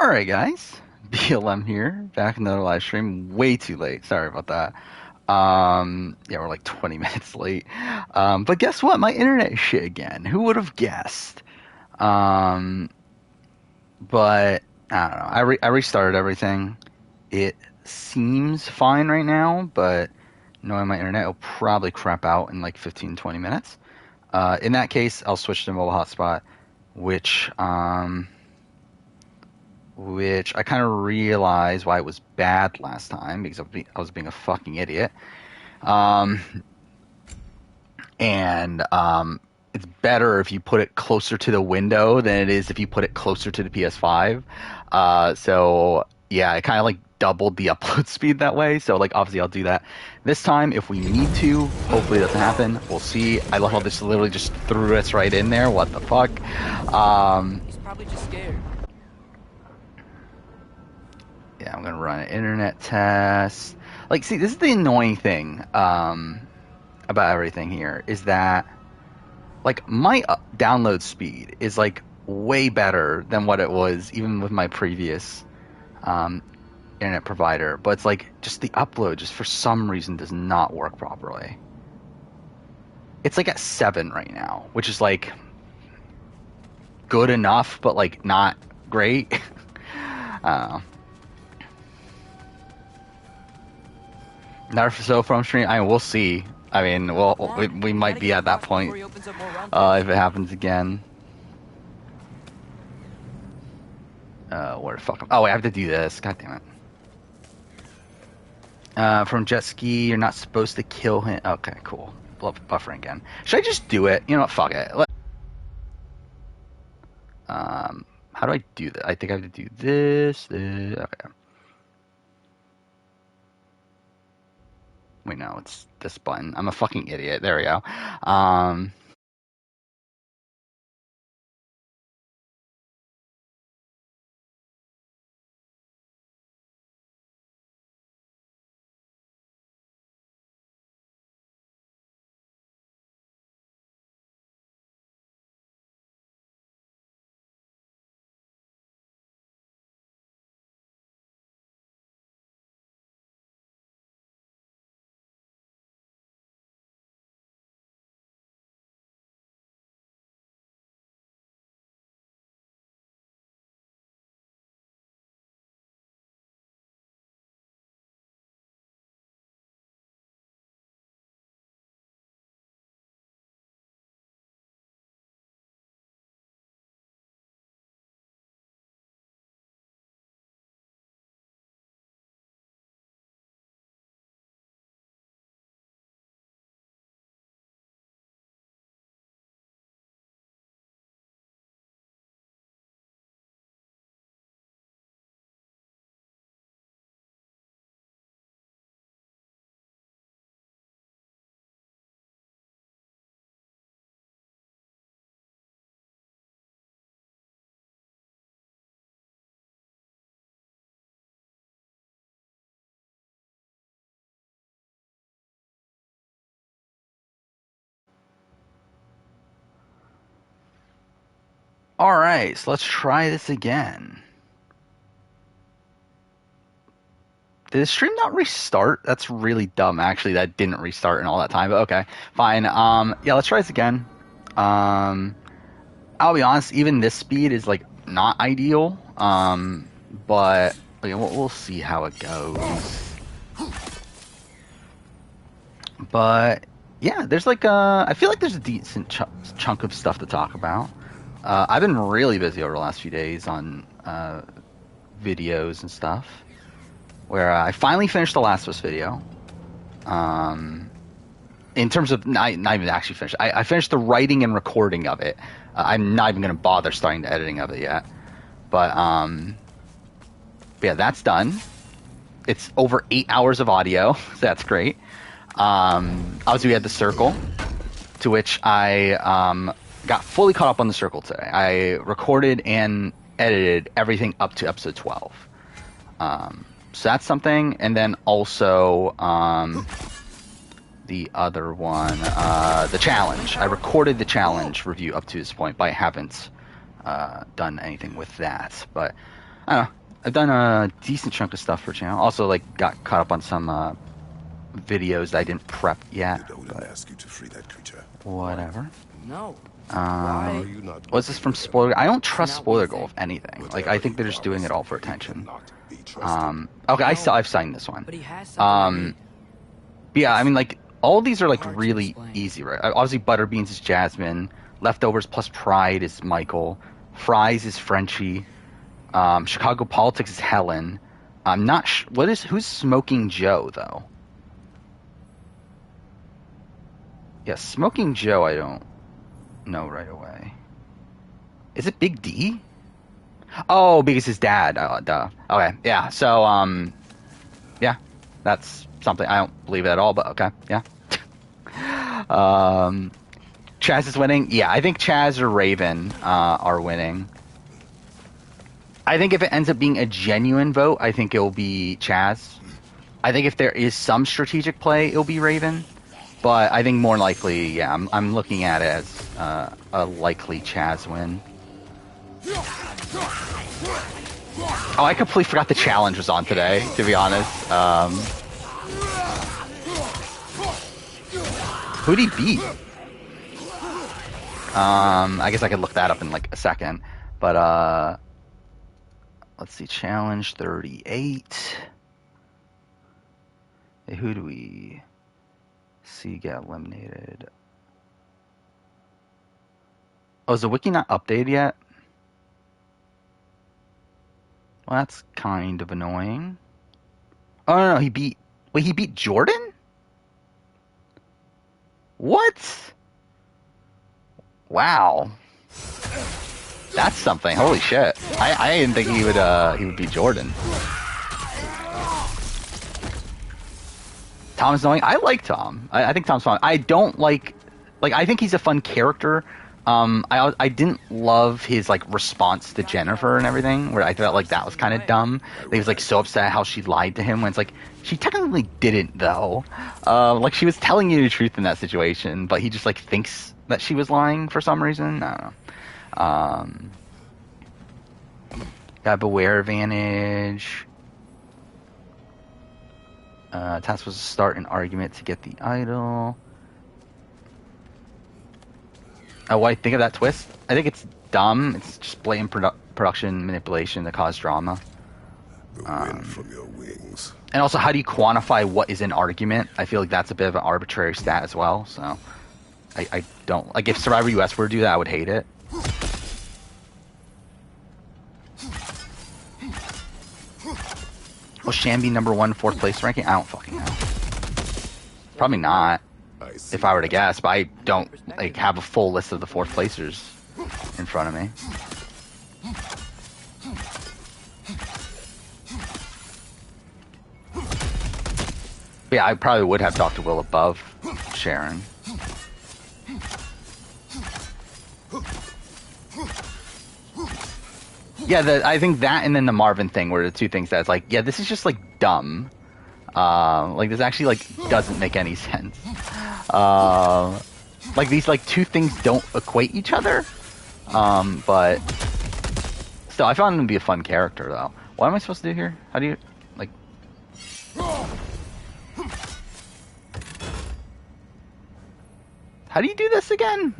Alright guys, BLM here, back in another live stream, way too late, sorry about that. Yeah, we're like 20 minutes late. But guess what, my internet is shit again, who would have guessed? Um, but, I don't know, I restarted everything. It seems fine right now, but knowing my internet, it'll probably crap out in like 15-20 minutes. In that case, I'll switch to mobile hotspot, which, which I kind of realized why it was bad last time because I was being a fucking idiot. Um, and it's better if you put it closer to the window than it is if you put it closer to the PS5. So yeah, I kind of like doubled the upload speed that way. So like obviously I'll do that this time if we need to. Hopefully it doesn't happen. We'll see. I love how this literally just threw us right in there. What the fuck? He's probably just scared. Yeah, I'm gonna run an internet test. Like, see, this is the annoying thing about everything here is that, like, my download speed is like way better than what it was even with my previous internet provider. But it's like just the upload, just for some reason, does not work properly. It's like at 7 right now, which is like good enough, but like not great. Not so from stream. I mean, we'll see. I mean, we might be at that point if it happens again. Where the fuck? Oh, wait, I have to do this. God damn it. From jet ski, you're not supposed to kill him. Okay, cool. Buffering again. Should I just do it? You know what? Fuck it. How do I do that? I think I have to do this. Okay. Wait, no, it's this button. I'm a fucking idiot. There we go. All right, so let's try this again. Did the stream not restart? That's really dumb. Actually, that didn't restart in all that time. But okay, fine. Yeah, let's try this again. I'll be honest. Even this speed is like not ideal. But okay, we'll see how it goes. But yeah, there's like I feel like there's a decent chunk of stuff to talk about. I've been really busy over the last few days on videos and stuff. Where I finally finished the Last of Us video. In terms of not even actually finished, I finished the writing and recording of it. I'm not even going to bother starting the editing of it yet. But yeah, that's done. It's over 8 hours of audio, so that's great. Obviously, we had the Circle, to which I got fully caught up on the Circle today. I recorded and edited everything up to episode 12. So that's something, and then also the other one, the challenge. I recorded the challenge review up to this point, but I haven't done anything with that. But I don't know. I've done a decent chunk of stuff for channel. Also, like, got caught up on some videos that I didn't prep yet. Did Odin ask you to free that creature? What? Whatever. No. Are Why? you not What's this from Spoiler? I don't trust Not what Spoiler you Goal, think. if anything. Like, Whatever I think they're you just doing it all for promised, you attention. cannot be trusted. Okay, No. I've signed this one. But he has something I need. But yeah, I mean, like, all these are, like, Hard to really explain. easy, right? Obviously, Butterbeans is Jasmine. Leftovers plus Pride is Michael. Fries is Frenchie. Chicago Politics is Helen. I'm not who's Smoking Joe, though? Yeah, Smoking Joe, I don't know right away. Is it Big D? Oh, because his dad. Duh. Okay, yeah. So, yeah, that's something I don't believe it at all, but okay, yeah. Chaz is winning. Yeah, I think Chaz or Raven are winning. I think if it ends up being a genuine vote, I think it'll be Chaz. I think if there is some strategic play, it'll be Raven. But I think more likely, yeah, I'm looking at it as a likely Chaz win. Oh, I completely forgot the challenge was on today, to be honest. Who'd he beat? I guess I could look that up in like a second. But let's see, challenge 38. Hey, who do we see get eliminated? Oh, is the wiki not updated yet? Well, that's kind of annoying. Oh, no, he beat... Wait, he beat Jordan? What? Wow. That's something. Holy shit. I didn't think he would beat Jordan. Tom is annoying. I like Tom. I think Tom's fun. I don't like I think he's a fun character. I didn't love his like response to Jennifer and everything, where I felt like that was kind of dumb. He was like so upset how she lied to him when it's like she technically didn't though. Like she was telling you the truth in that situation, but he just like thinks that she was lying for some reason. I don't know. Got Beware advantage. Task was to start an argument to get the idol. Oh, what I think of that twist? I think it's dumb. It's just blatant production manipulation to cause drama. The wind from your wings. And also, how do you quantify what is an argument? I feel like that's a bit of an arbitrary stat as well. So, I don't like if Survivor US were to do that, I would hate it. Will Shambi #1 4th place ranking? I don't fucking know. Probably not. If I were to guess, but I don't like have a full list of the 4th placers in front of me. But yeah, I probably would have Dr. Will above Sharon. Yeah, I think that and then the Marvin thing were the two things that's like, yeah, this is just like dumb. Like this actually like doesn't make any sense. Like these like two things don't equate each other. But still, I found him to be a fun character though. What am I supposed to do here? How do you like? How do you do this again?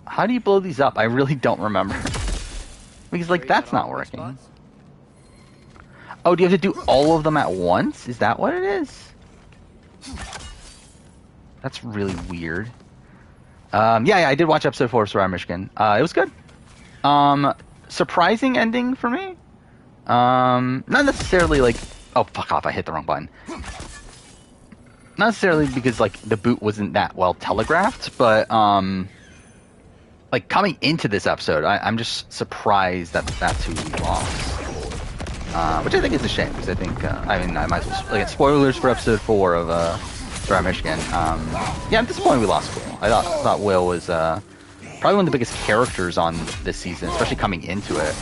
How do you blow these up? I really don't remember. Because, like, that's not working. Oh, do you have to do all of them at once? Is that what it is? That's really weird. Yeah, I did watch episode 4 of Survivor Michigan. It was good. Surprising ending for me. Not necessarily, like... Oh, fuck off, I hit the wrong button. Not necessarily because, like, the boot wasn't that well telegraphed, but, like, coming into this episode, I'm just surprised that that's who we lost. Which I think is a shame, because I think, I mean, I might as well, like, spoilers for episode 4 of, Survivor Michigan. Yeah, I'm disappointed we lost Will. I thought Will was, probably one of the biggest characters on this season, especially coming into it.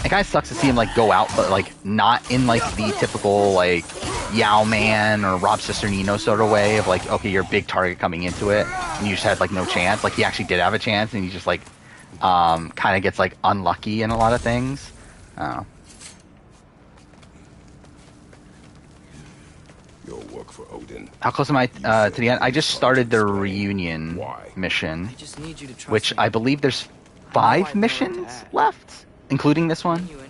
It kind of sucks to see him, like, go out, but, like, not in, like, the typical, like, Yao Man or Rob Cesternino sort of way of like, okay, you're a big target coming into it, and you just had like no chance. Like he actually did have a chance, and he just like kind of gets like unlucky in a lot of things. Your work for Odin. How close am I to the end? I just started the reunion Why? mission, I just need you to trust which me. I believe there's I 5 know I know missions what to ask. left, including this one. You anyway?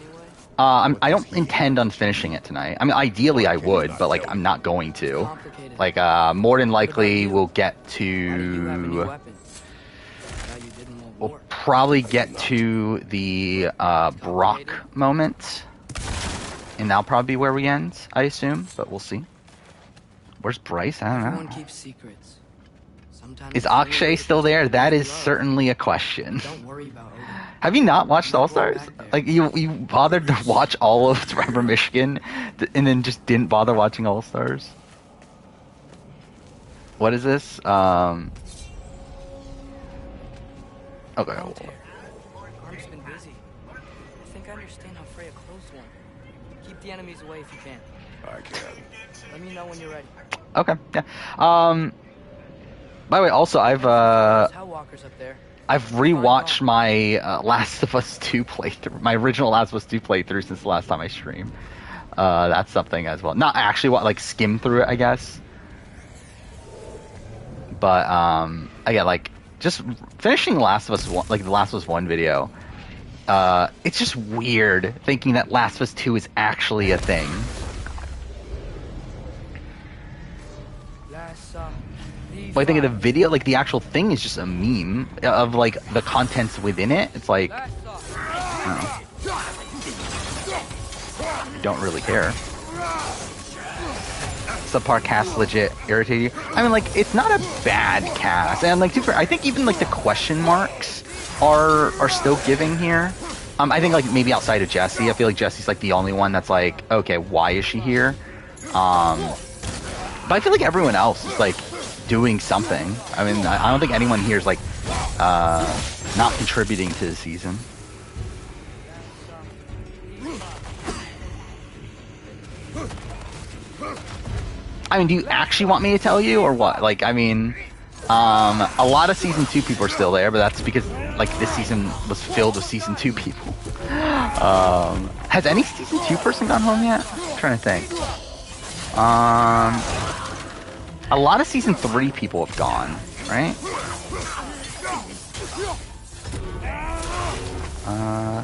I don't intend on finishing it tonight. I mean, ideally I would, but like I'm not going to. Complicated. Like, more than likely you? we'll get Why do you have a new to. weapon? Now you didn't want We'll war. probably get to the Brock moment, and that'll probably be where we end, I assume. But we'll see. Where's Bryce? I don't Everyone know. keeps secrets. Sometimes Is it's only Akshay the still person there? you That really is love. certainly a question. Don't worry about Odin. Have you not watched All He's brought Stars? back there. Like you bothered to watch all of Survivor Michigan, and then just didn't bother watching All Stars? What is this? Okay. Arm's been busy. I think I understand how Freya closed one. Keep the enemies away if you can. I can. Let me know when you're ready. Okay. Yeah. By the way, also I've Those Hellwalkers up there. rewatched my Last of Us 2 playthrough, my original Last of Us 2 playthrough since the last time I streamed. That's something as well. Not actually like skim through it, I guess. But again, like just finishing Last of Us 1, like the Last of Us 1 video. It's just weird thinking that Last of Us 2 is actually a thing. But I think of the video, like the actual thing is just a meme of like the contents within it. It's like, I don't really care. Subpar cast legit irritate you. I mean, like it's not a bad cast, and like I think even like the question marks are still giving here. I think like maybe outside of Jesse, I feel like Jesse's like the only one that's like, okay, why is she here? But I feel like everyone else is like doing something. I mean, I don't think anyone here is like not contributing to the season. I mean, do you actually want me to tell you or what? Like, I mean, a lot of season 2 people are still there, but that's because like this season was filled with season 2 people. Has any season 2 person gone home yet? I'm trying to think. A lot of season 3 people have gone, right?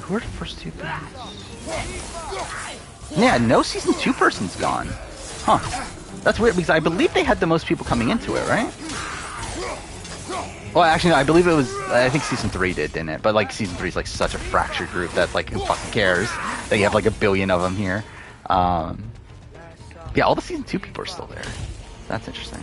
Who are the first 2 people? Yeah, no season 2 person's gone. Huh. That's weird because I believe they had the most people coming into it, right? Well, actually, no, I believe it was, I think season 3 did, didn't it? But like season 3 is like such a fractured group that like who fucking cares that you have like a billion of them here. Yeah, all the season 2 people are still there. That's interesting.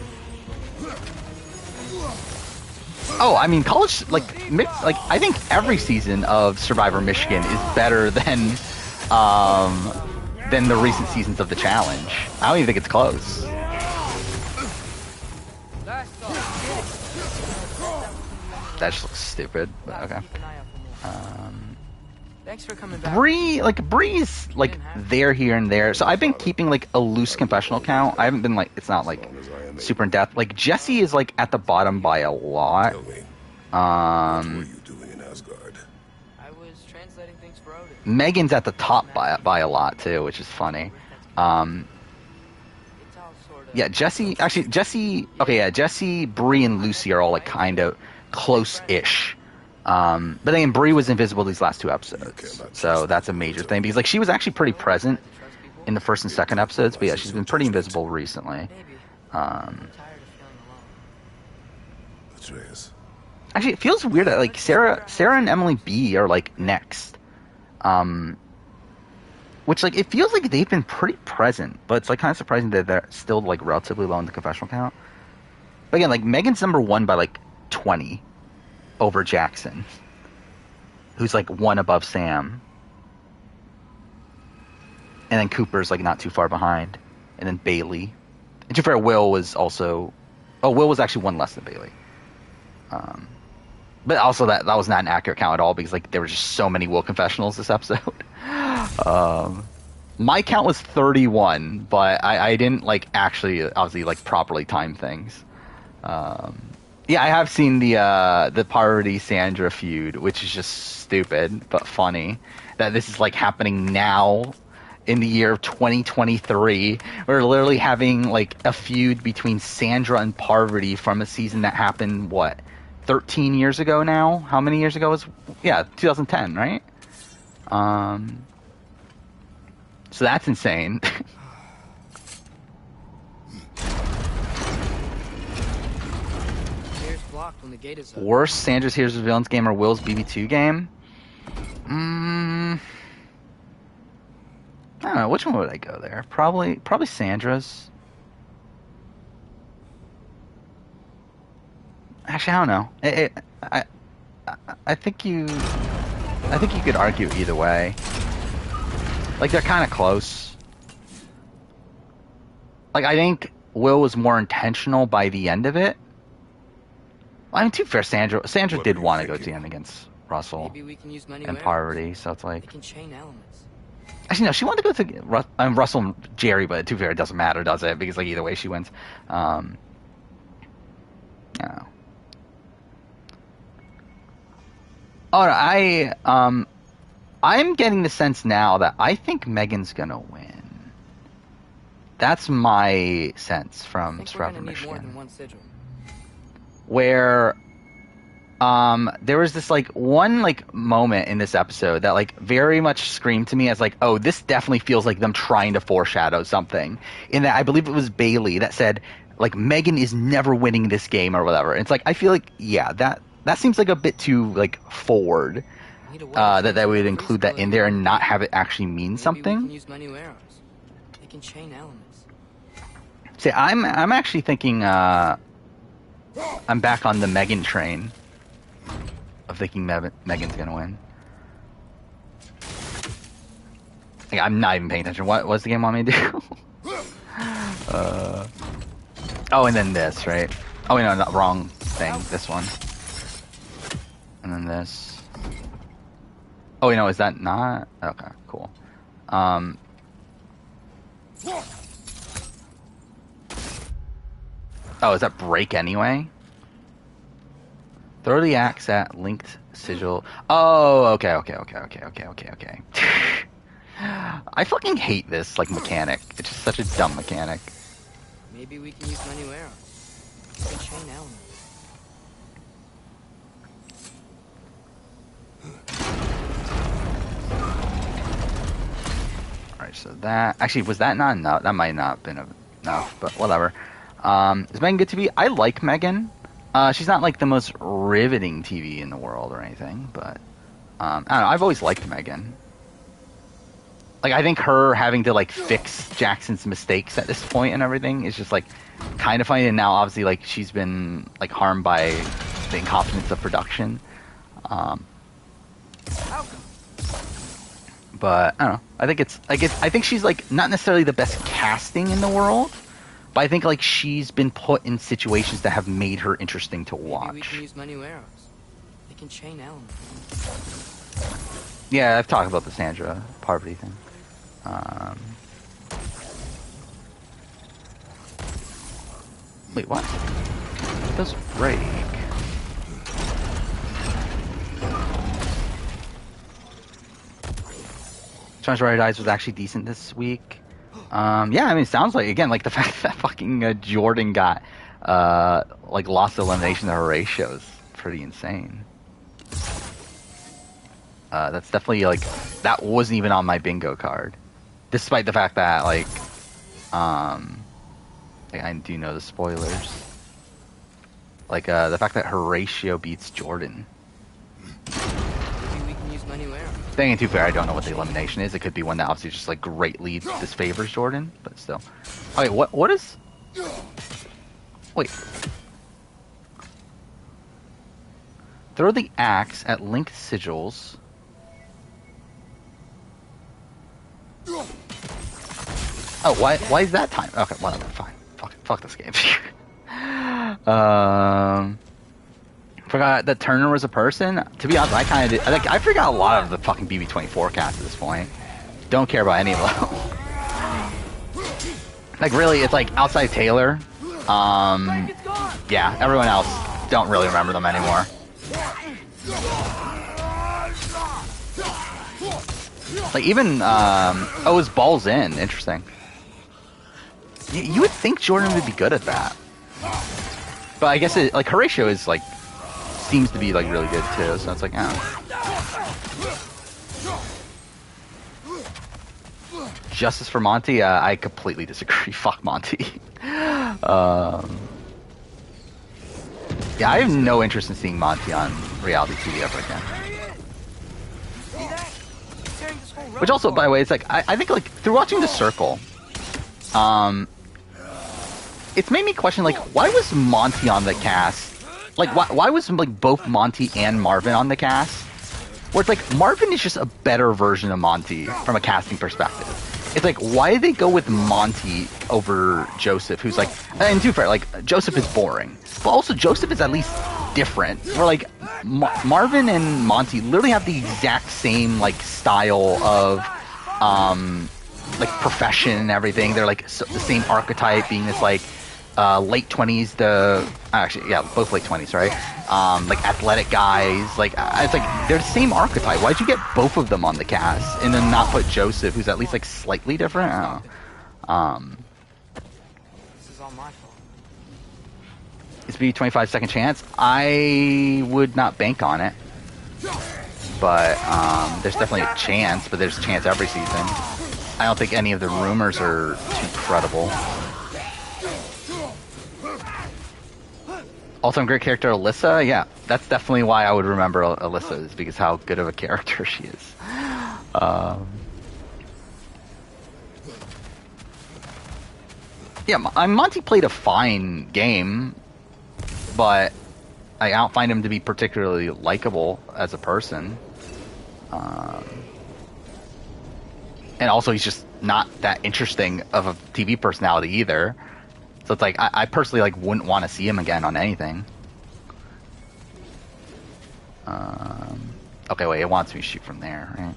Oh, I mean, college, like I think every season of Survivor Michigan is better than the recent seasons of the challenge. I don't even think it's close. That just looks stupid, but okay. Thanks for coming back. Bree's like there, here, and there. So I've been keeping like a loose confessional count. I haven't been like, it's not like super in depth. Like Jesse is like at the bottom by a lot. Tell me, what were you doing in Asgard? I was translating things for Odin. Megan's at the top by a lot too, which is funny. It's all sort of... Yeah, Jesse, okay, yeah, Jesse, Bree, and Lucy are all like kind of close-ish. But then Bree was invisible these last 2 episodes, so that's a major thing because like she was actually pretty present in the first and second episodes, but yeah, she's been pretty invisible recently. Maybe. I'm tired of feeling alone. Atreus. Actually, it feels weird that like Sarah and Emily B are like next, which like it feels like they've been pretty present, but it's like kind of surprising that they're still like relatively low in the confessional count. But again, like Megan's number 1 by like 20 over Jackson, who's like 1 above Sam, and then Cooper's like not too far behind, and then Bailey. And to be fair, Will was actually 1 less than Bailey. But also that was not an accurate count at all because like there were just so many Will confessionals this episode. My count was 31, but I didn't like actually obviously like properly time things. Um, yeah, I have seen the Parvati Sandra feud, which is just stupid but funny. That this is like happening now in the year of 2023. We're literally having like a feud between Sandra and Parvati from a season that happened what 13 years ago now. How many years ago was? Yeah, 2010, right? Um, so that's insane. Stairs blocked when the gate is up. Worst Sandra's Heroes of Villains game or Will's BB2 game? I don't know. Which one would I go there? Probably Sandra's. Actually, I don't know. I think you could argue either way. Like they're kind of close. Like I think Will was more intentional by the end of it. I mean, to be fair, Sandra What did were you want to go to the thinking? end against Russell Maybe we can use money and warehouse. Parvati, so it's They like. can chain elements. Actually, no, she wanted to go to Russell and Jerry, but to be fair, it doesn't matter, does it? Because like either way, she wins. I don't know. Oh, no, I'm getting the sense now that I think Megan's gonna win. That's my sense I from think we're Sprout gonna from need more than Michigan, one sigil. where there was this like one like moment in this episode that like very much screamed to me as like, oh, this definitely feels like them trying to foreshadow something. In that I believe it was Bailey that said like Megan is never winning this game or whatever. And it's like I feel like yeah, that seems like a bit too like forward. Need a way to That transfer would the include free that in there and not have it actually mean Maybe we something. can use money warehouse. They can chain elements. See, I'm actually thinking I'm back on the Megan train of thinking Megan's gonna win. Like, I'm not even paying attention. What's the game want me to do? Oh, and then this, right? Oh, no, not wrong thing. This one, and then this. Oh, you know, is that not? Okay, cool. Oh, is that break anyway? Throw the axe at linked sigil. Oh, okay. I fucking hate this like mechanic. It's just such a dumb mechanic. Maybe we can use money warehouse. They can chain elements. Alright, so that actually was that not enough? That might not have been enough, but whatever. Is Megan good TV? I like Megan. She's not like the most riveting TV in the world or anything, but I don't know. I've always liked Megan. Like I think her having to like fix Jackson's mistakes at this point and everything is just like kind of funny. And now obviously like she's been like harmed by the incompetence of production. But I don't know. I think she's like not necessarily the best casting in the world, but I think like she's been put in situations that have made her interesting to Maybe we watch. can use money warehouse. They can chain elements. Yeah, I've talked about the Sandra Parvati thing. Wait, what? It does break. Charles Ride Eyes was actually decent this week. Yeah, I mean, it sounds like again like the fact that fucking Jordan got like lost elimination to Horatio is pretty insane. That's definitely like that wasn't even on my bingo card, despite the fact that like I do know the spoilers. Like the fact that Horatio beats Jordan. Maybe we can use money warehouse. Staying too fair, I don't know what the elimination is. It could be one that obviously just like greatly disfavors Jordan, but still. Okay, what is? Wait. Throw the axe at linked sigils. Oh, why is that time? Okay, whatever, fine. Fuck this game. Forgot that Turner was a person. To be honest, I kind of did. I forgot a lot of the fucking BB24 cast at this point. don't care about any of them. Like, really, it's like outside Taylor. Yeah, everyone else, don't really remember them anymore. Like, even, oh, his ball's in. Interesting. You would think Jordan would be good at that. But I guess, like, Horatio is, like, seems to be, like, really good, too. So it's like, Justice for Monty? I completely disagree. Fuck Monty. Yeah, I have no interest in seeing Monty on reality TV ever again. Which also, by the way, it's like, I think, like, through watching The Circle, it's made me question, like, why was Monty on the cast? Like, why was, like, both Monty and Marvin on the cast? Where it's like, Marvin is just a better version of Monty from a casting perspective. It's like, why did they go with Monty over Joseph, who's like, and to be fair, like, Joseph is boring. But also, Joseph is at least different. Where, like, Marvin and Monty literally have the exact same, like, style of, like, profession and everything. They're, like, the same archetype, being this, like, late 20s actually, yeah, both late 20s, right? Like, athletic guys. Like, it's like, they're the same archetype. Why'd you get both of them on the cast and then not put Joseph, who's at least, like, slightly different? I don't know. This is all my fault. It's be 25 second chance. I would not bank on it. But, there's definitely a chance, but there's a chance every season. I don't think any of the rumors are too credible. All-time great character, Alyssa. Yeah, that's definitely why I would remember Alyssa, is because how good of a character she is. Yeah, Monty played a fine game, but I don't find him to be particularly likable as a person. And also, he's just not that interesting of a TV personality either. So it's like, I personally, like, wouldn't want to see him again on anything. Okay, wait, it wants me to shoot from there, right?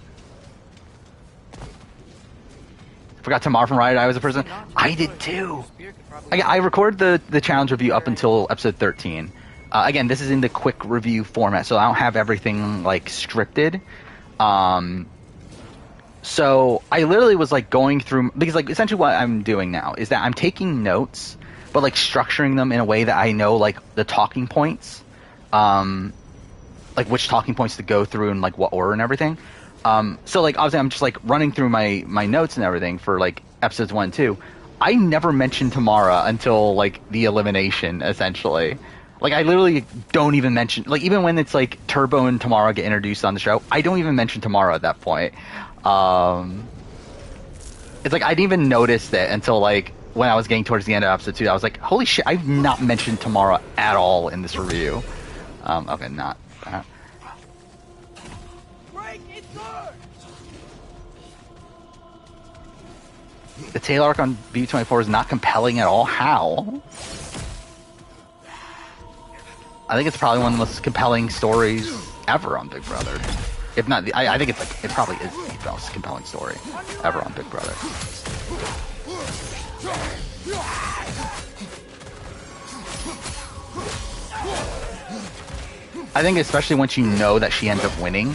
Forgot to Marvin Riot, I was a person. I did too! I recorded the challenge review up until episode 13. Again, this is in the quick review format, so I don't have everything, like, scripted. So I literally was, like, going through, because, like, essentially what I'm doing now is that I'm taking notes, but, like, structuring them in a way that I know, like, the talking points, like, which talking points to go through and, like, what order and everything. So, like, obviously I'm just, like, running through my notes and everything for, like, episodes 1 and 2. I never mentioned Tamara until, like, the elimination, essentially. Like, I literally don't even mention, like, even when it's, like, Turbo and Tamara get introduced on the show, I don't even mention Tamara at that point. It's like, I didn't even notice it until, like, when I was getting towards the end of episode 2. I was like, holy shit, I've not mentioned Tamara at all in this review. Okay, not that. The Taylor arc on BB24 is not compelling at all. How? I think it's probably one of the most compelling stories ever on Big Brother. If not, I think it's like, it probably is the most compelling story ever on Big Brother. I think especially once you know that she ends up winning,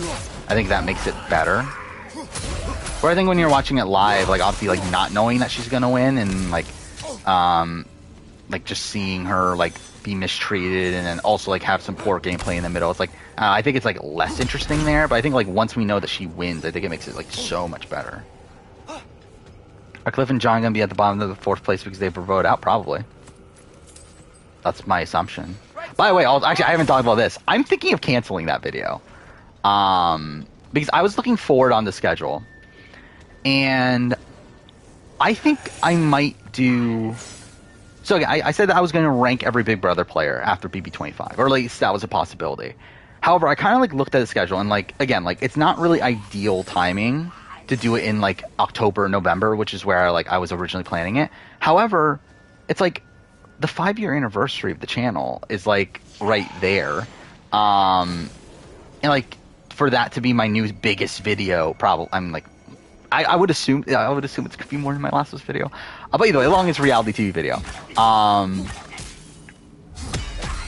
I think that makes it better. Where I think when you're watching it live, like, obviously, like, not knowing that she's gonna win and, like just seeing her, like, be mistreated and then also, like, have some poor gameplay in the middle, it's like, I think it's, like, less interesting there, but I think, like, once we know that she wins, I think it makes it, like, so much better. Are Cliff and John gonna be at the bottom of the 4th place because they were voted out? Probably. That's my assumption. By the way, actually, I haven't talked about this. I'm thinking of canceling that video. Because I was looking forward on the schedule. And I think I might do... So again, I said that I was going to rank every Big Brother player after BB25. Or at least that was a possibility. However, I kind of, like, looked at the schedule and, like, again, like, it's not really ideal timing to do it in, like, October, November, which is where, like, I was originally planning it. However, it's like the 5-year anniversary of the channel is, like, right there. And, like, for that to be my new biggest video, probably, I'm, like, I would assume it's gonna be more than my Last of Us video. But either way, as long as reality TV video.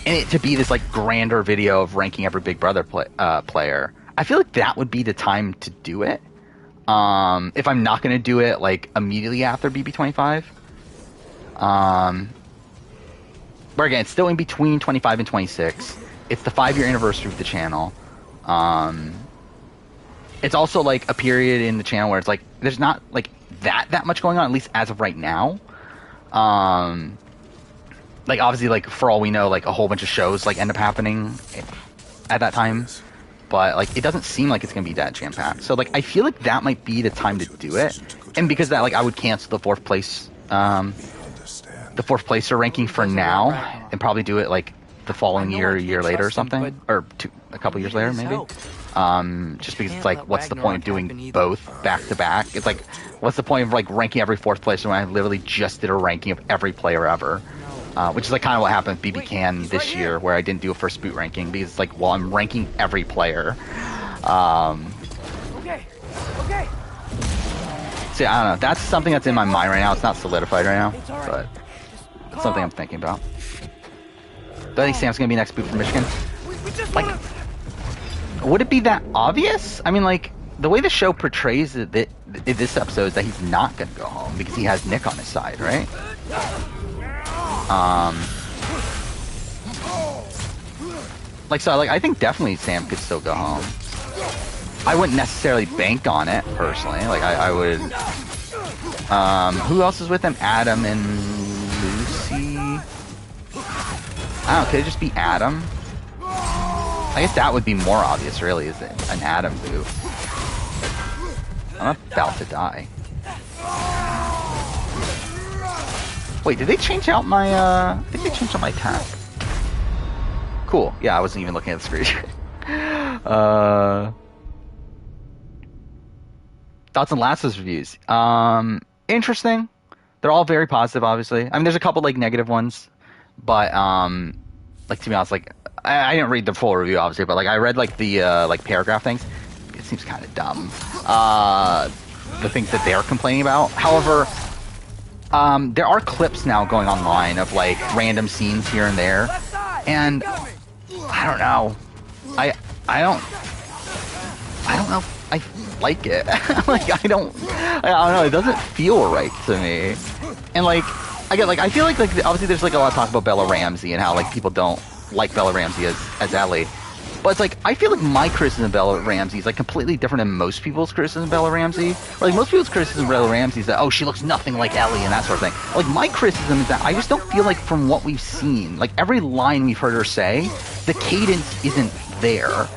And it to be this like grander video of ranking every Big Brother player, I feel like that would be the time to do it. If I'm not going to do it like immediately after BB25. But again, it's still in between 25 and 26. It's the 5-year anniversary of the channel. It's also like a period in the channel where it's like there's not like that much going on, at least as of right now. Like obviously, like for all we know, like a whole bunch of shows like end up happening at that time, but like it doesn't seem like it's gonna be that jam packed. So like I feel like that might be the time to do it, and because that like I would cancel the fourth placer ranking for now, and probably do it like the following year, a year later or something, or a couple years later maybe. Just because it's like, what's the point of doing both back to back? It's like, what's the point of like ranking every fourth placer when I literally just did a ranking of every player ever? Which is like kind of what happened with BB Can this year, where I didn't do a first boot ranking because it's like, well, I'm ranking every player. Okay. See, I don't know. That's something that's in my mind right now. It's not solidified right now, but it's something I'm thinking about. Do I think Sam's gonna be next boot for Michigan? Like, would it be that obvious? I mean, like the way the show portrays it, this episode is that he's not gonna go home because he has Nick on his side, right? Like, so, like, I think definitely Sam could still go home. I wouldn't necessarily bank on it, personally. Like, I would... who else is with him? Adam and Lucy? I don't know, could it just be Adam? I guess that would be more obvious, really, is an Adam boot. I'm about to die. Wait, did they change out my, I think they changed out my attack. Cool. Yeah, I wasn't even looking at the screen. Thoughts on Last of Us reviews. Interesting. They're all very positive, obviously. I mean, there's a couple, like, negative ones. But, like, to be honest, like, I didn't read the full review, obviously, but, like, I read, like, the, like, paragraph things. It seems kind of dumb. The things that they're complaining about. However... there are clips now going online of like random scenes here and there, and I don't know. I don't know if I like it. Like I don't know. It doesn't feel right to me. And like I feel like obviously there's like a lot of talk about Bella Ramsey and how like people don't like Bella Ramsey as Ellie. But it's like, I feel like my criticism of Bella Ramsey is like completely different than most people's criticism of Bella Ramsey. Like most people's criticism of Bella Ramsey is that, oh, she looks nothing like Ellie and that sort of thing. Like my criticism is that I just don't feel like from what we've seen, like every line we've heard her say, the cadence isn't there.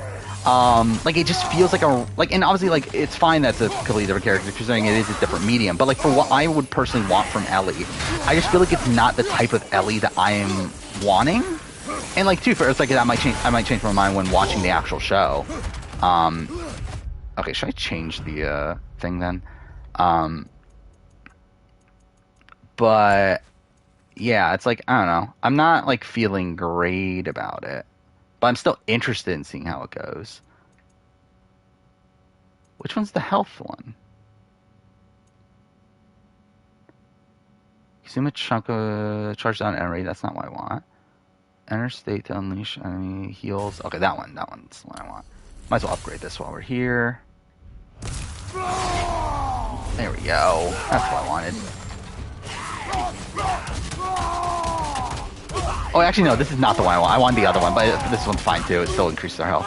Like it just feels like and obviously like it's fine that's a completely different character considering it is a different medium, but like for what I would personally want from Ellie, I just feel like it's not the type of Ellie that I am wanting. And like, too, for it's like I might change my mind when watching the actual show. Okay, should I change the thing then? But yeah, it's like I don't know. I'm not like feeling great about it, but I'm still interested in seeing how it goes. Which one's the health one? Consume a chunk of charge down enemy. That's not what I want. Enter state to unleash enemy heals. Okay, that one's the one I want. Might as well upgrade this while we're here. There we go. That's what I wanted. Oh, actually, no, this is not the one I want. I want the other one, but this one's fine too. It still increases our health.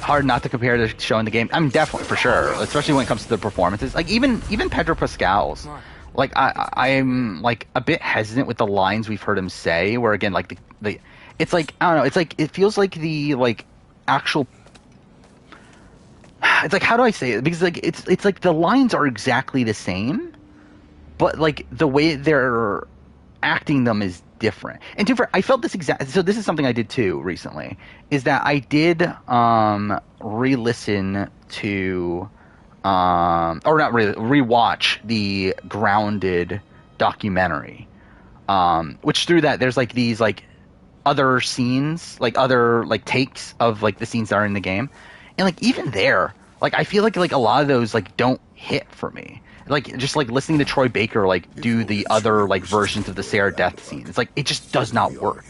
Hard not to compare the show and the game. I mean, definitely, for sure. Especially when it comes to the performances. Like, even Pedro Pascal's. Like, I'm, like, a bit hesitant with the lines we've heard him say, where, again, like, the it's like, I don't know, it's like, it feels like the, like, actual... It's like, how do I say it? Because, like, it's like the lines are exactly the same, but, like, the way they're acting them is different. And I felt this so this is something I did too recently, is that I did re-listen to or not really rewatch the Grounded documentary, which through that there's like these like other scenes, like other like takes of like the scenes that are in the game, and like even there, like I feel like a lot of those like don't hit for me. Like just like listening to Troy Baker like do the other like versions of the Sarah death scene, it's like it just does not work.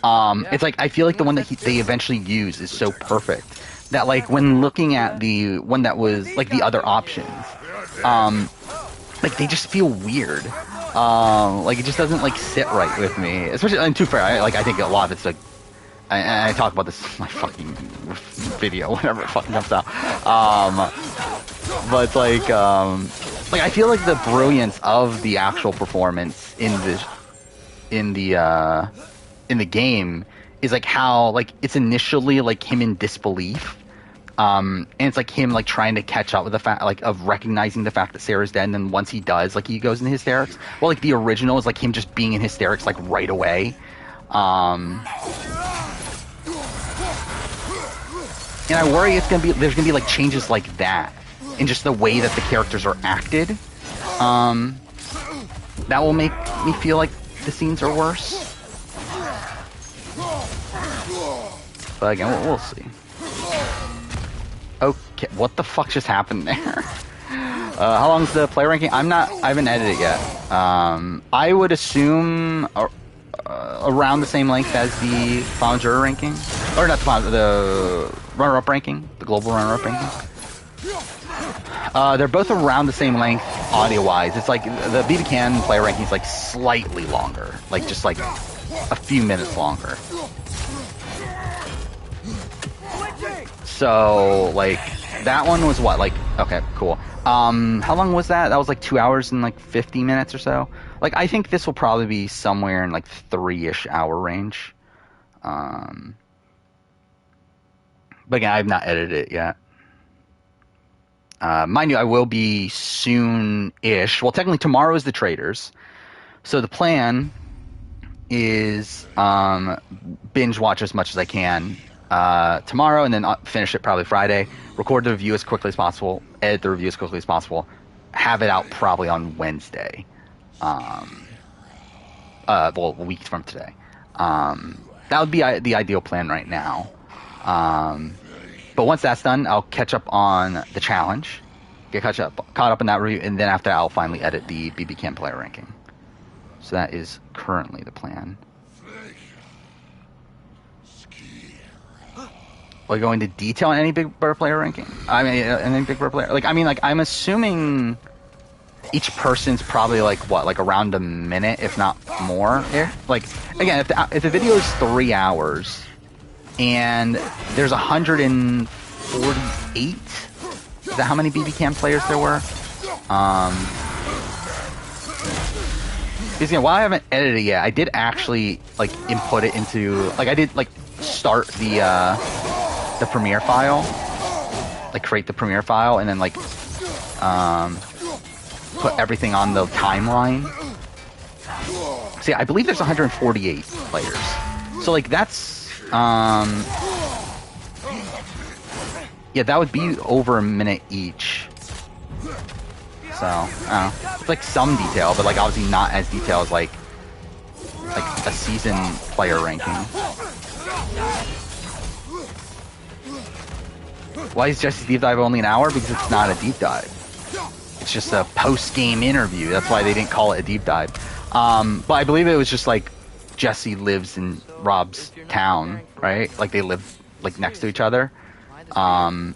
It's like I feel like the one that they eventually use is so perfect that like when looking at the one that was like the other options, like they just feel weird. Like it just doesn't like sit right with me. Especially, and to fair, I think a lot of it's like, I talk about this in my fucking video whenever it fucking comes out. But it's like I feel like the brilliance of the actual performance in the game is like how like it's initially like him in disbelief. And it's like him like trying to catch up with the fact like of recognizing the fact that Sarah's dead, and then once he does, like he goes into hysterics. Well, like the original is like him just being in hysterics like right away. And I worry there's gonna be like changes like that in just the way that the characters are acted. That will make me feel like the scenes are worse. But again, we'll see. Okay, what the fuck just happened there? How long's the player ranking? I haven't edited it yet. I would assume around the same length as the Final Juror ranking. Or not the runner-up ranking, the global runner-up ranking. They're both around the same length audio-wise. It's like the BB Can player ranking is like slightly longer, like just like a few minutes longer. So like that one was what, like, okay, cool. How long was that? That was like 2 hours and like 50 minutes or so. Like I think this will probably be somewhere in like 3-ish hour range. But again, I've not edited it yet. Mind you, I will be soon-ish. Well, technically tomorrow is the Traders. So the plan is binge watch as much as I can tomorrow, and then finish it probably Friday. Record the review as quickly as possible. Edit the review as quickly as possible. Have it out probably on Wednesday. Well, a week from today. That would be the ideal plan right now. But once that's done, I'll catch up on the challenge, caught up in that review, and then after that, I'll finally edit the BB Can player ranking. So that is currently the plan. Will I go into detail on any Big Brother player ranking? I mean, any Big Brother player? Like, I mean, like, I'm assuming each person's probably like what, like around a minute, if not more. Like, again, if the video is 3 hours and there's 148, is that how many BB Can players there were? Because, you know, while I haven't edited it yet, I did actually like input it into, like, I did like start the Premiere file, like create the Premiere file, and then like put everything on the timeline. See, I believe there's 148 players, so like that's yeah, that would be over a minute each. So I don't know. It's like some detail, but like obviously not as detailed as like a season player ranking. Why is Jesse's deep dive only an hour? Because it's not a deep dive. It's just a post-game interview. That's why they didn't call it a deep dive. But I believe it was just like Jesse lives in Rob's town, right? Like they live like next to each other. And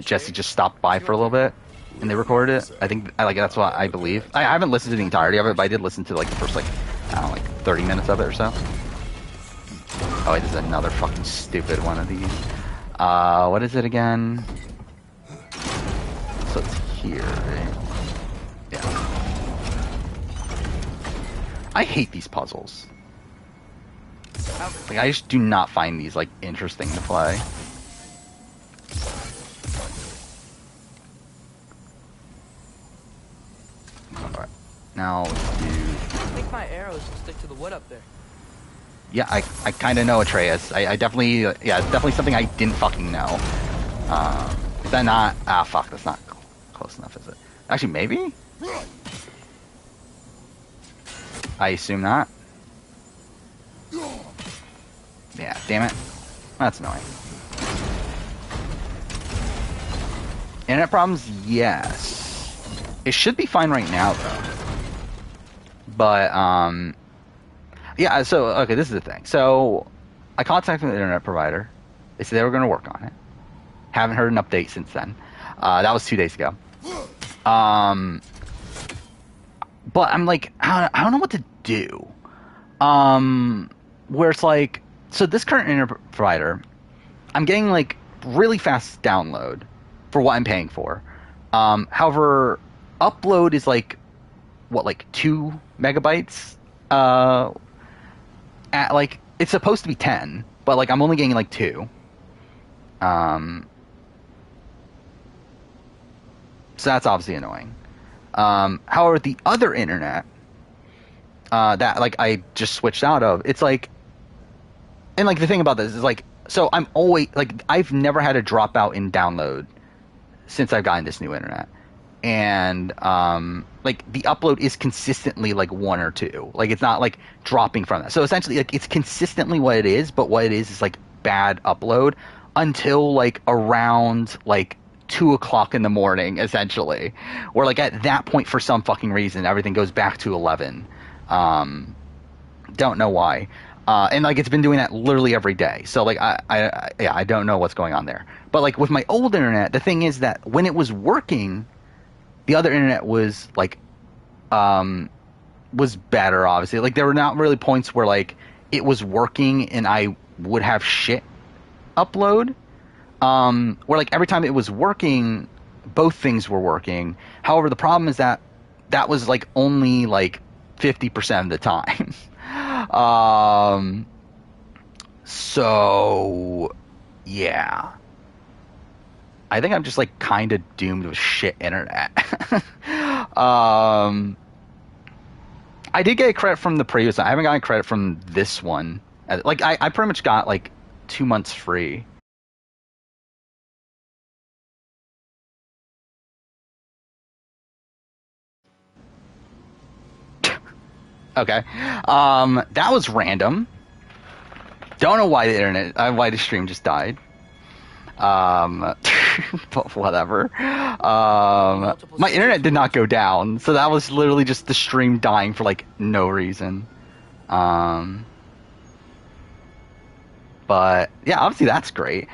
Jesse just stopped by for a little bit and they recorded it. I think like that's what I believe. I haven't listened to the entirety of it, but I did listen to like the first like, I don't know, like 30 minutes of it or so. Oh wait, this is another fucking stupid one of these. What is it again? So it's here, right? Yeah. I hate these puzzles. Like, I just do not find these, like, interesting to play. Alright. Now, let's do... I think my arrows will stick to the wood up there. Yeah, I kind of know Atreus. I definitely, yeah, it's definitely something I didn't fucking know. Is that not, fuck, that's not close enough, is it? Actually, maybe? I assume not. Damn it. That's annoying. Internet problems? Yes. It should be fine right now, though. But, yeah, so, okay, this is the thing. So, I contacted the internet provider. They said they were going to work on it. Haven't heard an update since then. That was 2 days ago. But I'm like, I don't know what to do. Where it's like, so this current internet provider, I'm getting like really fast download for what I'm paying for. However, upload is like, what, like 2 megabytes? At like, it's supposed to be 10, but like I'm only getting like 2. So that's obviously annoying. However, the other internet that like I just switched out of, it's like, and like the thing about this is like, so I'm always like, I've never had a dropout in download since I've gotten this new internet, and like the upload is consistently like 1 or 2, like it's not like dropping from that. So essentially, like it's consistently what it is, but what it is like bad upload until like around like 2 o'clock in the morning, essentially, where like at that point for some fucking reason everything goes back to 11. Don't know why. And like it's been doing that literally every day. So like I don't know what's going on there. But like with my old internet, the thing is that when it was working, the other internet was like was better, obviously. Like there were not really points where like it was working and I would have shit upload. Where like every time it was working, both things were working. However, the problem is that that was like only like 50% of the time. So yeah, I think I'm just like kind of doomed with shit internet. I did get credit from the previous one. I haven't gotten credit from this one. Like I pretty much got like 2 months free. Okay. That was random. Don't know why the internet, why the stream just died. But whatever. My internet did not go down, so that was literally just the stream dying for like no reason. But yeah, obviously that's great.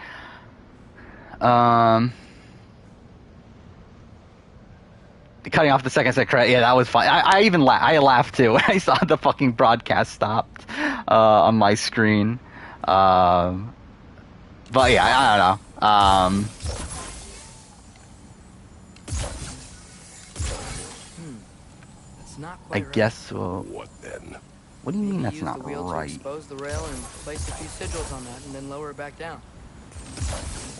Cutting off the second set credit, yeah, that was fine. I even I laughed too when I saw the fucking broadcast stopped on my screen. But yeah, I don't know. It's not I quite right. guess. What then? What do you mean Maybe that's use not the wheel to right? expose the rail and place a few sigils on that, and then lower it back down.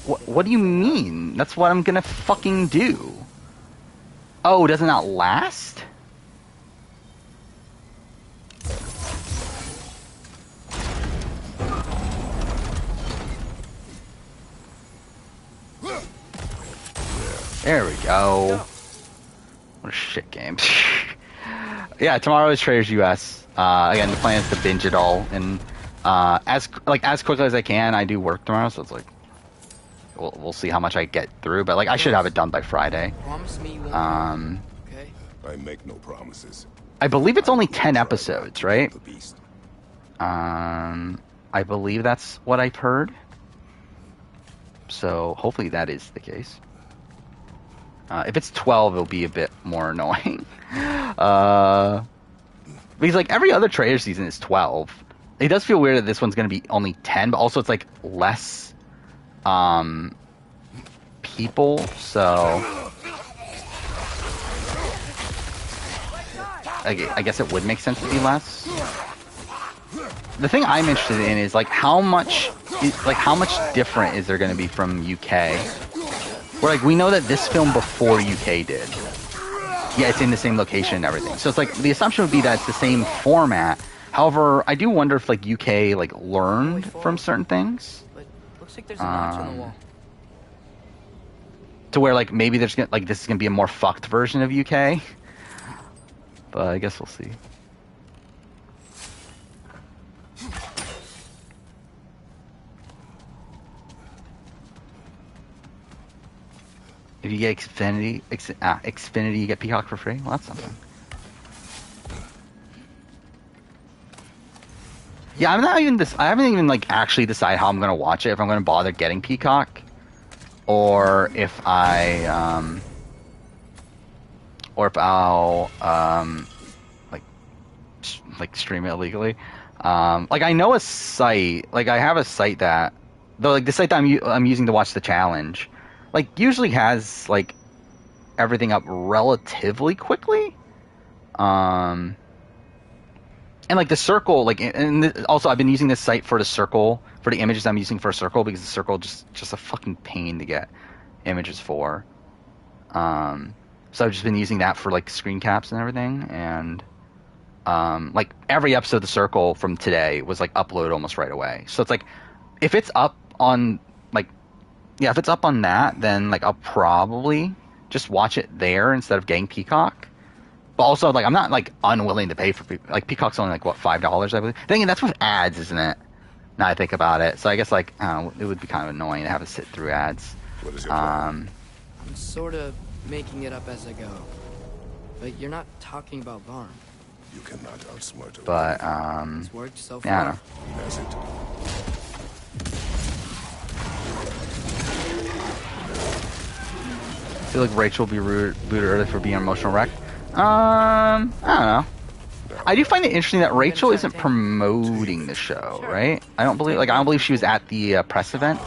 What do you mean? That's what I'm gonna fucking do. Oh, does it not last? There we go. What a shit game. Yeah, tomorrow is Traders US. Again, the plan is to binge it all, and as quickly as I can. I do work tomorrow, so it's like we'll see how much I get through. But like I should have it done by Friday. Promise me you won't. Okay. I make no promises. I believe it's only 10 episodes, right? The beast. I believe that's what I've heard. So hopefully that is the case. If it's 12, it'll be a bit more annoying. Because like every other Trader season is 12. It does feel weird that this one's going to be only 10, but also it's like less people, so I guess it would make sense to be less. The thing I'm interested in is like how much different is there going to be from UK? Where like we know that this film before UK did. Yeah, it's in the same location and everything. So it's like the assumption would be that it's the same format. However, I do wonder if like UK like learned from certain things. But looks like there's a notch on the wall. To where like maybe there's gonna, like this is gonna be a more fucked version of UK. But I guess we'll see. If you get Xfinity, you get Peacock for free. Well, that's something. Yeah, I'm not even I haven't even like actually decided how I'm gonna watch it. If I'm gonna bother getting Peacock, or if I'll like stream it illegally. Like I know a site, like I have a site that, though, like the site that I'm using to watch the challenge, like usually has like everything up relatively quickly. And like the circle, like, and also I've been using this site for the circle, for the images I'm using for a circle, because the circle just a fucking pain to get images for. So I've just been using that for like screen caps and everything, and like every episode of the circle from today was like uploaded almost right away. So it's like if it's up on like, yeah, if it's up on that, then like I'll probably just watch it there instead of getting Peacock. But also, like, I'm not like unwilling to pay for like Peacock's only like what, $5, I believe. Thinking that's with ads, isn't it? Now I think about it, so I guess like it would be kind of annoying to have to sit through ads. What is your plan? I'm sort of making it up as I go. But you're not talking about Varn. You cannot outsmart a But It's worked so yeah, I far. don't know. Has it? I feel like Rachel will be booted early for being an emotional wreck. I don't know. I do find it interesting that Rachel isn't promoting the show, right? I don't believe she was at the press event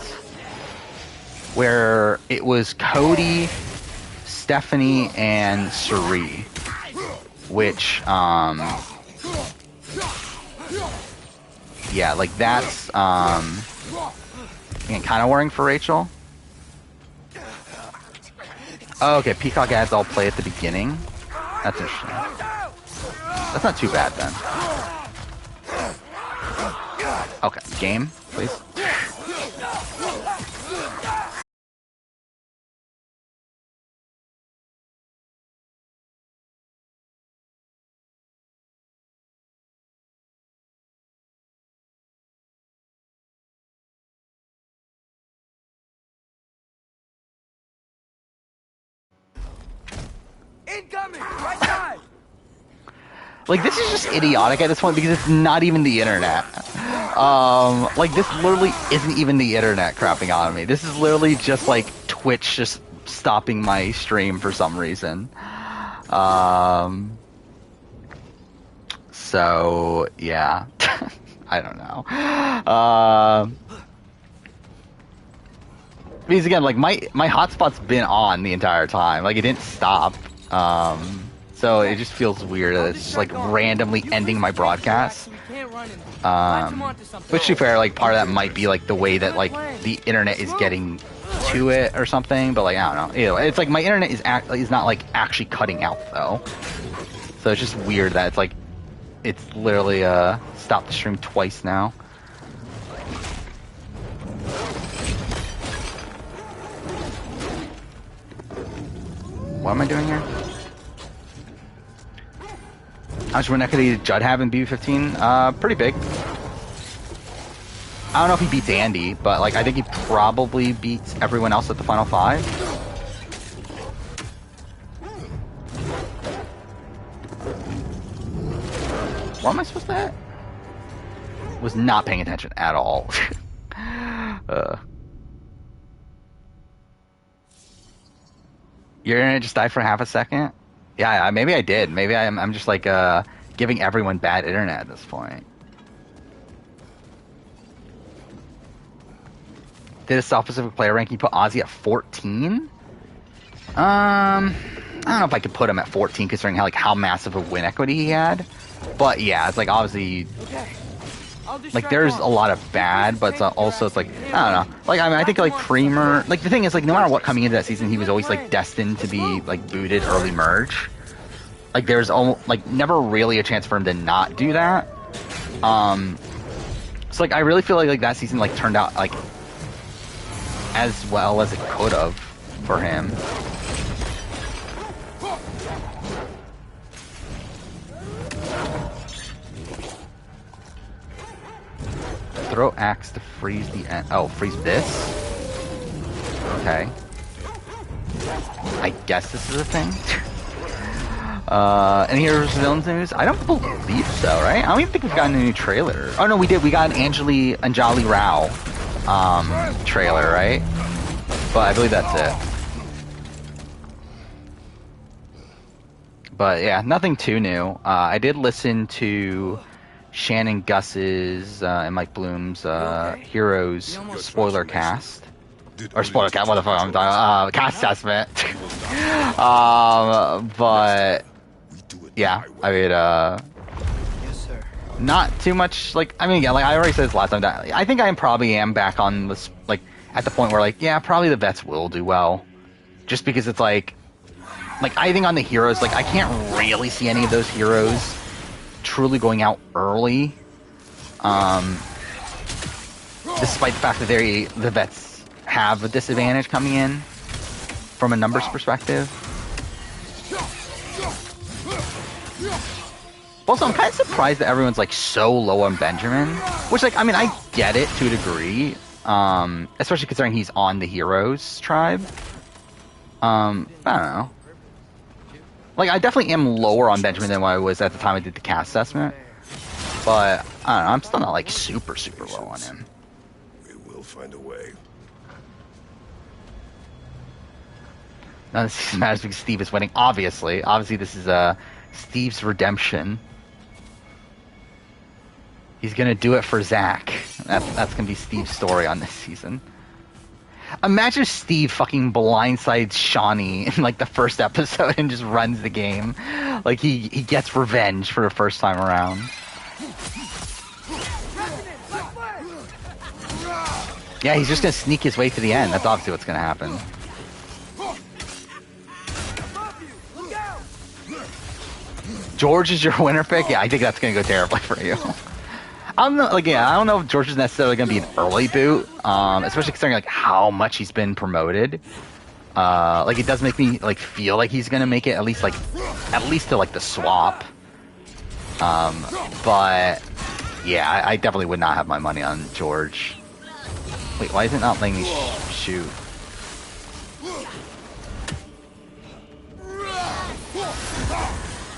where it was Cody, Stephanie, and Suri, which yeah, like that's again, kind of worrying for Rachel. Oh, okay, Peacock ads all play at the beginning. That's interesting. That's not too bad then. Okay, game, please. Incoming! Right side! Like, this is just idiotic at this point because it's not even the internet. Like, this literally isn't even the internet crapping on me. This is literally just, like, Twitch just stopping my stream for some reason. So, yeah. I don't know. Because, again, like, my hotspot's been on the entire time. Like, it didn't stop. So it just feels weird that it's just like randomly ending my broadcast. Which, to be fair, like part of that might be like the way that like the internet is getting to it or something. But like I don't know. Either way, it's like my internet is not like actually cutting out though. So it's just weird that it's literally stopped the stream twice now. What am I doing here? How much win equity did Judd have in BB15? Pretty big. I don't know if he beats Andy, but like I think he probably beats everyone else at the final 5. What am I supposed to hit? Was not paying attention at all. You're gonna just die for half a second? Yeah, maybe I did. Maybe I'm just like giving everyone bad internet at this point. Did a South-Pacific player ranking put Ozzy at 14? I don't know if I could put him at 14 considering how massive a win equity he had. But yeah, it's like obviously like there's a lot of bad, but also it's like I don't know. Like I think like Creamer, like the thing is like no matter what coming into that season, he was always like destined to be like booted early merge. Like there's almost like never really a chance for him to not do that. So like I really feel like that season like turned out like as well as it could have for him. Throw axe to freeze the end. Oh, freeze this? Okay. I guess this is a thing. Any Heroes Villains news? I don't believe so, right? I don't even think we've gotten a new trailer. Oh no, we did. We got an Anjali Rao trailer, right? But I believe that's it. But yeah, nothing too new. I did listen to Shannon Gus's and Mike Bloom's Heroes spoiler cast. Or spoiler cast, what the fuck I'm talking cast assessment. But yeah, I mean, Yes, sir. not too much, like, I mean, yeah, like I already said this last time, that I think I probably am back on this, like, at the point where, like, yeah, probably the vets will do well. Just because it's like I think on the heroes, like, I can't really see any of those heroes truly going out early. Despite the fact that the vets have a disadvantage coming in from a numbers perspective. Also, I'm kind of surprised that everyone's like so low on Benjamin, which, like, I mean, I get it to a degree, especially considering he's on the heroes tribe. I don't know. Like, I definitely am lower on Benjamin than what I was at the time I did the cast assessment, but I don't know, I'm still not like super low on him. We will find a way. None of this matters because Steve is winning. Obviously, this is Steve's redemption. He's gonna do it for Zach. That's gonna be Steve's story on this season. Imagine if Steve fucking blindsides Shawnee in like the first episode and just runs the game. Like he gets revenge for the first time around. Yeah, he's just gonna sneak his way to the end. That's obviously what's gonna happen. George is your winner pick? Yeah, I think that's going to go terribly for you. I don't know, like, yeah, I don't know if George is necessarily going to be an early boot, especially considering, like, how much he's been promoted. Like, it does make me, like, feel like he's going to make it at least to, like, the swap. But, yeah, I definitely would not have my money on George. Wait, why is it not letting me shoot?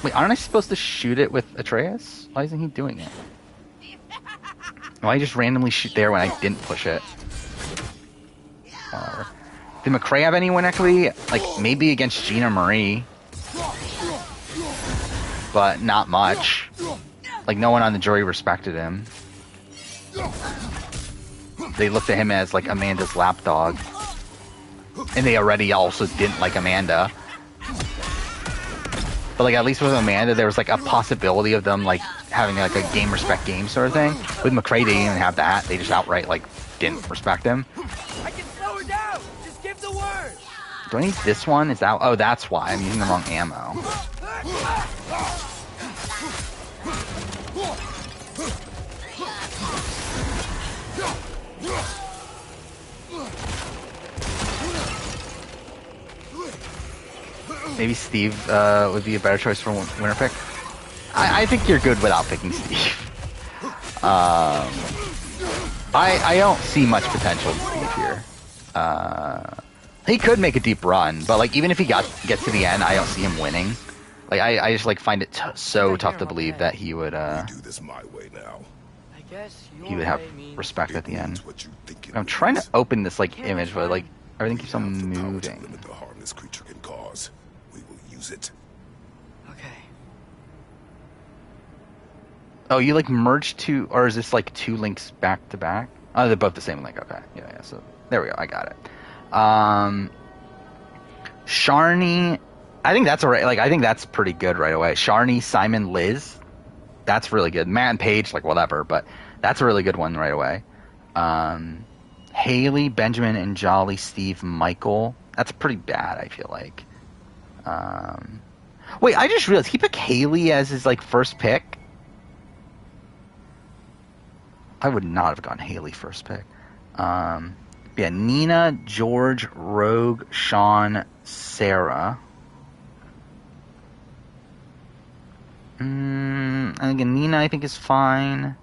Wait, aren't I supposed to shoot it with Atreus? Why isn't he doing it? Why just randomly shoot there when I didn't push it? Whatever. Did McCray have any win equity? Like, maybe against Gina Marie. But not much. Like, no one on the jury respected him. They looked at him as, like, Amanda's lapdog. And they already also didn't like Amanda. But, like, at least with Amanda, there was, like, a possibility of them, like, having, like, a game respect game sort of thing. With McCray, they didn't even have that. They just outright, like, didn't respect him. I can slow her down. Just give the word. Do I need this one? Is that... Oh, that's why. I'm using the wrong ammo. Maybe Steve would be a better choice for winner pick. I think you're good without picking Steve. I don't see much potential in Steve here. He could make a deep run, but like even if he gets to the end, I don't see him winning. Like I just like find it so tough to believe that he would do this my way now. I guess he would have respect at the end. I'm trying to open this like image, but like everything keeps on moving. Limit the harm this creature can cause. We will use it. Okay. Oh, you like merged two, or is this like two links back to back? Oh, they're both the same link. Okay, yeah. So there we go. I got it. Sharni, I think that's alright. Like I think that's pretty good right away. Sharni, Simon, Liz, that's really good. Matt and Paige, like whatever, but that's a really good one right away. Haley, Benjamin, and Jolly, Steve, Michael. That's pretty bad. I feel like. Wait, I just realized he picked Haley as his like first pick. I would not have gone Haley first pick. Yeah, Nina, George, Rogue, Sean, Sarah. And again, Nina I think is fine.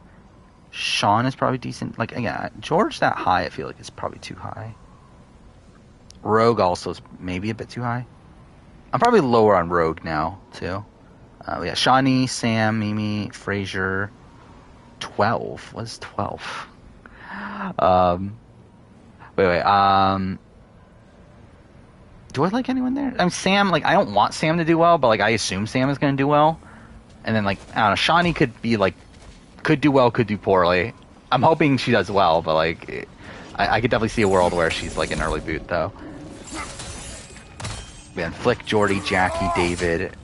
Sean is probably decent. Like again, George that high I feel like is probably too high. Rogue also is maybe a bit too high. I'm probably lower on Rogue now too. We got Shawnee, Sam, Mimi, Frazier. 12. What is 12? Wait. Do I like anyone there? I mean, Sam. Like, I don't want Sam to do well, but like, I assume Sam is going to do well. And then like, I don't know. Shawnee could be like, could do well, could do poorly. I'm hoping she does well, but like, I could definitely see a world where she's like an early boot though. Man, Flick, Jordy, Jackie, David,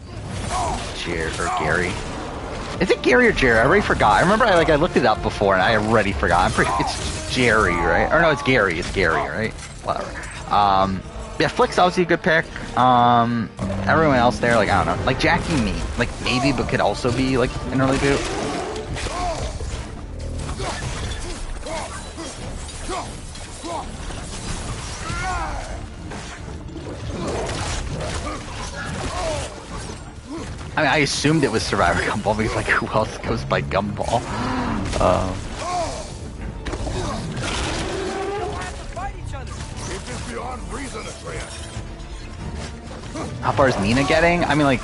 Jared, or Gary. Is it Gary or Jerry? I already forgot. I remember I looked it up before and I already forgot. I'm pretty. It's Jerry, right? Or no, it's Gary. It's Gary, right? Whatever. Yeah, Flick's obviously a good pick. Everyone else there, like I don't know, like Jackie, like maybe, but could also be like an early boot. I mean, I assumed it was Survivor Gumball because, like, who else goes by Gumball? How far is Nina getting? I mean, like,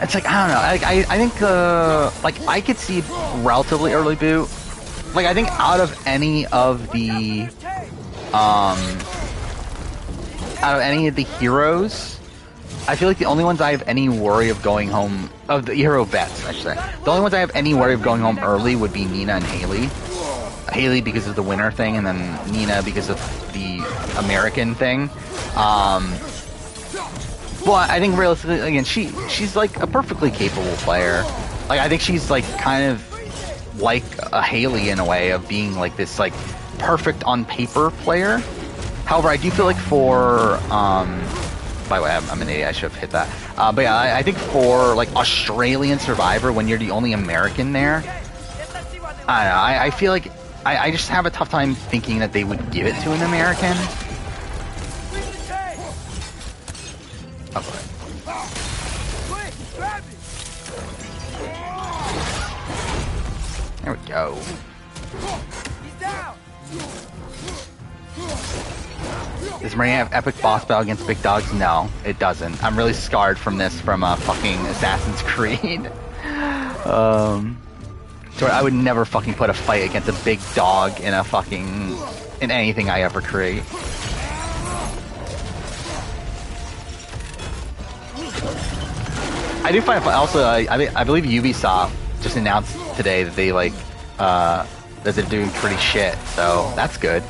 it's like, I don't know. I think, like, I could see relatively early boot. Like, I think out of any of the, heroes, I feel like the only ones I have any worry of going home, of the hero vets, I should say, the only ones I have any worry of going home early would be Nina and Haley. Haley because of the winter thing, and then Nina because of the American thing. But I think realistically, again, she's like a perfectly capable player. Like, I think she's like kind of like a Haley in a way of being like this like perfect on paper player. However, I do feel like for by the way, I'm an idiot. I should have hit that. But yeah, I think for like Australian Survivor, when you're the only American there, I don't know. I feel like I just have a tough time thinking that they would give it to an American. Okay. There we go. Does Marina have epic boss battle against big dogs? No, it doesn't. I'm really scarred from this from fucking Assassin's Creed. So I would never fucking put a fight against a big dog in in anything I ever create. I do find also I believe Ubisoft just announced today that they like that they're doing pretty shit, so that's good.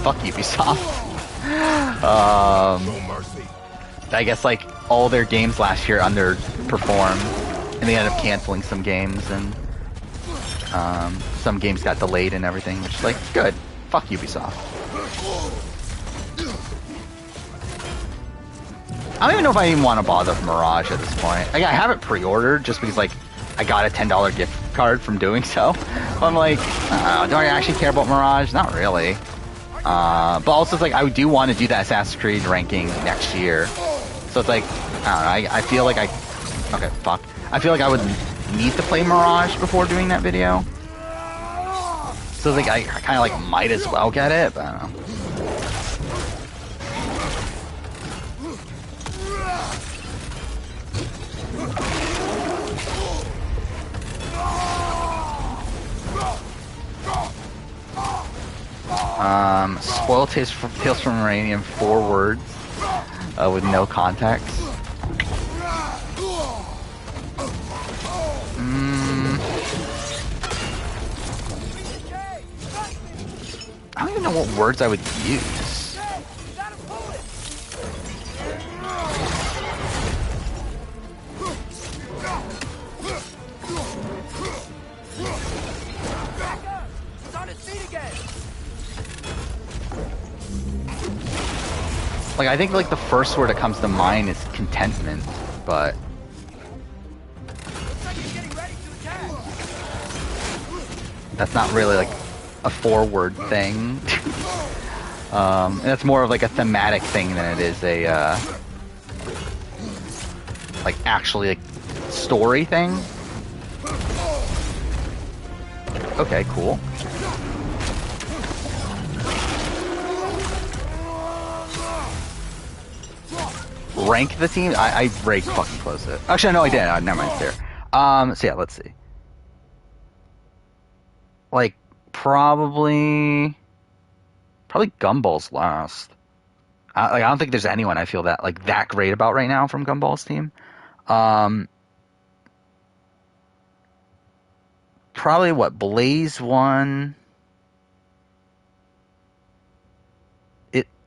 Fuck Ubisoft. I guess like all their games last year underperformed, and they ended up canceling some games, and some games got delayed and everything, which is like good. Fuck Ubisoft. I don't even know if I even want to bother with Mirage at this point. Like, I have it pre-ordered just because like I got a $10 gift card from doing so. But I'm like, do I actually care about Mirage? Not really. But also it's like I do want to do that Assassin's Creed ranking next year. So it's like, I don't know, I feel like okay, fuck. I feel like I would need to play Mirage before doing that video. So it's like I kind of like might as well get it, but I don't know. Spoil Tales from Uranium forwards with no context. I don't even know what words I would use. Like, I think like the first word that comes to mind is contentment, but that's not really like a forward thing. And that's more of like a thematic thing than it is a like actually like story thing. Okay, cool. rank the team, I rake fucking close it. Actually, no, I didn't. Never mind, it's there. So yeah, let's see. Like, probably Gumball's last. I don't think there's anyone I feel that great about right now from Gumball's team. Probably what Blaze won.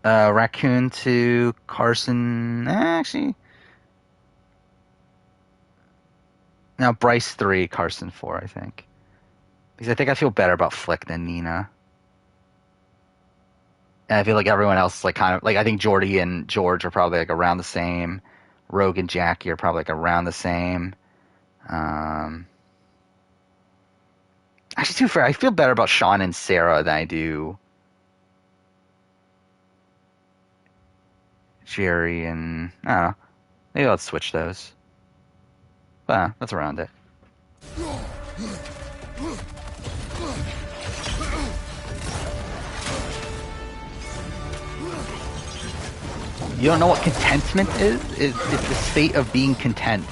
Raccoon 2, Carson. Actually, now Bryce 3, Carson 4. I think because I think I feel better about Flick than Nina. And I feel like everyone else is like kind of like I think Jordy and George are probably like around the same. Rogue and Jackie are probably like around the same. Actually, too fair. I feel better about Sean and Sarah than I do Jerry and I don't know. Maybe let's switch those. But that's around it. You don't know what contentment is? It's the state of being content.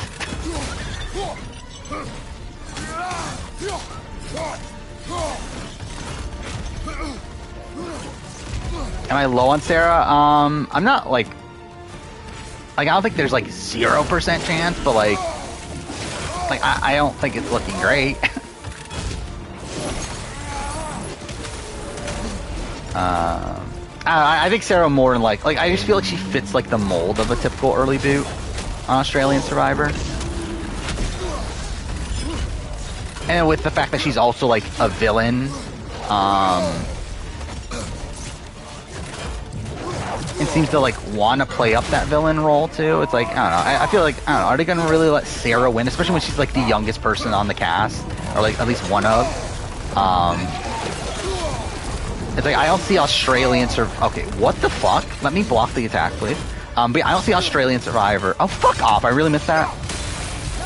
Am I low on Sarah? I'm not like I don't think there's like 0% chance, but like I don't think it's looking great. I think Sarah more than like I just feel like she fits like the mold of a typical early boot on Australian Survivor. And with the fact that she's also like a villain, and seems to like want to play up that villain role too. It's like I don't know. I feel like I don't know. Are they gonna really let Sarah win, especially when she's like the youngest person on the cast, or like at least one of? It's like I don't see Australian Okay, what the fuck? Let me block the attack, please. But I don't see Australian Survivor. Oh, fuck off! I really missed that.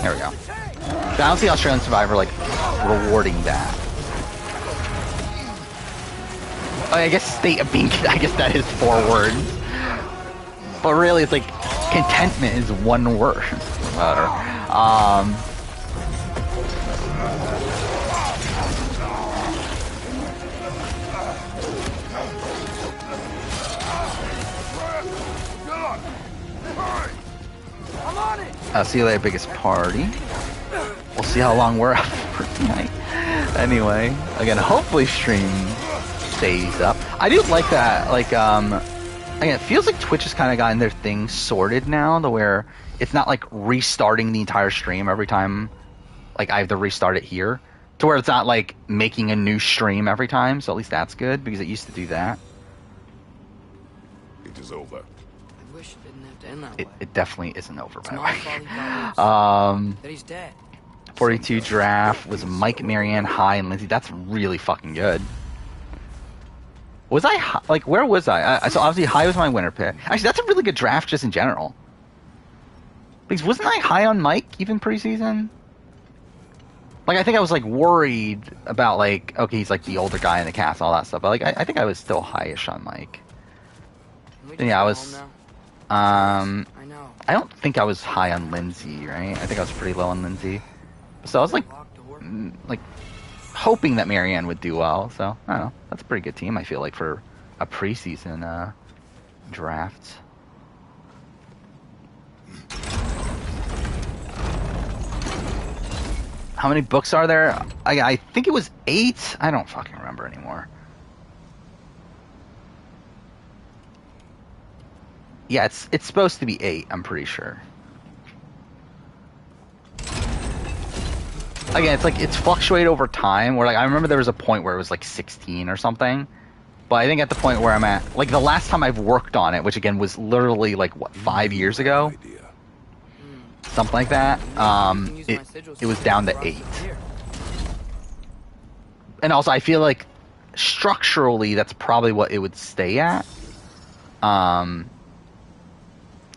There we go. But I don't see Australian Survivor like rewarding that. I guess state of being. I guess that is 4 words. But really, it's like contentment is 1 word. See you later, biggest party. We'll see how long we're up for tonight. Anyway, again, hopefully stream stays up. I do like that. Like, again, it feels like Twitch has kind of gotten their thing sorted now, to where it's not like restarting the entire stream every time. Like I have to restart it here, to where it's not like making a new stream every time. So at least that's good, because it used to do that. It is over. I wish it didn't have to end that way. It definitely isn't over, by the My way. fault he that he's dead. 42 draft was Mike, Marianne, High, and Lindsay. That's really fucking good. Was I like where was I? So obviously High was my winner pick. Actually, that's a really good draft just in general. Because wasn't I high on Mike even preseason? Like I think I was like worried about like okay he's like the older guy in the cast, all that stuff. But like I think I was still highish on Mike. Then yeah, I was. I know. I don't think I was high on Lindsay, right? I think I was pretty low on Lindsay. So I was like hoping that Marianne would do well. So I don't know. That's a pretty good team. I feel like for a preseason draft. How many books are there? I think it was 8. I don't fucking remember anymore. Yeah, it's supposed to be 8. I'm pretty sure. Again, it's like it's fluctuated over time. Where like I remember there was a point where it was like 16 or something. But I think at the point where I'm at, like the last time I've worked on it, which again was literally like what 5 years ago, something like that. It was down to 8. And also, I feel like structurally that's probably what it would stay at.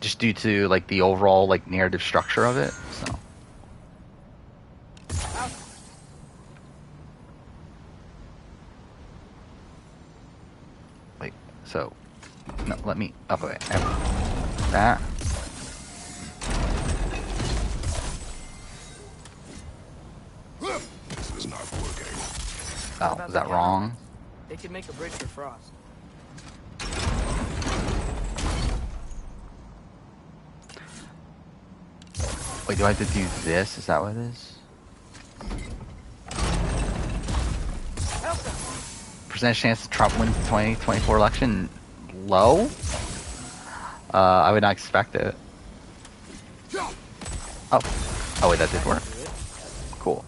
Just due to like the overall like narrative structure of it. So. Wait, so no, let me okay. That What Oh, about is the that wrong? cannons? They could make a bridge for Frost. Wait, do I have to do this? Is that what it is? Percentage chance Trump wins the 2024 election? Low? I would not expect it. Oh. Oh, wait, that did work. Cool.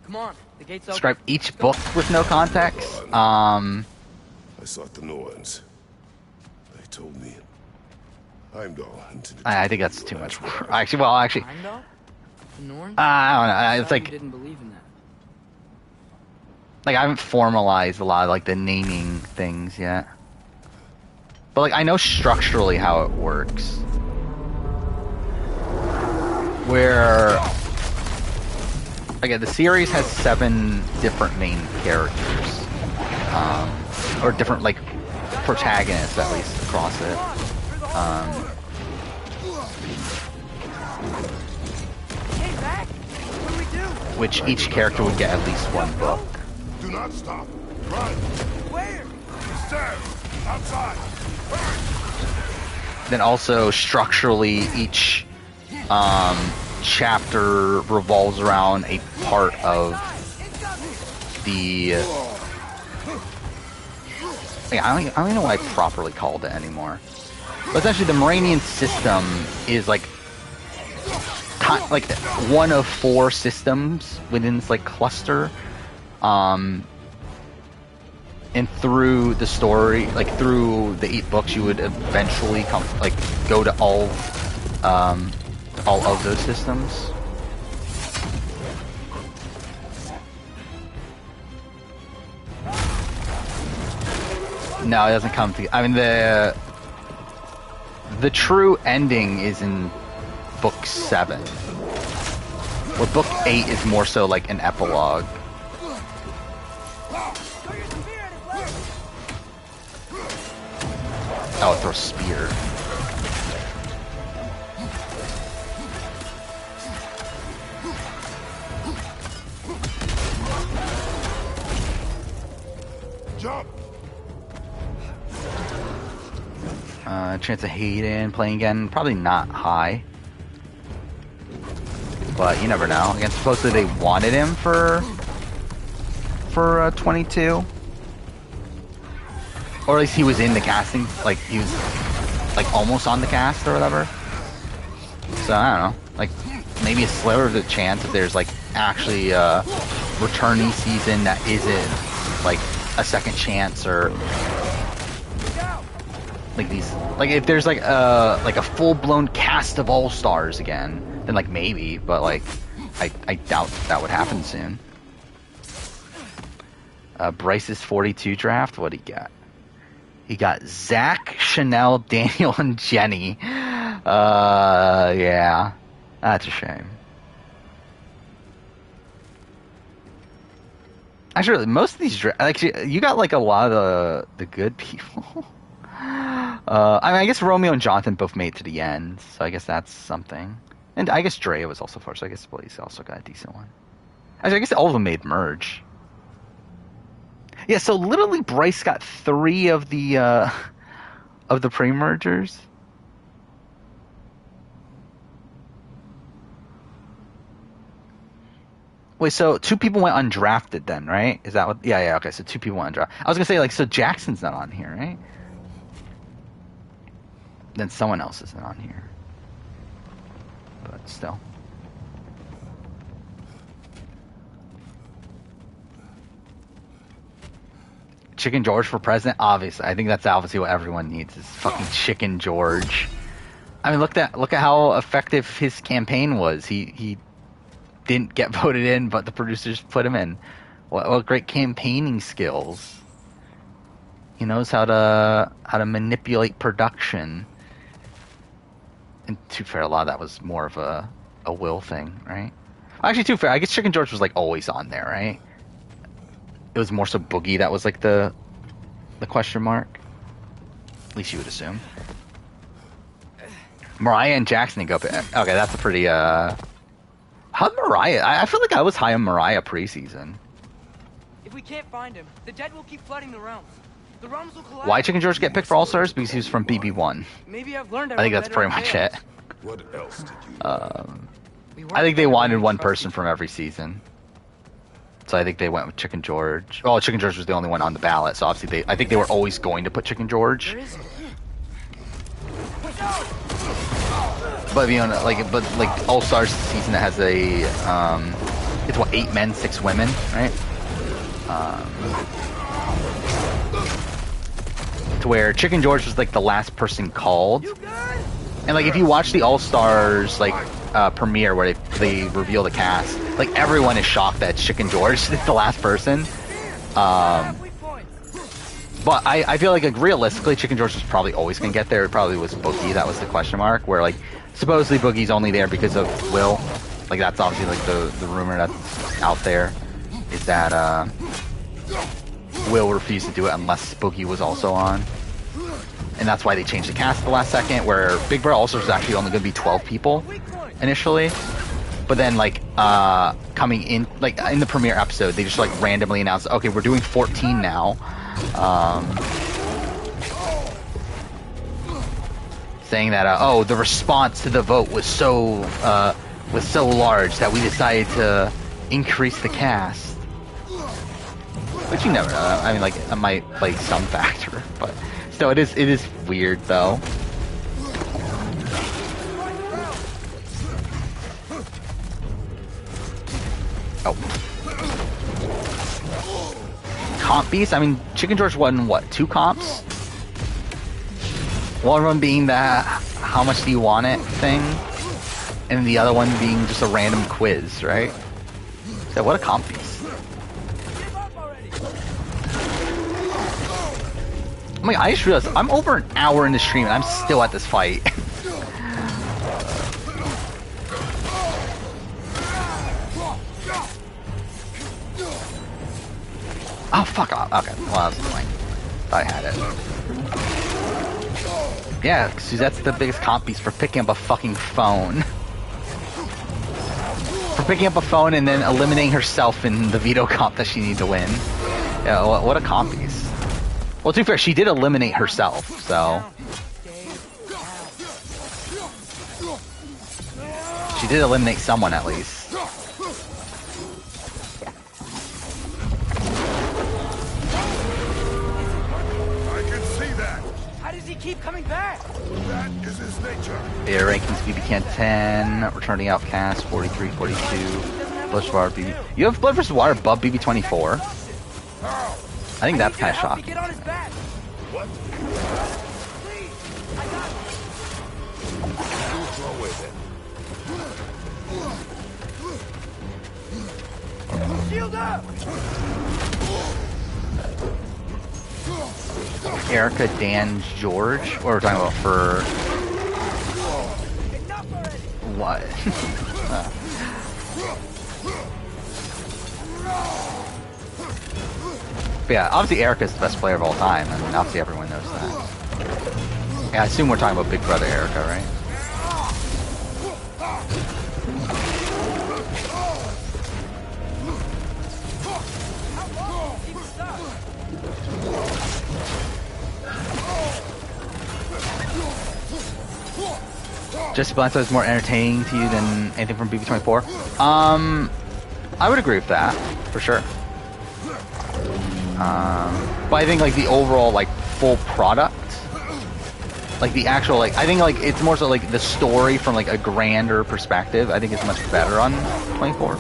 Come on, the gate's open. Describe each book with no context. I sought the Norns. They told me Heimdall intended to I think kill that's you too and much. that's why. Actually, Heimdall? The Norn? I don't know. I It's thought you like didn't believe in that. I haven't formalized a lot of like the naming things yet. But like I know structurally how it works. Where again, the series has 7 different main characters, or different like protagonists at least across it. Hey, Zach! What do we do? Which each character would get at least 1 book. Do not stop. Run. Where? Stand. Outside. Then also structurally each chapter revolves around a part of the I don't even know what I properly called it anymore. But essentially the Moranian system is like one of 4 systems within this like cluster. And through the story, like through the 8 books, you would eventually go to all of those systems. No, it doesn't come to. I mean, the true ending is in book 7, where book 8 is more so like an epilogue. Oh, throw a spear. Jump. Chance of Hayden playing again, probably not high. But you never know. Again, supposedly they wanted him for 22. Or at least he was in the casting, like he was like almost on the cast or whatever. So I don't know, like maybe a sliver of the chance that there's like actually a returnee season that isn't like a second chance or like these, like if there's like a full blown cast of all stars again, then like maybe, but like I doubt that would happen soon. Bryce's 42 draft, what'd he get? He got Zach, Chanel, Daniel, and Jenny. Yeah. That's a shame. Actually, most of these actually, you got like a lot of the good people. I mean, I guess Romeo and Jonathan both made it to the end, so I guess that's something. And I guess Drea was also first, so I guess Blaze also got a decent one. Actually, I guess all of them made merge. Yeah, so literally Bryce got 3 of the pre-mergers. Wait, so 2 people went undrafted then, right? Is that what? Yeah, okay, so 2 people went undrafted. I was gonna say, like, so Jackson's not on here, right? Then someone else isn't on here. But still. Chicken George for president? Obviously. I think that's obviously what everyone needs is fucking Chicken George. I mean, look at how effective his campaign was. He didn't get voted in, but the producers put him in. What great campaigning skills. He knows how to manipulate production. And to be fair, a lot of that was more of a will thing, right? Actually, to be fair, I guess Chicken George was like always on there, right? It was more so Boogie that was like the question mark. At least you would assume. Mariah and Jackson go up. Okay, that's a pretty. How'd Mariah? I feel like I was high on Mariah preseason. If we can't find him, the dead will keep flooding the realms. The realms will collapse. Why Chicken George get picked for All Stars? Because he was from BB1. Maybe I've learned. I think that's pretty much it. What else did you I think they wanted one person from every season. So I think they went with Chicken George. Well, Chicken George was the only one on the ballot, so obviously I think they were always going to put Chicken George. But you know, like All Stars season that has a it's what 8 men, 6 women, right? To where Chicken George was like the last person called, and like if you watch the All Stars like premiere where they reveal the cast, like everyone is shocked that Chicken George is the last person. But I feel like realistically, Chicken George was probably always gonna get there. It probably was Boogie that was the question mark. Where like supposedly Boogie's only there because of Will. Like that's obviously like the rumor that's out there is that Will refused to do it unless Boogie was also on, and that's why they changed the cast at the last second. Where Big Brother All Stars was actually only gonna be 12 people initially, but then like coming in like in the premiere episode, they just like randomly announced, okay, we're doing 14 now. Saying that oh, the response to the vote was so large that we decided to increase the cast. But you never know. I mean, like it might play some factor, but still, it is weird though. Oh. Comp beast? I mean, Chicken George won, what, 2 comps? One of them being that how much do you want it thing, and the other one being just a random quiz, right? So what a comp beast. Oh my God, I just realized I'm over an hour in the stream and I'm still at this fight. Oh, fuck off. Okay, well, that was fine. Thought I had it. Yeah, Suzette's the biggest comp beast for picking up a fucking phone. For picking up a phone and then eliminating herself in the veto comp that she needed to win. Yeah, what a comp beast. Well, to be fair, she did eliminate herself, so... She did eliminate someone, at least. Keep coming back. That is his nature. Air rankings BB Can 10, returning outcast 43, 42, Blood vs. Water BB. You have Blood vs. Water above BB 24. I think that's kind of shocking. Get on his back. What? Please, I got it. Shield up. Erica, Dan, George? Or we're talking about for... What? But yeah, obviously Erica's the best player of all time. I mean, obviously everyone knows that. Yeah, I assume we're talking about Big Brother Erica, right? Jesse Blindside is more entertaining to you than anything from BB24? I would agree with that, for sure. But I think like the overall like full product, like the actual like I think like it's more so like the story from like a grander perspective. I think it's much better on 24.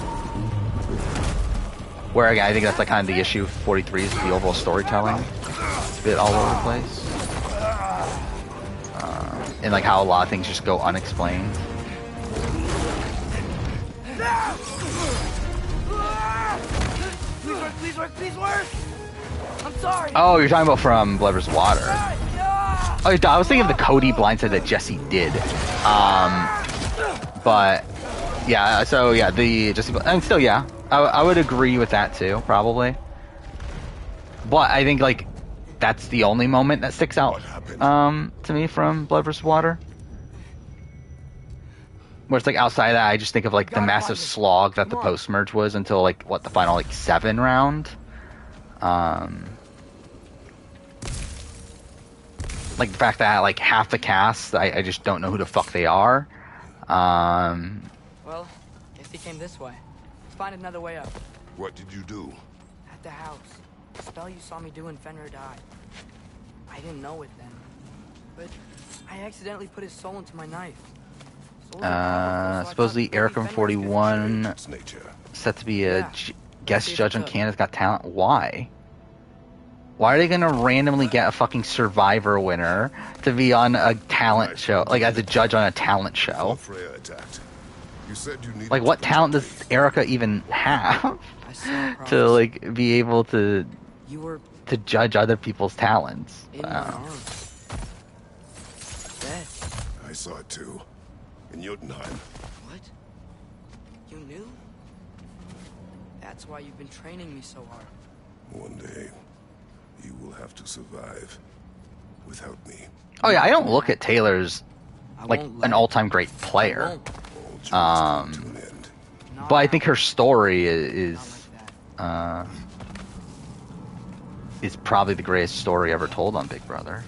Where again, I think that's like kind of the issue. 43 is the overall storytelling. It's a bit all over the place. And like how a lot of things just go unexplained. Please work, please work! I'm sorry! Oh, you're talking about from Blood vs. Water. Oh, I was thinking of the Cody blindside that Jesse did. But, yeah, so yeah, the Jesse, and still, yeah, I would agree with that too, probably. But I think, like, that's the only moment that sticks out to me from Blood vs. Water. Where it's like outside of that, I just think of like the massive slog that the post-merge was until like what the final like 7 round. Like the fact that like half the cast, I just don't know who the fuck they are. Well, guess he came this way. Let's find another way up. What did you do? At the house. The spell you saw me do when Fenrir died. I didn't know it then. But I accidentally put his soul into my knife. Supposedly Erica from 41 Its nature. set to be a guest judge on Canada's Got Talent. Why? Why are they gonna randomly get a fucking Survivor winner to be on a talent show, like as a judge on a talent show? Freya attacked. You said you needed Like, what talent does Erica even have to like be able to judge other people's talents? In my arms. Dead. I saw it too. In Jotunheim. What? You knew? That's why you've been training me so hard. One day, you will have to survive without me. Oh yeah, I don't look at Taylor as like an all-time great player. All journeys come to an end. But I think her story is probably the greatest story ever told on Big Brother.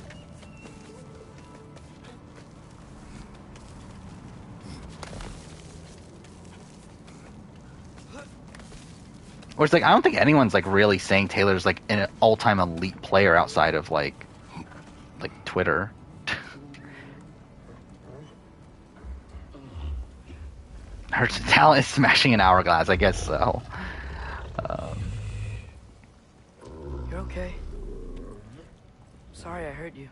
Or it's like I don't think anyone's like really saying Taylor's like an all-time elite player outside of like Twitter. Her talent is smashing an hourglass, I guess so. You're okay. Sorry I hurt you.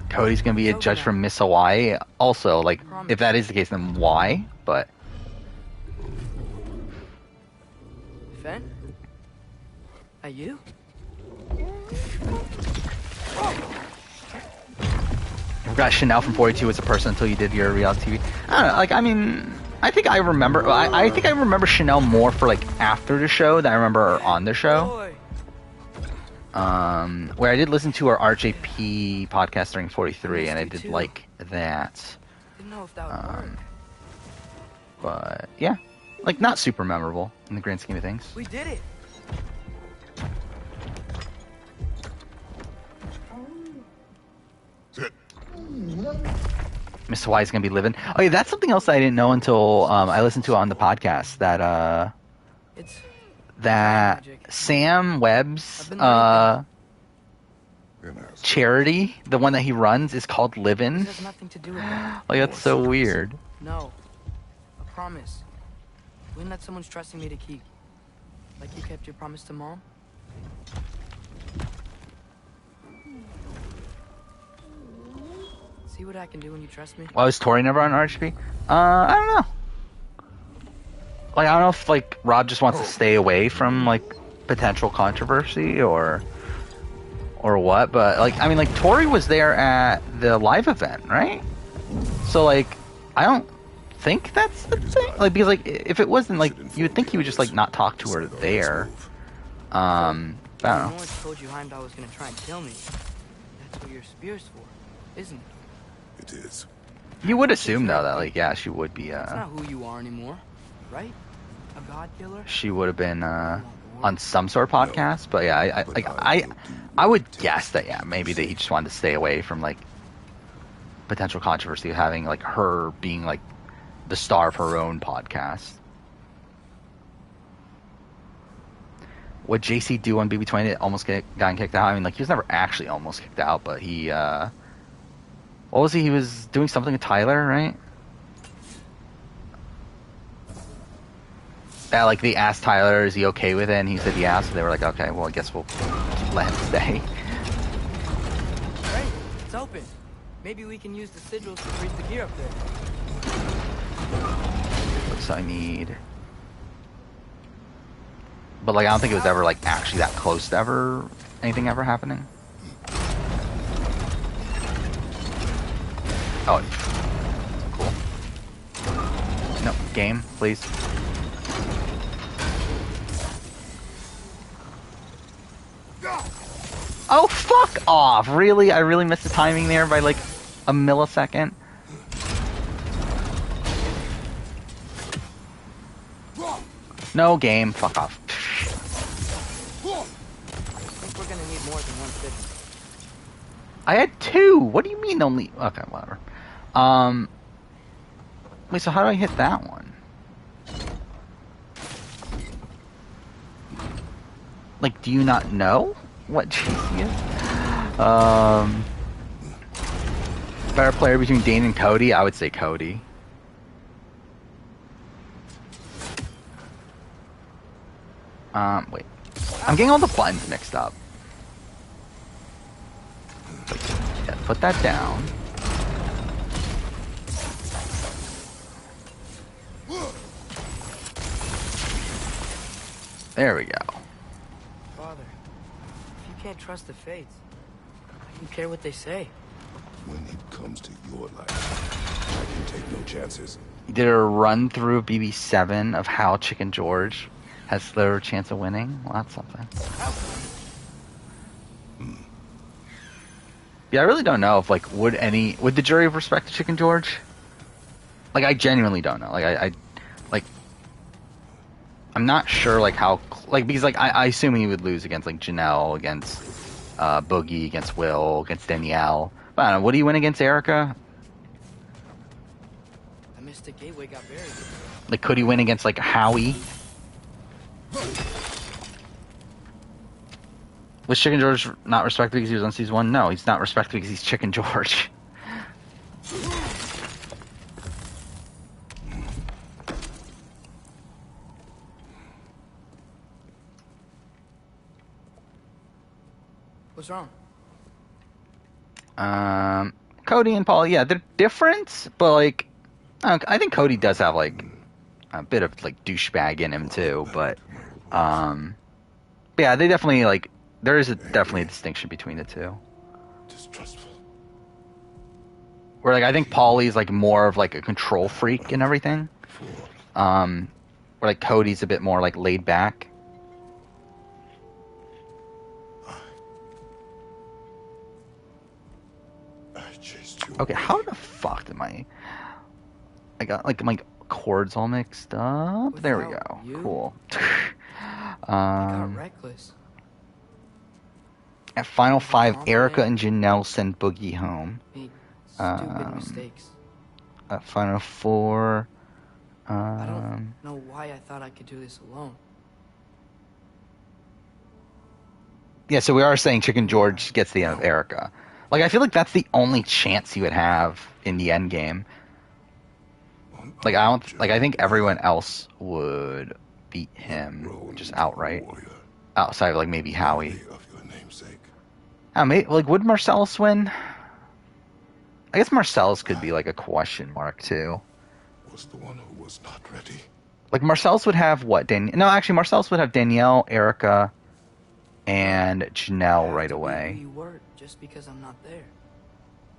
Cody's gonna be a judge from Miss Hawaii. Also, like, if that is the case, then why? But Fen? Are you? I forgot Chanel from 42 was a person until you did your reality TV. I don't know, like, I mean, I think I remember. I think I remember Chanel more for like after the show than I remember her on the show. Where I did listen to her RJP podcast during 43, and I did like that. Didn't know if that would work. But yeah, like not super memorable in the grand scheme of things. We did it. Sit. Miss Hawaii's gonna be living. Oh yeah, that's something else I didn't know until I listened to it on the podcast. It's That Sam Webb's charity, the one that he runs, is called Livin'. This has nothing to do with that. Like, that's so weird. No. A promise. Wouldn't let someone's trusting me to keep. Like you kept your promise to Mom? See what I can do when you trust me? Why was Tori never on RHP? I don't know. Like, I don't know if, like, Rob just wants to stay away from, like, potential controversy or what, but, like, I mean, like, Tori was there at the live event, right? So, like, I don't think that's the thing. Like, because, like, if it wasn't, like, you would think he would just, like, not talk to her there. I don't know. No one told you Heimdall was gonna try and kill me. That's what your spear's for, isn't it? It is. You would assume, though, that, like, yeah, she would be, That's not who you are anymore, right? A god killer? she would have been, on some sort of podcast, but yeah, I would guess that, yeah, maybe that he just wanted to stay away from, like, potential controversy of having, like, her being, like, the star of her own podcast. What JC do on BB20 that almost got kicked out? I mean, like, he was never actually almost kicked out, but he, what was he? He was doing something with Tyler, right? That, like, they asked Tyler, is he okay with it? And he said yeah, so they were like, okay, well, I guess we'll let him stay. Great, it's open. Maybe we can use the sigils to freeze the gear up there. So I need... But, like, I don't think it was ever, like, actually that close to ever anything ever happening. Oh, cool. No, game, please. Oh, fuck off! Really? I really missed the timing there by, like, a millisecond? No game. Fuck off. I think we're gonna need more than one fifth. I had 2. What do you mean only? Okay, whatever. Wait. So how do I hit that one? Like, do you not know what GC is? Better player between Dane and Cody? I would say Cody. Wait. I'm getting all the buttons mixed up. Yeah, put that down. There we go. Father, if you can't trust the fates, I don't care what they say. When it comes to your life, I can take no chances. You did a run through BB7 of how Chicken George has little chance of winning. Well, that's something. Yeah, I really don't know if like would the jury have respected Chicken George? Like, I genuinely don't know. Like, I'm not sure like how because like I assume he would lose against like Janelle, against Boogie, against Will, against Danielle. But I don't know. Would he win against Erica? The Mystic Gateway got buried. Like, could he win against like Howie? Was Chicken George not respected because he was on season 1? No, he's not respected because he's Chicken George. What's wrong? Cody and Paul, yeah, they're different, but like, I think Cody does have like a bit of like douchebag in him too, but yeah, they definitely like there is definitely a distinction between the two. Distrustful. Where like I think Paulie's like more of like a control freak and everything, where like Cody's a bit more like laid back. Okay, how the fuck am I got like my chords all mixed up. There we go. You, cool. got reckless. At Final 5, Erica and Janelle send Boogie home. Made stupid mistakes. At Final 4, I don't know why I thought I could do this alone. yeah, so we are saying Chicken George gets the end of Erica. Like, I feel like that's the only chance he would have in the end game. Like, I think everyone else would beat him just outright. Outside of, like, maybe Howie. Like, would Marcellus win? I guess Marcellus could be, like, a question mark, too. Was the one who was not ready. Like, Marcellus would have what? No, actually, Marcellus would have Danielle, Erica, and Janelle right away. You were just because I'm not there.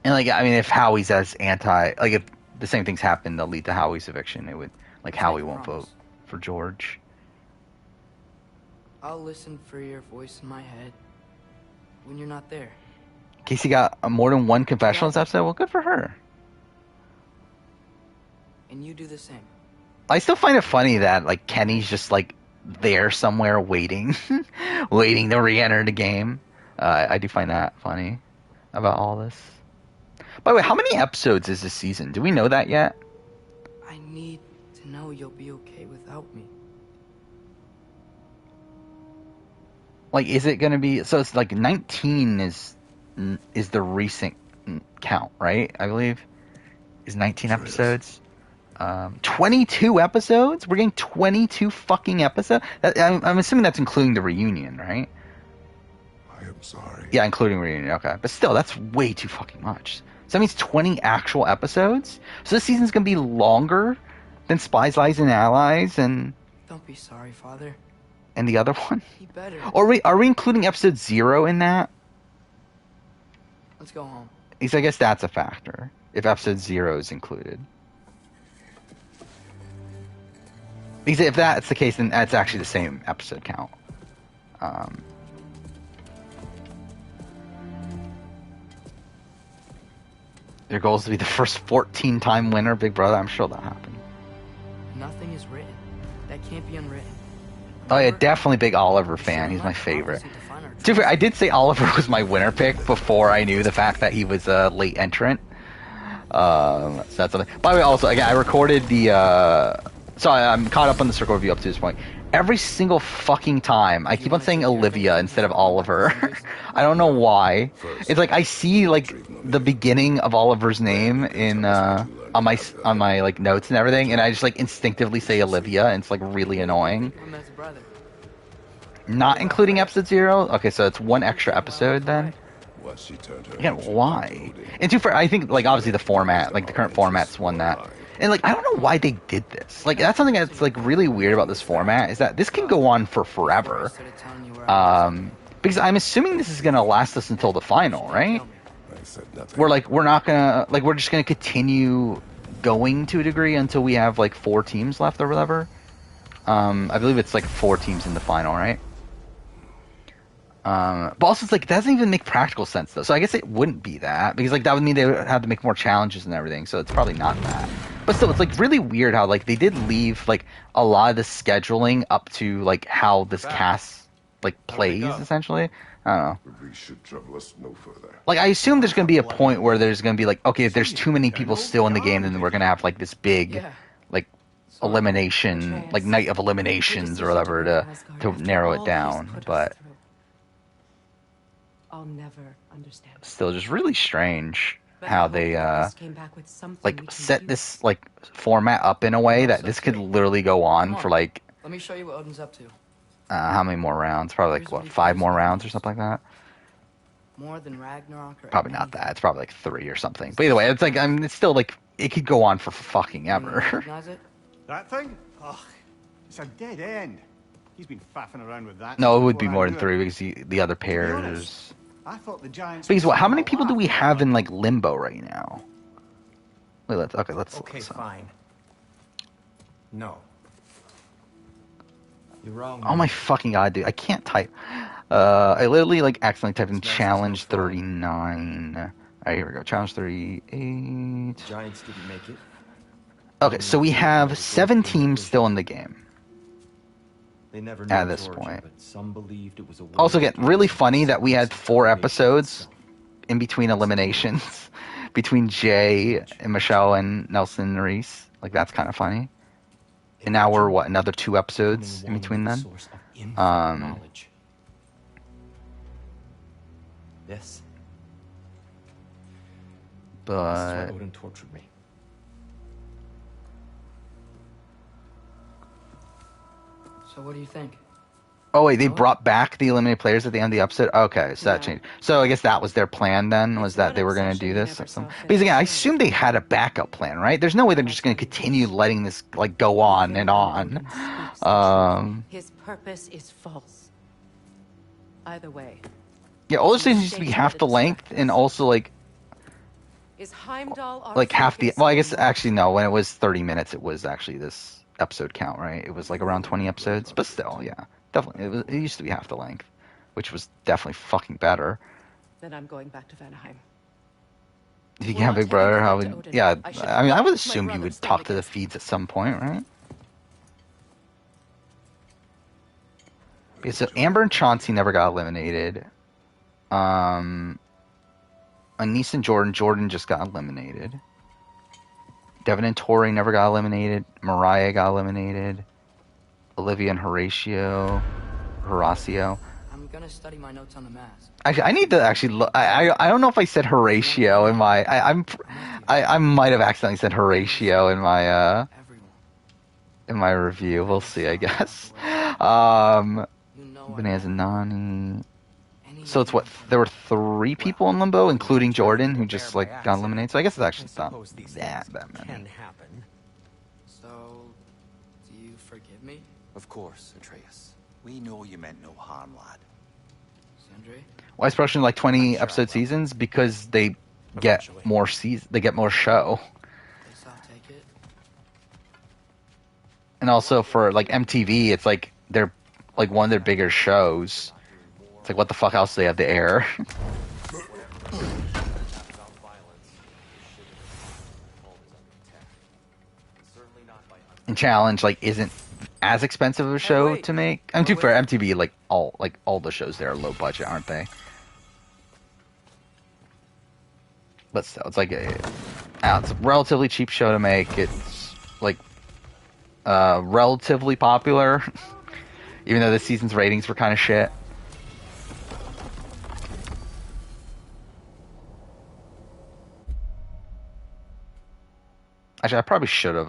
And like, I mean, if Howie's as like if the same things happen, they'll lead to Howie's eviction. It would like Howie won't vote for George. I'll listen for your voice in my head when you're not there. Casey got more than one confessional this episode. Well, good for her. And you do the same. I still find it funny that like Kenny's just like there somewhere waiting, waiting to re-enter the game. I do find that funny about all this. By the way, how many episodes is this season? Do we know that yet? I need to know you'll be okay without me. Like, is it going to be... So it's like 19 is the recent count, right? I believe. Is 19 episodes. 22 episodes? We're getting 22 fucking episodes? I'm assuming that's including the reunion, right? I am sorry. Yeah, including reunion. Okay. But still, that's way too fucking much. So that means 20 actual episodes? So this season's going to be longer than Spies, Lies, and Allies and... Don't be sorry, Father. And the other one? He better. Are we including episode 0 in that? Let's go home. Because I guess that's a factor. If episode 0 is included. Because if that's the case, then that's actually the same episode count. Your goal is to be the first 14-time winner, Big Brother. I'm sure that'll happen. Nothing is written. That can't be unwritten. Oh yeah, definitely big Oliver fan. He's my favorite. To be fair, I did say Oliver was my winner pick before I knew the fact that he was a late entrant. So that's something. By the way, also again, I recorded the. So I'm caught up on the circle review up to this point. Every single fucking time, I keep on saying Olivia instead of Oliver. I don't know why. It's like I see like the beginning of Oliver's name in on my like notes and everything, and I just like instinctively say Olivia, and it's like really annoying. Not including episode 0. Okay, so it's one extra episode then. Again, why? And two, for I think like obviously the format, like the current format's one that, and like I don't know why they did this. Like that's something that's like really weird about this format is that this can go on for forever. Because I'm assuming this is gonna last us until the final, right? We're not gonna like we're just gonna continue going to a degree until we have like 4 teams left or whatever. I believe it's like 4 teams in the final, right? But also it's like it doesn't even make practical sense though. So I guess it wouldn't be that because like that would mean they would have to make more challenges and everything. So it's probably not that. But still, it's like really weird how like they did leave like a lot of the scheduling up to like how this cast like plays essentially. I don't know. Should trouble us no further. Like I assume there's gonna be a point where there's gonna be like okay if there's too many people still in the game then we're gonna have like this big like elimination like night of eliminations or whatever to narrow it down. But I'll never understand. Still just really strange how they like set this like format up in a way that this could literally go on for like let me show you what Odin's up to. How many more rounds? Probably like what 5 more rounds or something like that. More than Ragnarok or probably not that. It's probably like 3 or something. But either way, it's like I mean it's still like it could go on for fucking ever. That thing? Ugh, it's a dead end. He's been faffing around with that. No, it would be more than 3 because the other pairs. I thought the Giants. Because what? How many people do we have in like limbo right now? Wait, let's. Okay, fine. No. You're wrong. Oh my fucking god, dude! I can't type. I literally like accidentally typed in challenge 39. All right, here we go. Challenge 38. Giants didn't make it. Okay, so we have 7 teams still in the game. They never at this point. But some believed it was a also, again, really funny that we had 4 episodes in between eliminations between Jay and Michelle and Nelson and Reese. Like that's kind of funny. And now we're what another 2 episodes in between them. Yes. But Odin tortured me. So what do you think? Oh wait, they brought back the eliminated players at the end of the episode? Okay, so that changed. So I guess that was their plan then, was that they were going to do this? Because again, I assume they had a backup plan, right? There's no way they're just going to continue letting this like go on and on. His purpose is false. Either way. Yeah, all the stations used to be half the length and also like half the... Well, I guess actually no, when it was 30 minutes it was actually this episode count, right? It was like around 20 episodes, but still, yeah. Definitely, it used to be half the length, which was definitely fucking better. Then I'm going back to Vanaheim. If you can have Big Brother, how would... Yeah, I mean, I would assume you would talk to the feeds at some point, right? Okay, so Amber and Chauncey never got eliminated. Anise and Jordan just got eliminated. Devin and Tori never got eliminated. Mariah got eliminated. Olivia and Horacio. I'm gonna study my notes on the mask. Actually, I need to actually look. I don't know if I said Horatio in my. I might have accidentally said Horatio in my review. We'll see, I guess. Bonanza Nani. So it's what there were 3 people in limbo, including Jordan, who just like got eliminated. So I guess it's actually not that many. So, do you forgive me? Of course, Atreus. We know you meant no harm, lad. Sandre? Why is production like 20 episode seasons? Because they get more they get more show. Guess I'll take it. And also for like MTV, it's like they're like one of their bigger shows. It's like what the fuck else do they have to air? And Challenge like isn't as expensive of a show wait. to make. I'm too fair. MTV, like all the shows there are low budget, aren't they? But still, it's like it's a relatively cheap show to make. It's like relatively popular, even though this season's ratings were kind of shit. Actually, I probably should have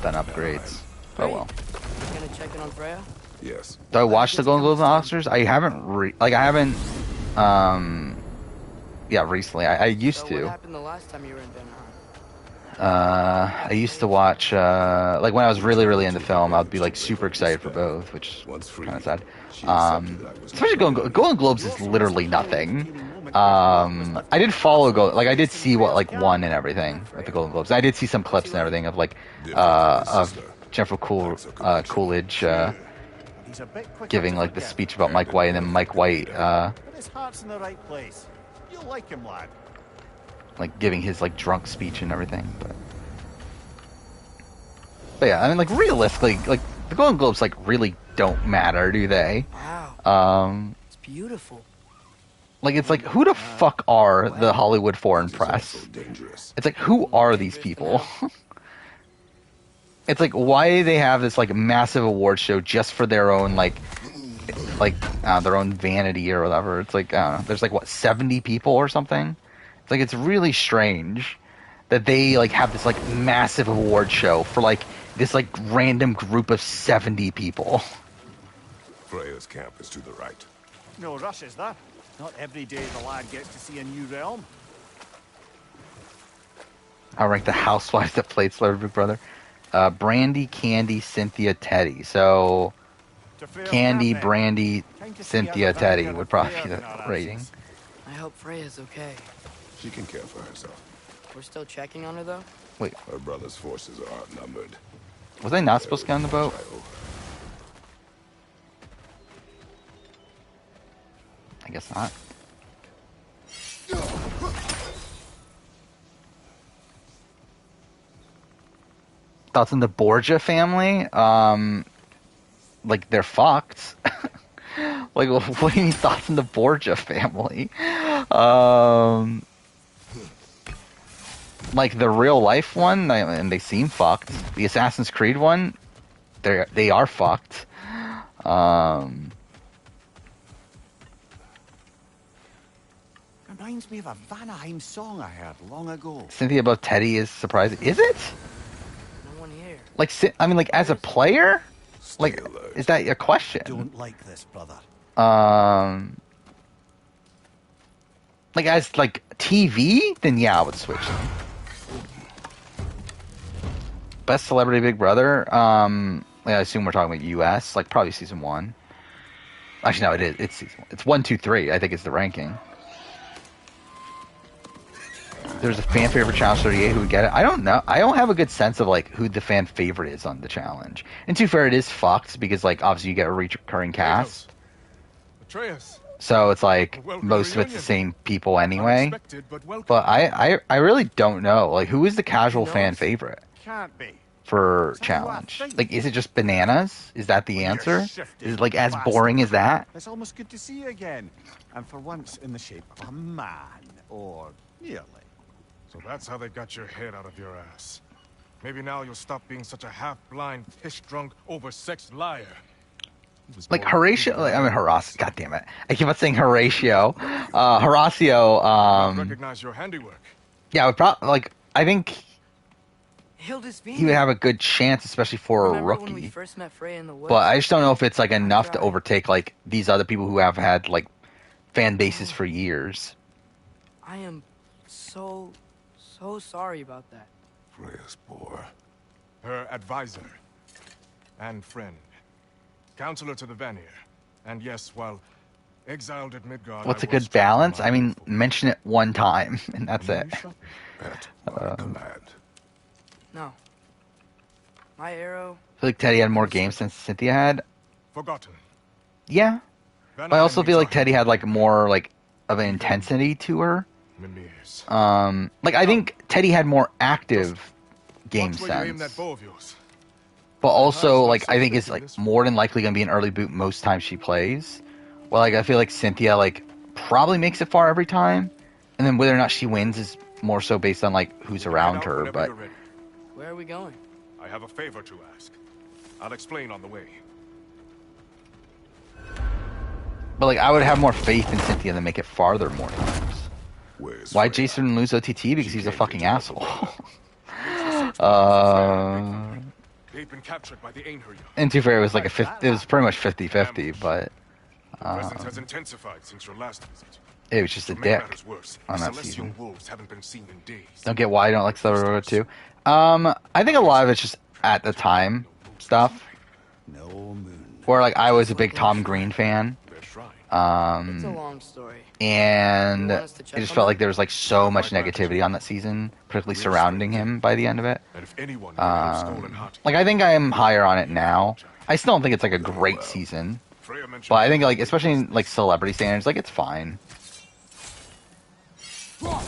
done upgrades. Oh well. You gonna check in on Freya? Yes. Do I watch the Golden Globes and Oscars? I haven't yeah, recently. I used So to. what happened the last time you were in Denmark? I used to watch like when I was really into film, I'd be like super excited for both, which is kind of sad. Especially Golden Globes is literally nothing. I did follow I did see what like won and everything at the Golden Globes. I did see some clips and everything of like of Jennifer Coolidge He's a bit quicker giving to like the forget. speech about Mike White, and then Mike White But his heart's in the right place. You'll like him, lad. like giving his like drunk speech and everything. But yeah, I mean like realistically, like the Golden Globes like really don't matter, do they? Wow. It's beautiful. Like it's like who the fuck are the Hollywood foreign press? Dangerous. It's like who are these people? It's like why do they have this like massive award show just for their own their own vanity or whatever? It's like I don't know, there's like what 70 people or something. It's like it's really strange that they like have this like massive award show for like this like random group of 70 people. Freya's camp is to the right. No rush, is there? Not every day the lad gets to see a new realm. I'll rank the housewives that played Celebrity Big Brother. Brandy, Candy, Cynthia, Teddy. So To Freya's Candy, camp, then. Brandy, Time to see Cynthia, us back Teddy here would at probably Freya be in the our rating. absence. I hope Freya's okay. She can care for herself. We're still checking on her though? Wait, Her brother's forces are outnumbered. was I not supposed to get on the boat? I guess not. Thoughts on the Borgia family? Like they're fucked. Like, what do you mean thoughts on the Borgia family? Like the real life one, and they seem fucked. The Assassin's Creed one, they are fucked. Reminds me of a Vanaheim song I heard long ago. Cynthia above Teddy is surprising. Is it? No one here. Like, I mean, like as a player, like, alert. is that a question? Don't like this, brother. Like as like TV, then yeah, I would switch them. Best Celebrity Big Brother. I assume we're talking about US, like probably season 1. Actually, no, it is. It's season 1. It's 1, 2, 3. I think it's the ranking. There's a fan favorite challenge 38 who would get it. I don't know. I don't have a good sense of like who the fan favorite is on the challenge. And to be fair, it is fucked because like obviously you get a recurring cast. Atreus. So it's like Welcome most of it's the reunion. same people anyway. Unexpected, but welcome. But I really don't know. Like who is the casual Who fan knows? favorite Can't be. for Is that who I challenge? think? Like is it just bananas? Is that the You're answer? shifty, Is it like as bastard. boring as that? It's almost good to see you again. And for once in the shape of a man. Or nearly. So that's how they got your head out of your ass. Maybe now you'll stop being such a half-blind, piss-drunk, oversexed liar. He was Like more Horatio, evil like, than I mean you. Horacio. God damn it! I keep on saying Horatio. Horacio. I recognize your handiwork. Yeah, would probably like. I think Hildesveen. he would have a good chance, especially for a Remember when we rookie. first met Freya in the woods? But I just don't know if it's like enough to tried. overtake like these other people who have had like fan bases for years. I am so sorry about that. Freya's poor. Her advisor and friend. Counselor to the Vanir. And yes, while exiled at Midgard, What's a I was good balance? trapped I in my mean, mention it one time and that's it. At my command. No. My arrow. I feel like Teddy had more games than Cynthia had. Forgotten. Yeah, but I also feel like Teddy had like more like of an intensity to her. Mimirs. Like I think Teddy had more active game Watch where you aim that sense. bow of yours. but also like I think it's like more than likely gonna be an early boot most times she plays. Well, like I feel like Cynthia like probably makes it far every time, and then whether or not she wins is more so based on like who's around her. But Where are we going? I have a favor to ask. I'll explain on the way. like I would have more faith in Cynthia than make it farther more times. Where's Why Freya? Jason lose OTT? Because he's a fucking asshole. They've been captured by the Einherjar. And to be fair, it was like it was pretty much 50-50, but Your presence has intensified since your last visit. it was just a To make dick matters worse, on that celestial season. wolves haven't been seen in days. Don't get why I don't like Celebrity too. I think a lot of it's just at the time stuff. No moon. Where like I was a big Tom Green fan, Their shrine. It's a long story. and You want us to it check just on felt that? like there was like so much negativity on that season, particularly surrounding him by the end of it. And if anyone knew of stolen heart, Like I think I am higher on it now. I still don't think it's like a great season, Freya mentioned but I think like especially in like celebrity standards, like it's fine. don't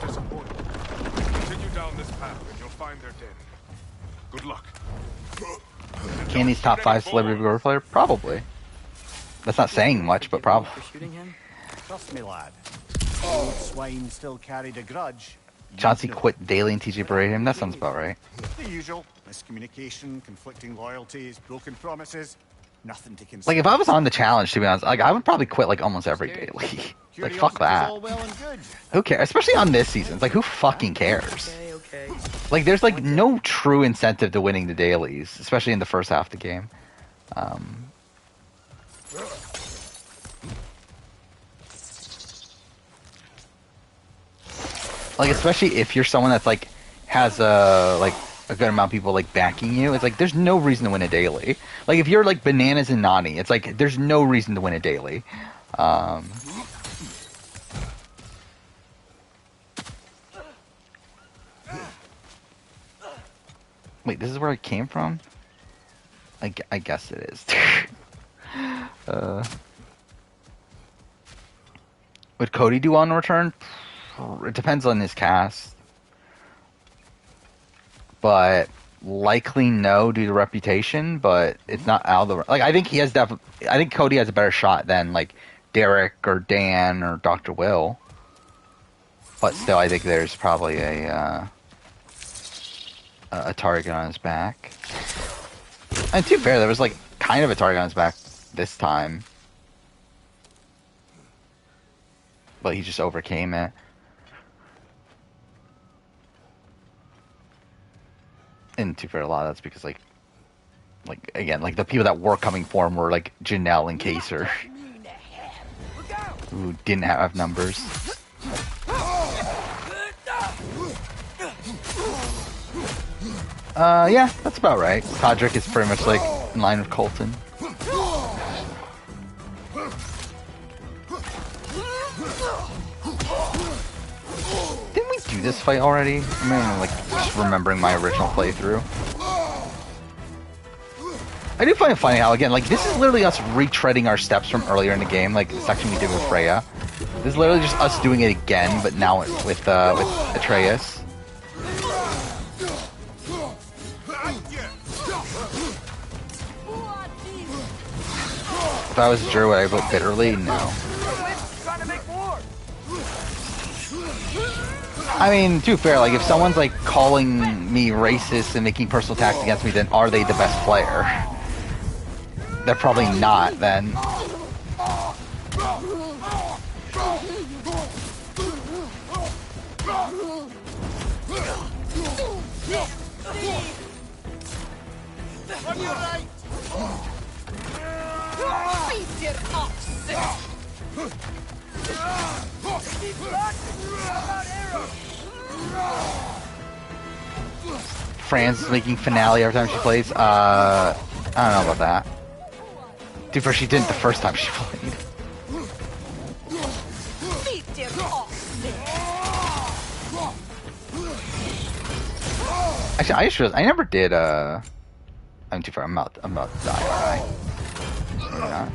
disappoint. Continue down this path and you'll find their den. Good luck. Candy's top 5 celebrity role player? Probably. That's not saying much, but probably. For shooting him? Trust me, lad. Old swine still carried a grudge. Chauncey quit daily and TJ berated him. That sounds about right. The usual. Miscommunication, conflicting loyalties, broken promises. Nothing to consider. Like if I was on the challenge, to be honest, like I would probably quit like almost every daily. Like fuck Curiosity's that. all well and good. Who cares? Especially on this season. It's like who fucking cares? Okay. Like there's like no true incentive to winning the dailies, especially in the first half of the game. Like especially if you're someone that's like has a good amount of people like backing you, it's like there's no reason to win a daily. Like if you're like Bananas and Nani, it's like there's no reason to win a daily. Wait, this is where it came from? I guess it is. Would Cody do on return? It depends on his cast. But likely no due to reputation, but it's not out of the... Like, I think he has I think Cody has a better shot than, like, Derek or Dan or Dr. Will. But still, I think there's probably a target on his back. And to be fair, there was like kind of a target on his back this time, but he just overcame it. And to be fair, a lot of that's because like again, like the people that were coming for him were like Janelle and Kaser, who didn't have numbers. Yeah, that's about right. Todrick is pretty much like in line with Colton. Didn't we do this fight already? I mean, like, just remembering my original playthrough. I do find it funny how, again, like, this is literally us retreading our steps from earlier in the game, like the section we did with Freya. This is literally just us doing it again, but now with Atreus. If I was a Drew, would I vote bitterly? No. I mean, to be fair, like, if someone's, like, calling me racist and making personal attacks against me, then are they the best player? They're probably not, then. On your right! Beat your ox! Fran's making finale every time she plays. I don't know about that. Dude, first she didn't the first time she played. Beat your ox! Actually, I just realized I never did. I'm too far. I'm about to die. Alright. Maybe not.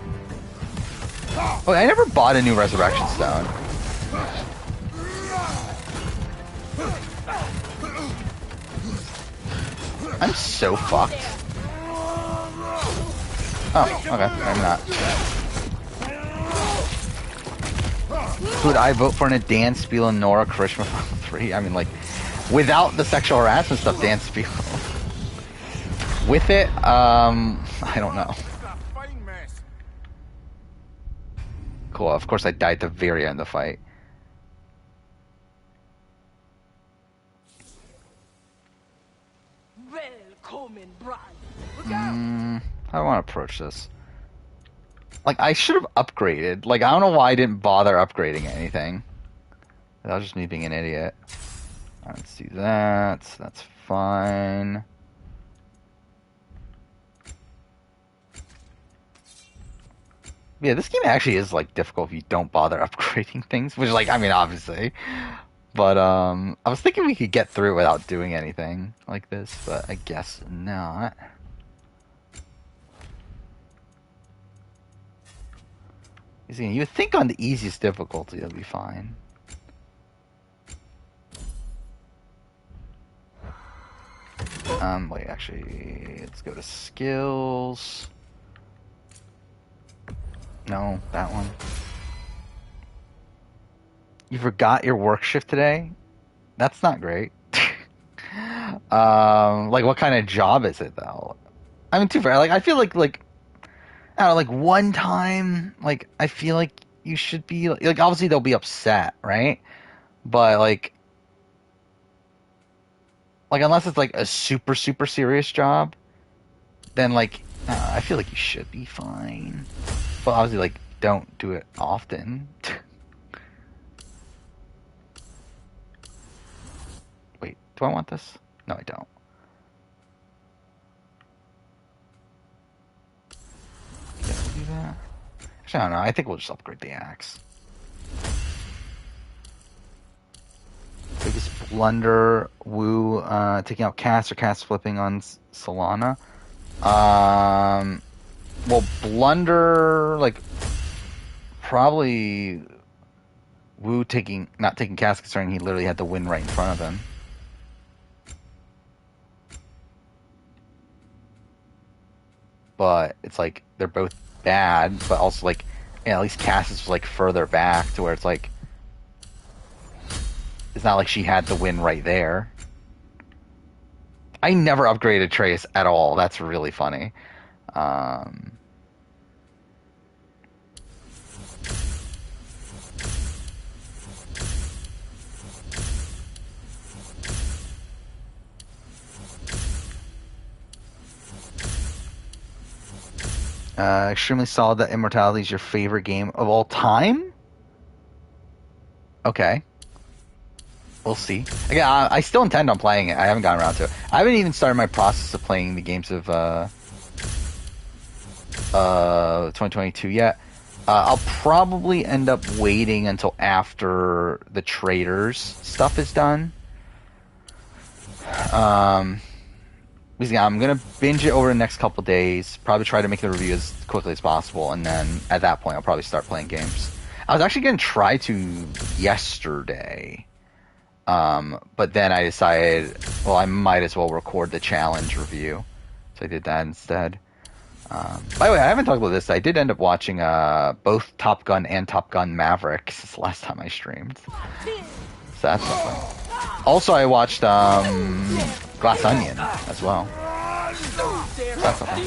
Oh, I never bought a new Resurrection Stone. I'm so fucked. Oh, okay, maybe not. Who would I vote for in a Dan Spiel and Nora Karishma Final 3? I mean, like, without the sexual harassment stuff, Dan Spiel. With it, I don't know. Cool, of course I died at the very end of the fight. How do I want to approach this? Like, I should have upgraded. Like, I don't know why I didn't bother upgrading anything. That was just me being an idiot. Alright, let's do that. That's fine. Yeah, this game actually is, like, difficult if you don't bother upgrading things. Which, like, I mean, obviously. But, I was thinking we could get through without doing anything like this. But I guess not. You would think on the easiest difficulty it'll be fine. Wait, actually, let's go to skills. No, that one. You forgot your work shift today? That's not great. Like, what kind of job is it, though? I mean, too fair. Like, I feel like, I don't know, like, one time, like, I feel like you should be, like, obviously they'll be upset, right? But, like, unless it's, like, a super, super serious job, then, like, I feel like you should be fine. But obviously, like, don't do it often. Wait, do I want this? No, I don't. Do that? Actually, I don't know. I think we'll just upgrade the axe. Biggest blunder, Wu taking out Cass or Cass flipping on Solana. Well, blunder, like, probably Wu not taking Cass, considering he literally had the win right in front of him. But it's like they're both bad, but also like, at least Cass is like further back to where it's like it's not like she had the win right there. I never upgraded Trace at all. That's really funny. Extremely solid that Immortality is your favorite game of all time? Okay. We'll see. Again, I still intend on playing it. I haven't gotten around to it. I haven't even started my process of playing the games of 2022 yet. I'll probably end up waiting until after the Traders stuff is done. Because I'm going to binge it over the next couple days, probably try to make the review as quickly as possible, and then at that point I'll probably start playing games. I was actually going to try to yesterday, but then I decided, well, I might as well record the challenge review, so I did that instead. By the way, I haven't talked about this. I did end up watching both Top Gun and Top Gun Maverick since the last time I streamed. So that's something. Also, I watched Glass Onion as well. That's something.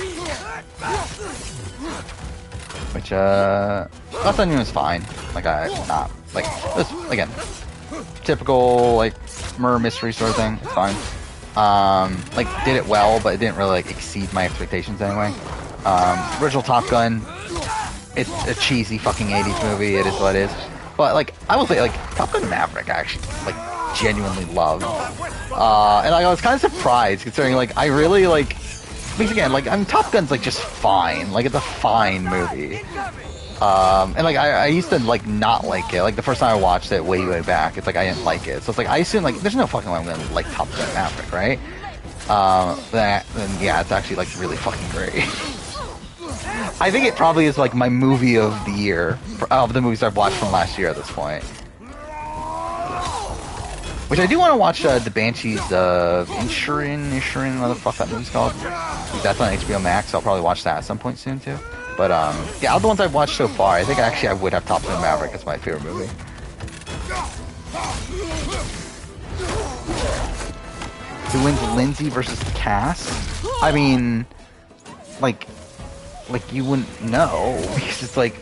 Which, Glass Onion was fine. Like, it was, again, typical, like, murder mystery sort of thing. It's fine. Like, did it well, but it didn't really, like, exceed my expectations anyway. Original Top Gun, it's a cheesy fucking 80s movie. It is what it is. But, like, I will say, like, Top Gun Maverick, actually, like, genuinely love. And like, I was kind of surprised, considering, like, I really, like, because again, like, I mean, Top Gun's, like, just fine. Like, it's a fine movie. And, like, I used to, like, not like it. Like, the first time I watched it way back, it's like, I didn't like it. So it's like, I assume, like, there's no fucking way I'm gonna like Top Gun Maverick, right? Then, yeah, it's actually, like, really fucking great. I think it probably is, like, my movie of the year, of the movies I've watched from last year at this point. Which I do want to watch the Banshees Inisherin, what the fuck that movie's called. That's on HBO Max, so I'll probably watch that at some point soon too. But yeah, all the ones I've watched so far, I think actually I would have Top Gun Maverick as my favorite movie. Who wins, Lindsay versus Cass? I mean, like you wouldn't know because it's like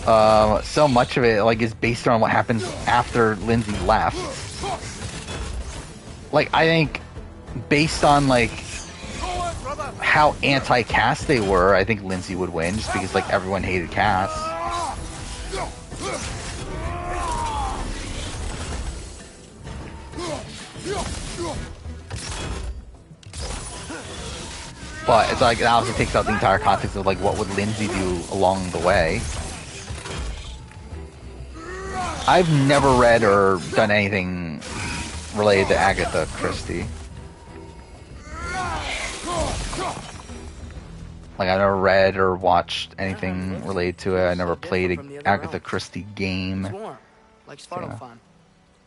so much of it like is based on what happens after Lindsay left. Like I think based on like how anti-Cass they were, I think Lindsay would win just because like everyone hated Cass. But it's like it obviously takes out the entire context of like what would Lindsay do along the way. I've never read or done anything related to Agatha Christie. Like I never read or watched anything related to it. I never played a Agatha Christie game. Like Svartalfheim,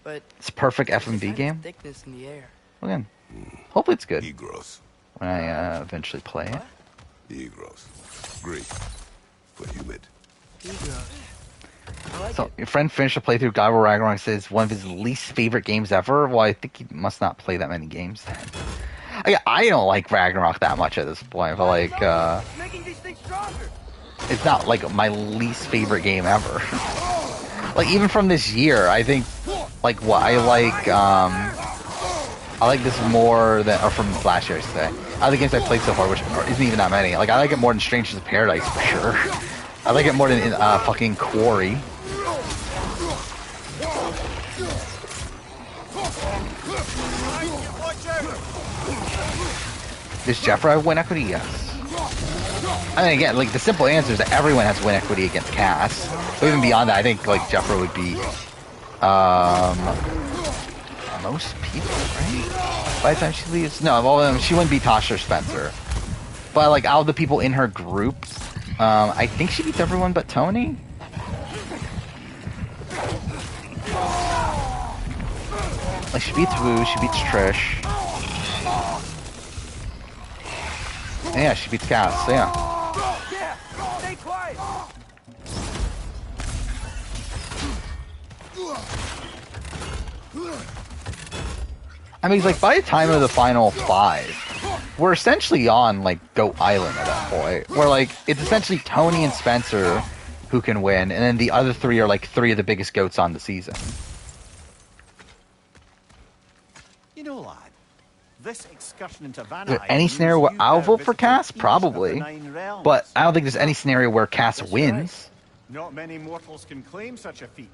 but it's a perfect F&B game. Thickness in the air. Again, hopefully it's good. Egros. When I eventually play it. Egros. Great. But humid. So your friend finished a playthrough of God of War Ragnarok, says one of his least favorite games ever. Well, I think he must not play that many games then. I don't like Ragnarok that much at this point, but like it's not like my least favorite game ever. Like even from this year, I think like what I like this more than, or from last year I should say. Out of the games I played so far, which isn't even that many, like I like it more than Strangers of Paradise for sure. I like it more than fucking Quarry. Does Jeffrey have win equity? Yes. I mean, again, like the simple answer is that everyone has win equity against Cass. But even beyond that, I think like Jeffrey would be most people, right? By the time she leaves, no, well, she wouldn't beat Tasha or Spencer. But like out of the people in her group, I think she beats everyone but Tony. Like she beats Wu, she beats Trish. And yeah, she beats Cass, so yeah. Stay quiet. I mean, like by the time of the final 5, we're essentially on like Goat Island at that point. Where like it's essentially Tony and Spencer who can win, and then the other 3 are like 3 of the biggest goats on the season. You know, lad, this excursion into Van Any scenario where I'll vote for Cass? Probably. But I don't think there's any scenario where Cass wins. Not many mortals can claim such a feat.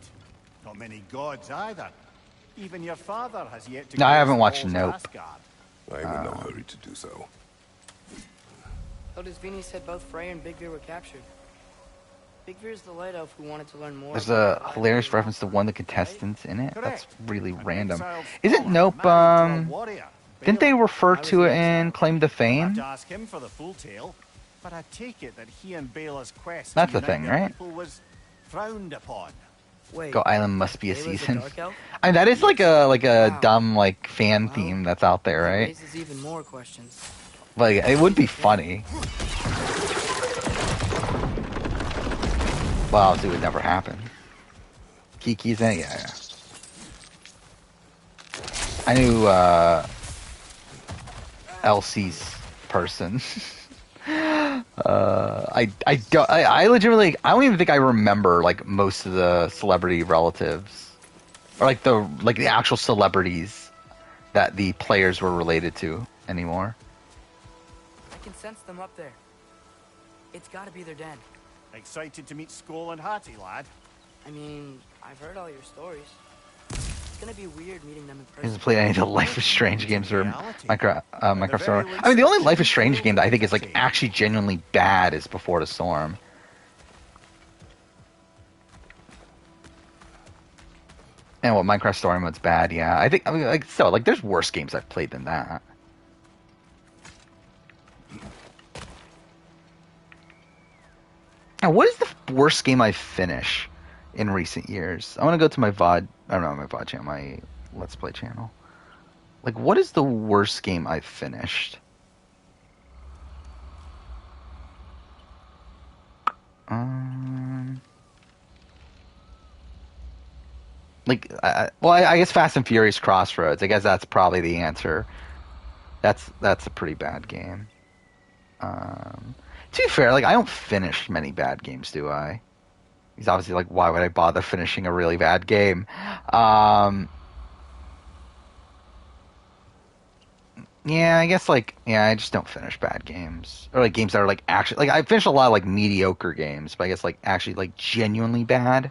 Not many gods either. Even your father has yet to. No, I haven't watched Nope. I'm in no hurry to do so. Hildisvini said both Frey and Big Veer were captured. Big Veer's the light elf who wanted to learn more. There's a hilarious reference to one of the contestants in it. That's really random. Is it Nope? Didn't they refer to it in Claim to Fame? Ask him for the full tale, but I take it that he and Bela's quest That's the thing, right? was frowned upon. Wait, Go Island must be a Bela's season. dark elf? I mean, that is like a Wow. dumb like fan theme that's out there, That right? raises even more questions. Like it would be funny. Well, obviously it would never happen. Kiki's in it, yeah. I knew Elsie's person. I legitimately I don't even think I remember like most of the celebrity relatives or like the actual celebrities that the players were related to anymore. I can sense them up there. It's gotta be their den. Excited to meet Skoll and Hattie, lad. I mean, I've heard all your stories. It's gonna be weird meeting them in person. Hasn't played any of the Life is Strange games or Minecraft Storm. I mean, the only Life is Strange game that I think is like actually genuinely bad is Before the Storm. And what Minecraft Story mode's bad, yeah. I think I mean like so like there's worse games I've played than that. Now, what is the worst game I finish in recent years? I want to go to my VOD. I don't know my VOD channel, my Let's Play channel. Like, what is the worst game I've finished? Like, I guess Fast and Furious Crossroads. I guess that's probably the answer. That's a pretty bad game. To be fair, like I don't finish many bad games, do I? He's obviously like, why would I bother finishing a really bad game? Yeah, I guess like I just don't finish bad games or like games that are like actually like I finish a lot of like mediocre games, but I guess like actually like genuinely bad.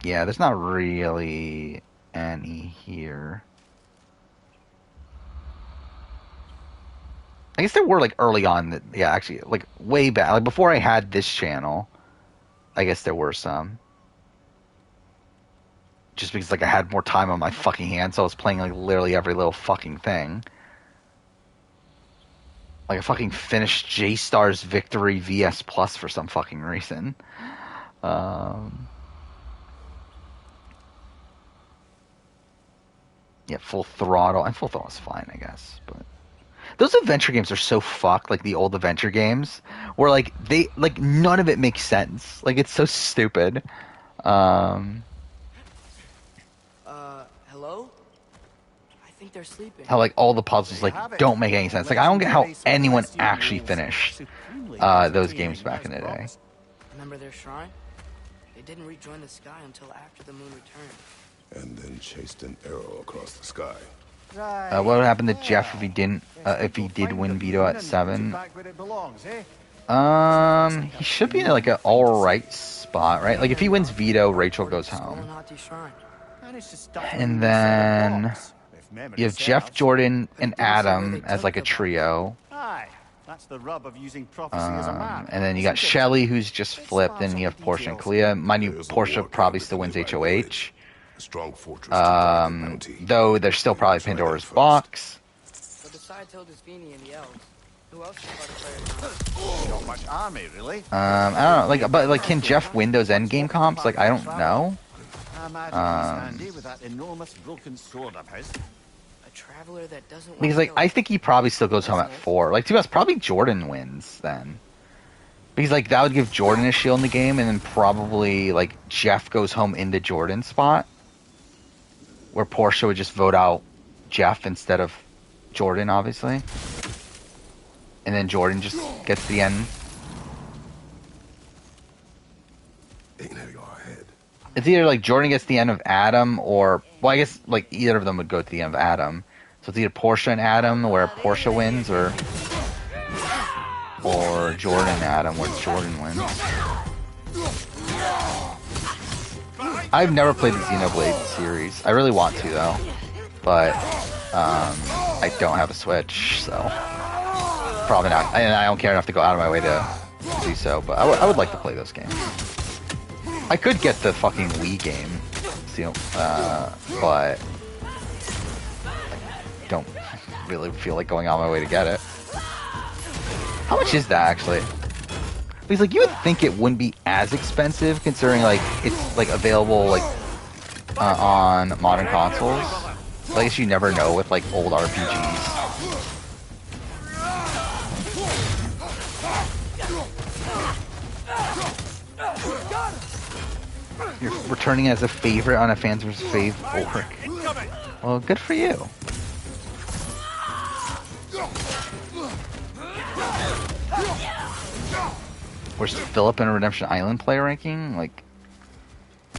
Yeah, there's not really any here. I guess there were like early on that, yeah, actually like way back, like before I had this channel. I guess there were some. Just because like I had more time on my fucking hands, so I was playing like literally every little fucking thing. Like I fucking finished J-Star's Victory VS Plus for some fucking reason. Yeah, Full Throttle. And Full Throttle's fine, I guess. But those adventure games are so fucked, like the old adventure games, where like they like none of it makes sense. Like it's so stupid. Hello? I think they're sleeping. How like all the puzzles like don't make any sense. Like I don't get how anyone actually finished those games back in the day. Remember their shrine? They didn't rejoin the sky until after the moon returned. And then chased an arrow across the sky. What would happen to Jeff if he didn't if he did win veto at 7? He should be in like an alright spot, right? Like if he wins veto, Rachel goes home. And then you have Jeff, Jordan, and Adam as like a trio. That's the rub of using prophecy as a map. And then you got Shelly, who's just flipped, and you have Portia and Kalia. Mind you, Portia probably still wins HOH. A strong fortress though there's still probably Pandora's Box. So besides Hildisvini and the elves, who else is part of players? Not much army, really. I don't know, like, but like, can Jeff win those endgame comps? Like, I don't know. I imagine he's handy with that enormous broken sword of his. A traveler that doesn't. Because like, I think he probably still goes home at 4. Like, to be honest, probably Jordan wins then. Because like that would give Jordan a shield in the game, and then probably like Jeff goes home into Jordan's spot. Where Portia would just vote out Jeff instead of Jordan, obviously. And then Jordan just gets the end. It's either like Jordan gets the end of Adam, or... Well, I guess like either of them would go to the end of Adam. So it's either Portia and Adam, where Portia wins, or Jordan and Adam, where Jordan wins. I've never played the Xenoblade series. I really want to though, but I don't have a Switch, so probably not. And I don't care enough to go out of my way to do so. But I would like to play those games. I could get the fucking Wii game, but I don't really feel like going out of my way to get it. How much is that actually? Because like you would think it wouldn't be as expensive, considering like it's like available like on modern consoles. But I guess you never know with like old RPGs. You're returning as a favorite on a fans vs. Fave org. Well, good for you. Where's Philip in a Redemption Island player ranking? Like,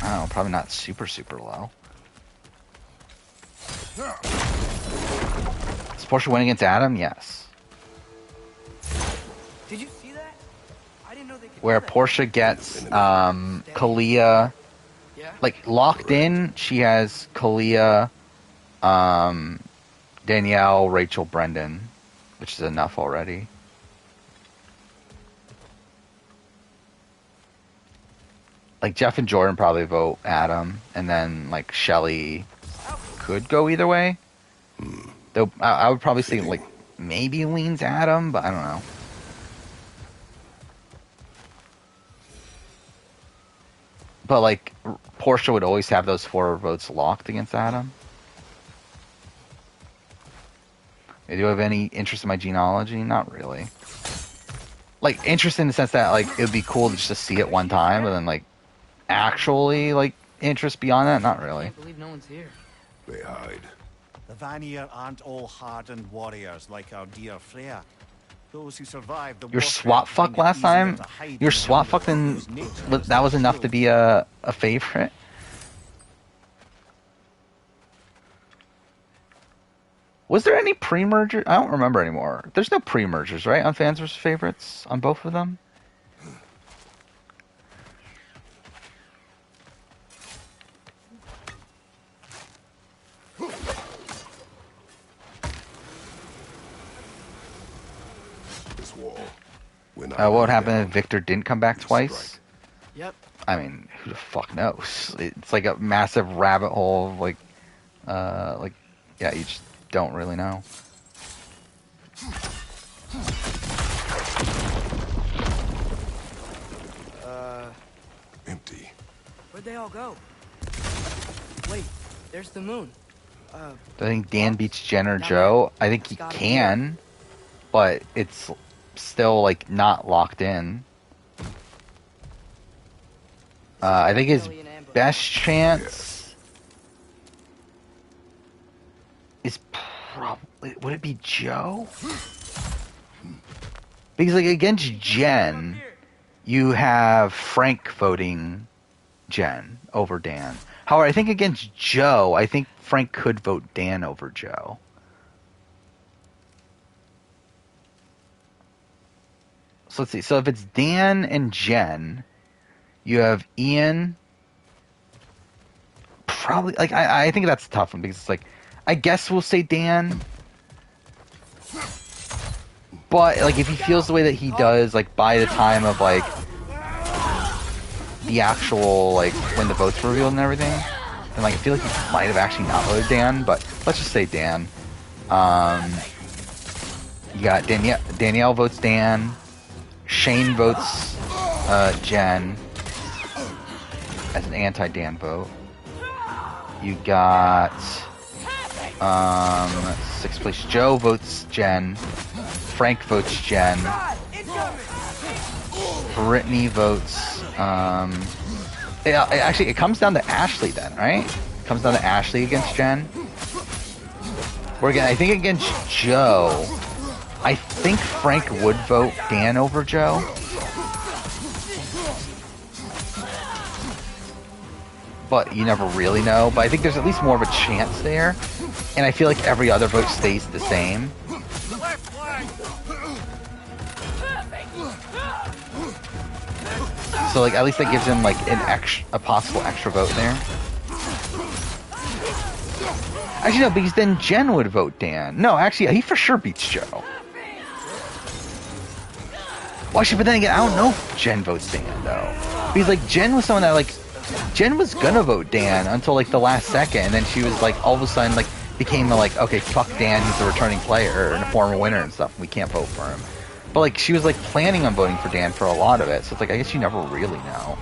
I don't know, probably not super low. Does Portia win against Adam? Yes. Did you see that? I didn't know they could. Where Portia gets Kalia, like locked in. She has Kalia, Danielle, Rachel, Brendan, which is enough already. Like Jeff and Jordan probably vote Adam, and then like Shelly could go either way. Though I would probably say like maybe leans Adam, but I don't know. But like Portia would always have those 4 votes locked against Adam. Do you have any interest in my genealogy? Not really. Like interest in the sense that like it would be cool just to see it one time, but then like actually like interest beyond that, not I really. can't believe no one's here. They hide. The Vanir aren't all hardened warriors like our dear Freya. Those who survived the Your warfare swap find fuck it last easier time, to hide in your the swap jungle, fuck then whose nature is that was enough to killed. be a favorite. Was there any pre-merger? I don't remember anymore. There's no pre-mergers, right, on fans versus favorites on both of them? This wall. When What would happen if Victor didn't come back twice? Yep. I mean, who the fuck knows? It's like a massive rabbit hole of yeah, you just don't really know. Empty. Where'd they all go? Wait, there's the moon. Do I think Dan beats Jen or Joe? I think he can, but it's still like not locked in. I think his best chance is probably, would it be Joe? Because like against Jen, you have Frank voting Jen over Dan. However, I think against Joe, I think Frank could vote Dan over Joe. So let's see. So if it's Dan and Jen, you have Ian. Probably, like, I think that's a tough one because it's like, I guess we'll say Dan. But, like, if he feels the way that he does, like, by the time of, like, the actual, like, when the votes were revealed and everything, then, like, I feel like he might have actually not voted Dan, but let's just say Dan. You got Danielle votes Dan. Shane votes Jen as an anti-Dan vote. You got 6th place Joe votes Jen. Frank votes Jen. Brittany votes. Actually, it comes down to Ashley then, right? It comes down to Ashley against Jen. Where again, I think against Joe, I think Frank would vote Dan over Joe. But you never really know. But I think there's at least more of a chance there. And I feel like every other vote stays the same. So like at least that gives him like a possible extra vote there. Actually no, because then Jen would vote Dan. No, actually he for sure beats Joe. Well, actually, but then again, I don't know if Jen votes Dan though. Because like Jen was someone that like Jen was gonna vote Dan until like the last second, and then she was like all of a sudden like became like, okay, fuck Dan, he's a returning player and a former winner and stuff. We can't vote for him. But like she was like planning on voting for Dan for a lot of it, so it's like I guess you never really know.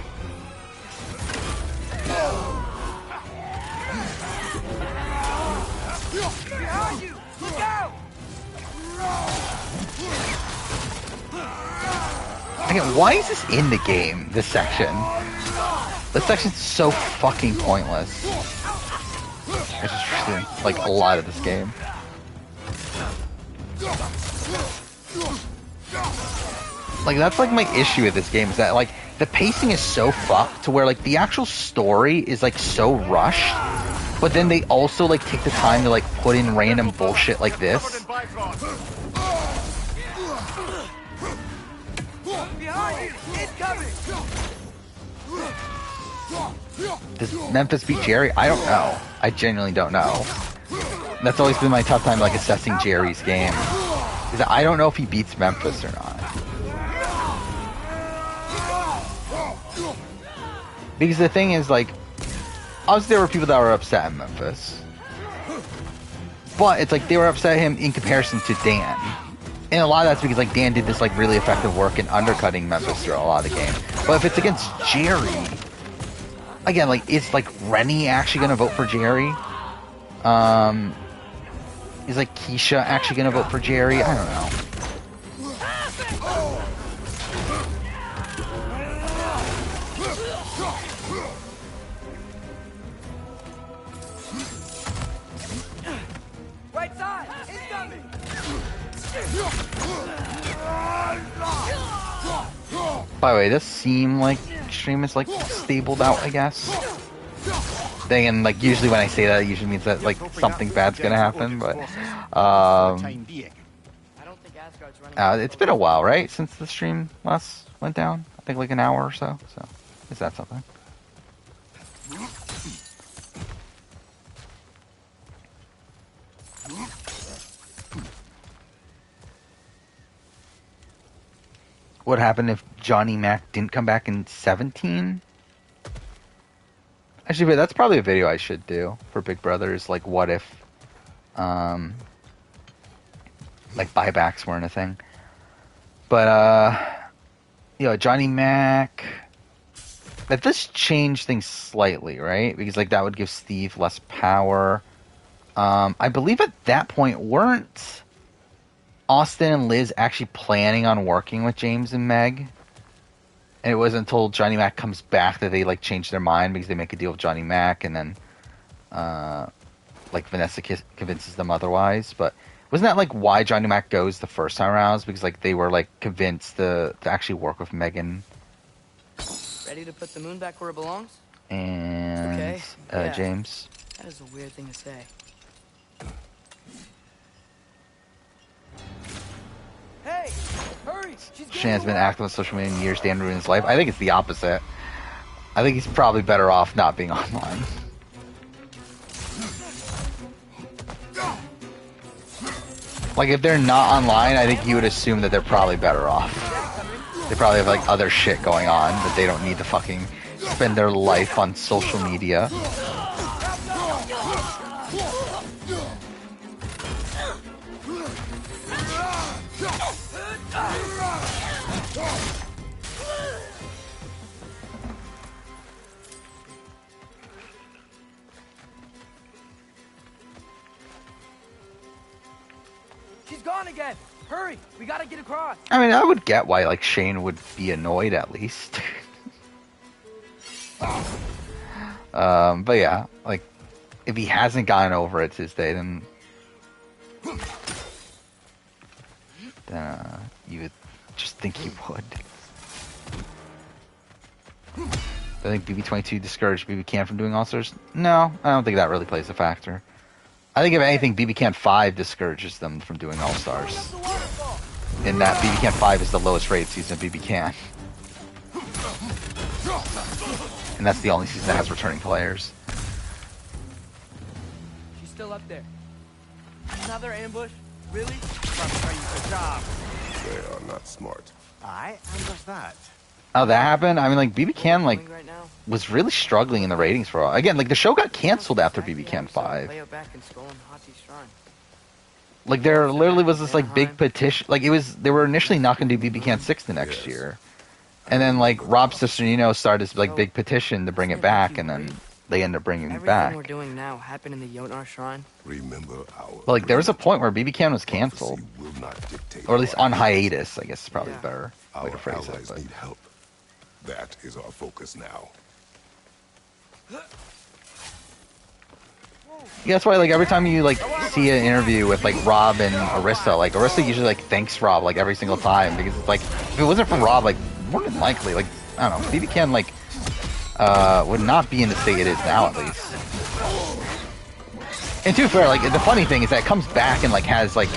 Behind you! Look out! Again, why is this in the game? This section. This section's so fucking pointless. I just really like a lot of this game. Like that's like my issue with this game is that like the pacing is so fucked to where like the actual story is like so rushed, but then they also like take the time to like put in random bullshit like this. Behind you! Incoming! Does Memphis beat Jerry? I don't know. I genuinely don't know. That's always been my tough time like assessing Jerry's game. Is that I don't know if he beats Memphis or not. Because the thing is like obviously there were people that were upset at Memphis. But it's like they were upset at him in comparison to Dan. And a lot of that's because like Dan did this like really effective work in undercutting Memphis through a lot of the game. But if it's against Jerry, again, like, is like Rennie actually gonna vote for Jerry? Is like Keisha actually gonna vote for Jerry? I don't know. Right side! Incoming! By the way, this seem like stream is like stabled out, I guess. Then again, like usually when I say that, it usually means that like something bad's gonna happen. But it's been a while, right, since the stream last went down. I think like an hour or so. So is that something? What happened if Johnny Mac didn't come back in 17? Actually, but that's probably a video I should do for Big Brothers. Like, what if, like buybacks weren't a thing? But, Johnny Mac. That does change things slightly, right? Because like that would give Steve less power. I believe at that point weren't Austin and Liz actually planning on working with James and Meg? And it wasn't until Johnny Mac comes back that they like change their mind because they make a deal with Johnny Mac, and then like Vanessa convinces them otherwise. But wasn't that like why Johnny Mac goes the first time around? Because like they were like convinced to actually work with Megan. Ready to put the moon back where it belongs? And Okay. Yeah. James. That is a weird thing to say. Hey! Hurry! She's Shan has been active on social media in years. Dan ruined his life. I think it's the opposite. I think he's probably better off not being online. Like if they're not online, I think you would assume that they're probably better off. They probably have like other shit going on that they don't need to fucking spend their life on social media. She's gone again! Hurry! We gotta get across! I mean, I would get why like Shane would be annoyed at least. But yeah, like if he hasn't gotten over it this day, then you would just think he would. I think BB22 discouraged BB Can from doing All-Stars. No, I don't think that really plays a factor. I think if anything, BB Can 5 discourages them from doing All-Stars. In that BB Can 5 is the lowest rated season of BB Can. And that's the only season that has returning players. She's still up there. Another ambush? Really? Good job. They are not smart. Aye, and there's that. Oh, that happened? I mean, like, BB Can, like, Going right now. was really struggling in the ratings for a while. Again, like, the show got canceled after BB Can 5. Lay out back and skull in Hati's shrine. Like, there literally was this, like, big petition. Like, they were initially not going to do BB Can 6 the next year. And then, like, Rob Cisternino started this, like, big petition to bring it back, and then they ended up bringing it Everything back. we're doing now happened in the Jotnar shrine. Remember our. But, like, there was a point where BB Can was canceled. Will not dictate Or at least our on hiatus, I guess is probably Yeah. a better way Our to phrase it. allies But. need help. That is our focus now. Yeah, that's why, like, every time you, like, see an interview with, like, Rob and Arista, like, Arista usually, like, thanks Rob, like, every single time, because it's, like, if it wasn't for Rob, like, more than likely, like, I don't know, BB Can, like, would not be in the state it is now, at least. And to be fair, like, the funny thing is that it comes back and, like, has, like,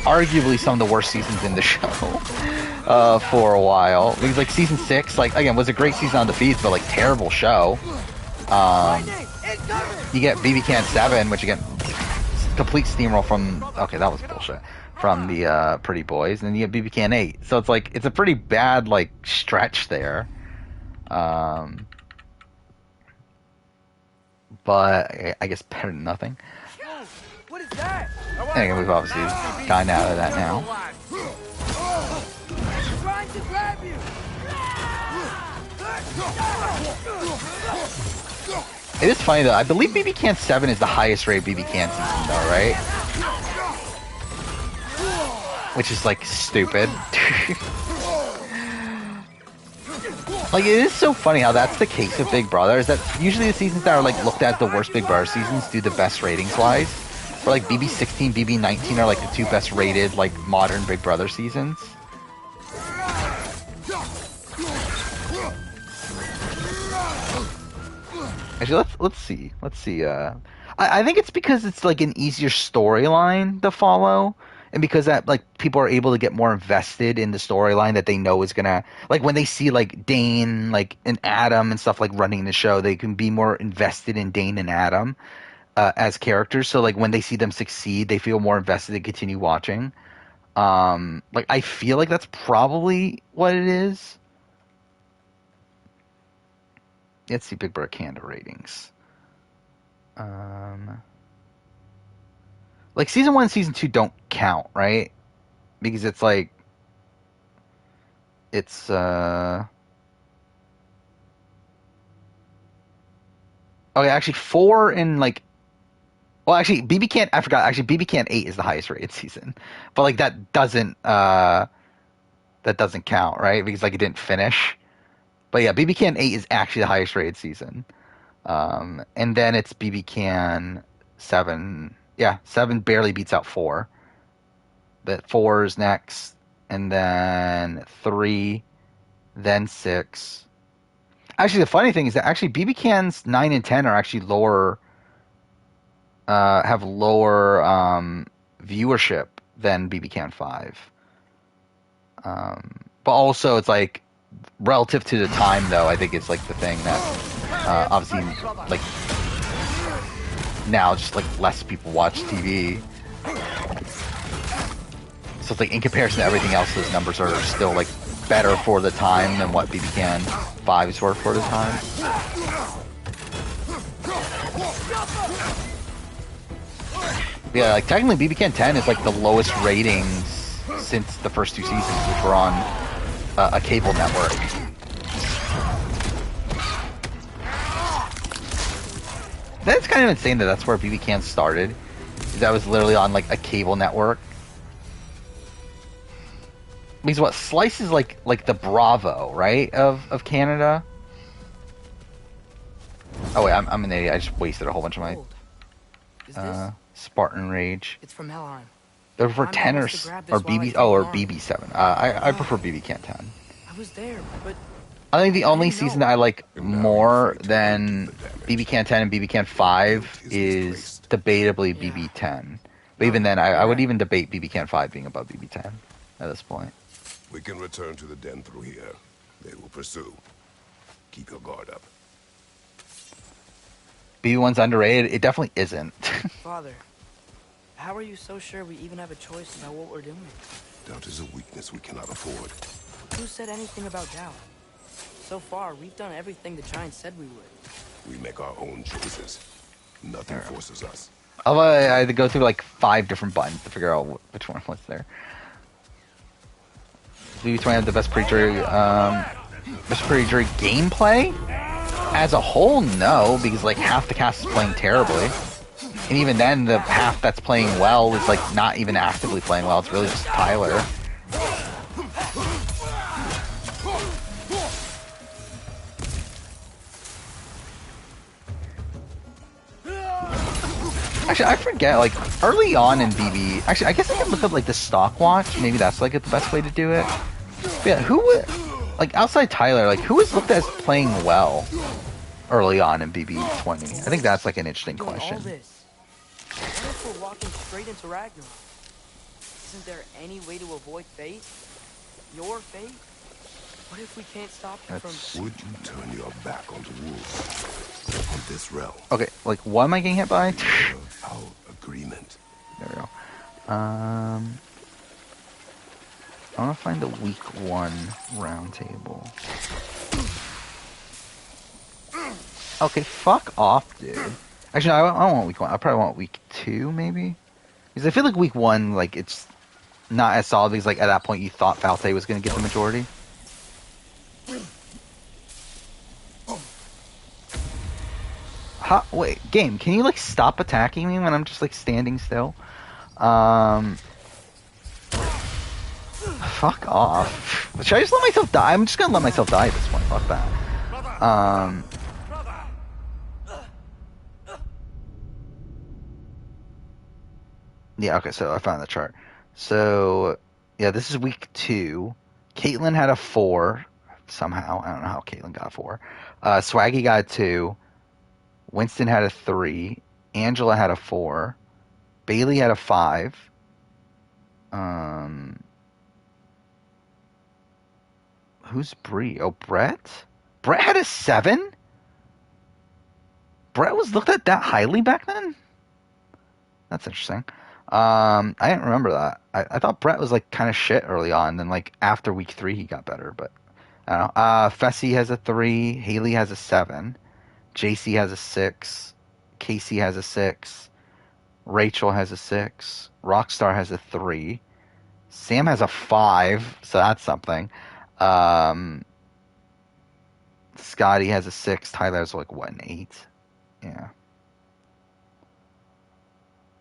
arguably some of the worst seasons in the show, for a while. Because, like, season 6, like, again, was a great season on the feeds, but, like, terrible show. You get BB Can 7, which again, complete steamroll from, okay, that was bullshit, from the Pretty Boys, and then you get BB Can 8. So it's like, it's a pretty bad, like, stretch there. But I guess better than nothing. What is that? And again, we've obviously gotten out of that now. She's trying to grab you! It is funny though. I believe BB Can 7 is the highest rated BB Can season though, right? Which is like stupid. Like, it is so funny how that's the case with Big Brother, is that usually the seasons that are like looked at the worst Big Brother seasons do the best ratings wise. For like BB16, BB19 are like the two best rated like modern Big Brother seasons. Actually, let's see. I think it's because it's like an easier storyline to follow, and because that like people are able to get more invested in the storyline that they know is gonna, like when they see like Dane like and Adam and stuff like running the show, they can be more invested in Dane and Adam as characters. So like when they see them succeed, they feel more invested to continue watching. Like I feel like that's probably what it is. Let's see Big Brother Canada ratings. Like season 1 and season 2 don't count, right? Because it's like it's okay, actually 4 and like, well actually BB Can, I forgot, actually BB Can 8 is the highest rated season. But like that doesn't count, right? Because like it didn't finish. But yeah, BB Can 8 is actually the highest rated season. And then it's BB Can 7. Yeah, 7 barely beats out 4. But 4 is next, and then 3, then 6. Actually, the funny thing is that actually BB Cans 9 and 10 are actually lower, have lower viewership than BB Can 5. But also, it's like relative to the time, though, I think it's like the thing that obviously like now just like less people watch TV. So it's like in comparison to everything else, those numbers are still like better for the time than what BB Can 5s were for the time. Yeah, like technically BB Can 10 is like the lowest ratings since the first 2 seasons, which were on a cable network. That's kind of insane that that's where BB Can started. That was literally on like a cable network. Because what, Slice is like the Bravo, right, of Canada? Oh wait, I'm an idiot. I just wasted a whole bunch of my Spartan Rage. It's from Helheim. They're for 10 or BB. Oh, or BB7. I prefer BB Can 10. I was there, but I think the only season that I like more than BB Can 10 and BB Can 5 is debatably BB 10. But even then, I would even debate BB Can 5 being above BB 10 at this point. We can return to the den through here. They will pursue. Keep your guard up. BB1's underrated? It definitely isn't. Father, how are you so sure we even have a choice about what we're doing? Doubt is a weakness we cannot afford. Who said anything about doubt? So far, we've done everything the Giant said we would. We make our own choices. Nothing forces us. I had to go through like 5 different buttons to figure out which one was there. BB20 have the best pre-jury gameplay? As a whole, no, because like half the cast is playing terribly. And even then, the half that's playing well is like not even actively playing well. It's really just Tyler. Actually, I forget, like, early on in BB... Actually, I guess I can look up, like, the stock watch. Maybe that's, like, the best way to do it. But yeah, who would... Like, outside Tyler, like, who was looked at as playing well early on in BB20? I think that's, like, an interesting question. All this. What if we're walking straight into Ragnarok? Isn't there any way to avoid fate? Your fate? What if we can't stop them from... Would you turn your back on the wolves? On this realm? Okay, like, what am I getting hit by? Our agreement. There we go. I want to find the week 1 round table. Okay, fuck off, dude. Actually, no, I don't want week 1. I probably want week 2, maybe? Because I feel like week 1, like, it's not as solid because, like, at that point you thought Falte was going to get the majority. Wait, game, can you like stop attacking me when I'm just like standing still? Fuck off. Should I just let myself die? I'm just gonna let myself die at this point. Fuck that. Yeah, okay, so I found the chart. So, yeah, this is week 2. Caitlyn had a 4 somehow. I don't know how Caitlyn got a 4. Swaggy got a 2. Winston had a 3. Angela had a 4. Bailey had a 5. Who's Bree? Oh, Brett? Brett had a 7? Brett was looked at that highly back then? That's interesting. I didn't remember that. I thought Brett was like kind of shit early on, then like after week 3 he got better, but I don't know. Fessy has a 3, Haley has a 7, JC has a 6, Casey has a 6, Rachel has a 6, Rockstar has a 3, Sam has a 5, so that's something. Scotty has a 6, Tyler's like what, an 8? Yeah.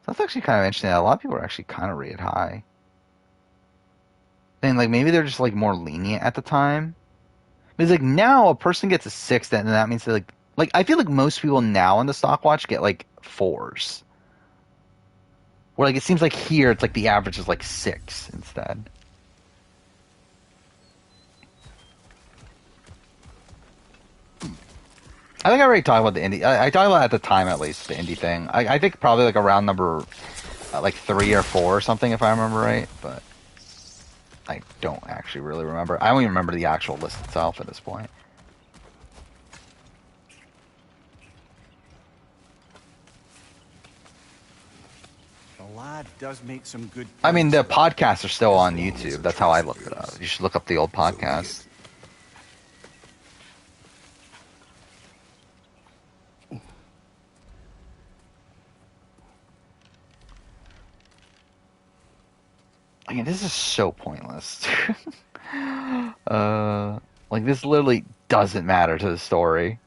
That's actually kind of interesting. A lot of people are actually kind of rated high. And like maybe they're just like more lenient at the time. Because like now a person gets a 6, then that means that like I feel like most people now in the stock watch get like 4s. Where like it seems like here it's like the average is like 6 instead. I think I already talked about the indie. I talked about at the time at least the indie thing. I think probably like around number like 3 or 4 or something if I remember right, but I don't actually really remember. I don't even remember the actual list itself at this point. The lad does make some good. I mean, the podcasts are still on YouTube. That's how I looked it up. You should look up the old podcasts. I mean, this is so pointless. Like, this literally doesn't matter to the story.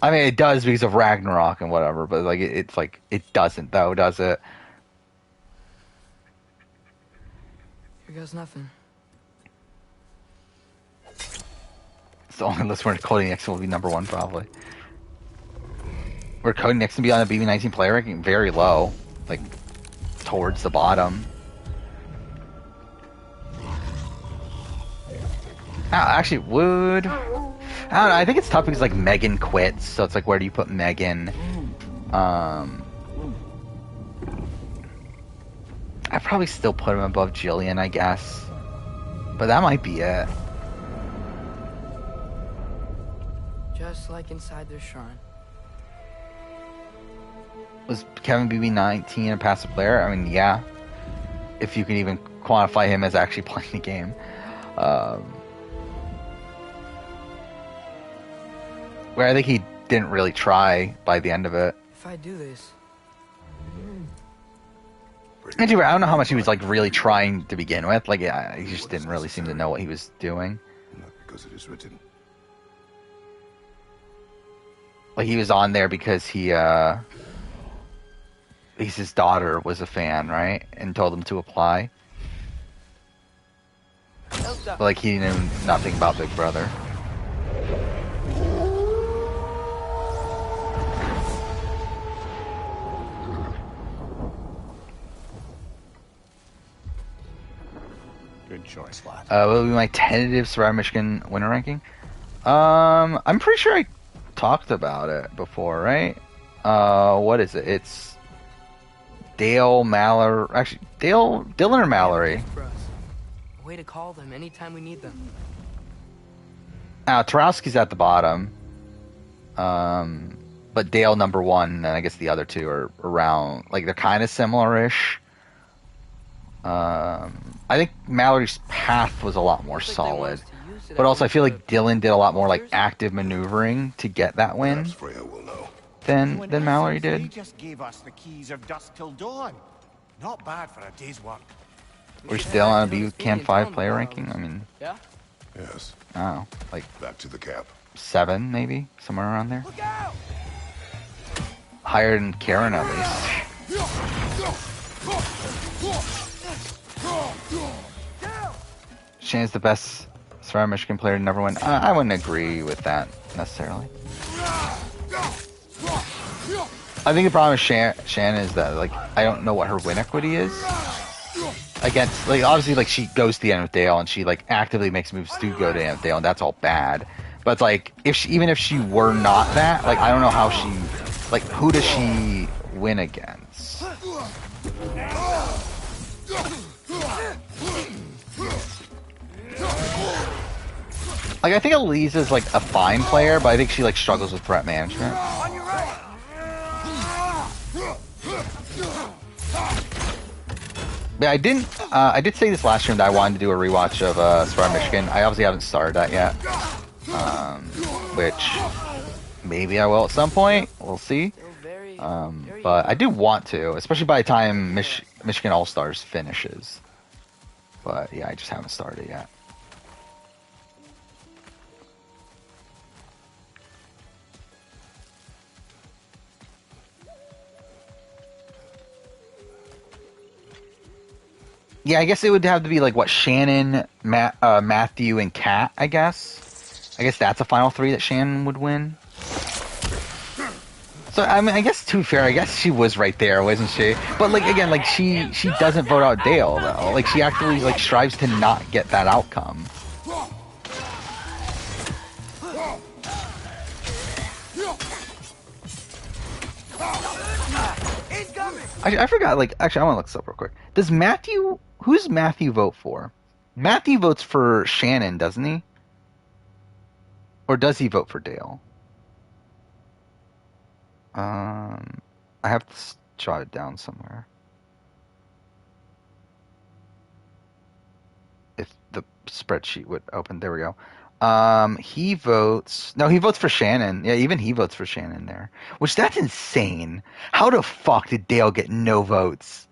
I mean, it does because of Ragnarok and whatever, but, like, it's like, it doesn't, though, does it? Here goes nothing. It's the only list where Cody Nixon will be number 1, probably. Where Cody Nixon be on the BB19 player ranking? Very low. Like, towards the bottom. Actually, would... I don't know, I think it's tough because, like, Megan quits, so it's like, where do you put Megan? I'd probably still put him above Jillian, I guess. But that might be it. Just like inside their shrine. Was Kevin BB19 a passive player? I mean, yeah. If you can even quantify him as actually playing the game. Where I think he didn't really try by the end of it. If I do this... Anyway, I don't know how much he was like really trying to begin with. Like, yeah, he just didn't really seem to know what he was doing. Not because it is written. Like, he was on there because his daughter was a fan, right? And told him to apply. But, like, he knew nothing about Big Brother. Good choice, lad. What will be my tentative Survivor Michigan winner ranking? I'm pretty sure I talked about it before, right? What is it? It's Dale, Mallory. Actually, Dylan or Mallory. For us. A way to call them anytime we need them. Tarowski's at the bottom. But Dale number 1, and I guess the other 2 are around. Like, they're kind of similar-ish. I think Mallory's path was a lot more solid. But also, I feel like Dylan did a lot more like active maneuvering to get that win Freya will know. than Mallory They did. just gave us the keys of dusk till dawn. Not bad for a day's work. We're still on a B-Can 5 player ranking. I mean, Yeah? Yes. I don't know, like Back to the camp. 7 maybe, somewhere around there. Look out! higher than Karen at least. Shannon's the best Survivor Michigan player to never win. I wouldn't agree with that necessarily. I think the problem with Shannon is that like I don't know what her win equity is against, like, obviously like she goes to the end with Dale and she like actively makes moves to go to the end with Dale, and that's all bad. But it's like even if she were not that, like I don't know how she, like, who does she win against? Like I think Elise is like a fine player, but I think she like struggles with threat management. But I did say this last stream that I wanted to do a rewatch of Survivor Michigan. I obviously haven't started that yet, which maybe I will at some point. We'll see. But I do want to, especially by the time Michigan All Stars finishes. But yeah, I just haven't started yet. Yeah, I guess it would have to be like what, Shannon, Matthew, and Kat. I guess that's a final three that Shannon would win. So I mean, I guess to be fair, I guess she was right there, wasn't she? But like again, like she doesn't vote out Dale though. Like she actively like strives to not get that outcome. I forgot. Like actually, I want to look this up real quick. Who's Matthew vote for? Matthew votes for Shannon, doesn't he? Or does he vote for Dale? I have to jot it down somewhere. If the spreadsheet would open, there we go. He votes for Shannon. Yeah, even he votes for Shannon there. Which, that's insane. How the fuck did Dale get no votes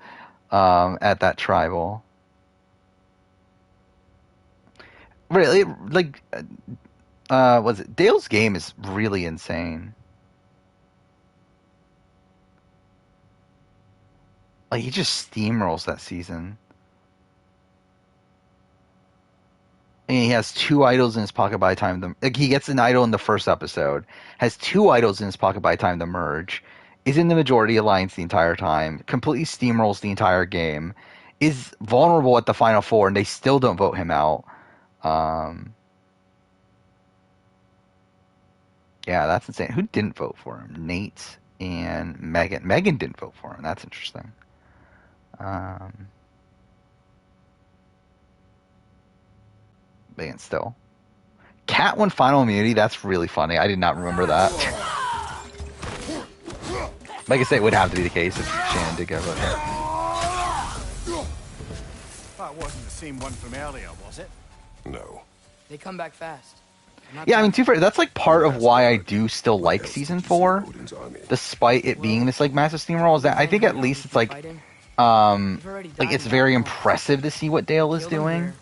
at that tribal? Really, like, was it Dale's game is really insane. Like, he just steamrolls that season. And he has 2 idols in his pocket by the time he gets an idol in the first episode, has 2 idols in his pocket by the time the merge, is in the majority alliance the entire time, completely steamrolls the entire game, is vulnerable at the final 4, and they still don't vote him out. Yeah, that's insane. Who didn't vote for him? Nate and Megan. Megan didn't vote for him. That's interesting. Megan still. Cat won final immunity. That's really funny. I did not remember that. Like I say, it would have to be the case if Shannon did go vote her. That wasn't the same one from earlier, was it? No. They come back fast. Yeah, I mean, to be fair, that's like part of why I do still like season 4, despite it being this like massive steamroll. Is that I think at least it's like it's very impressive to see what Dale is doing,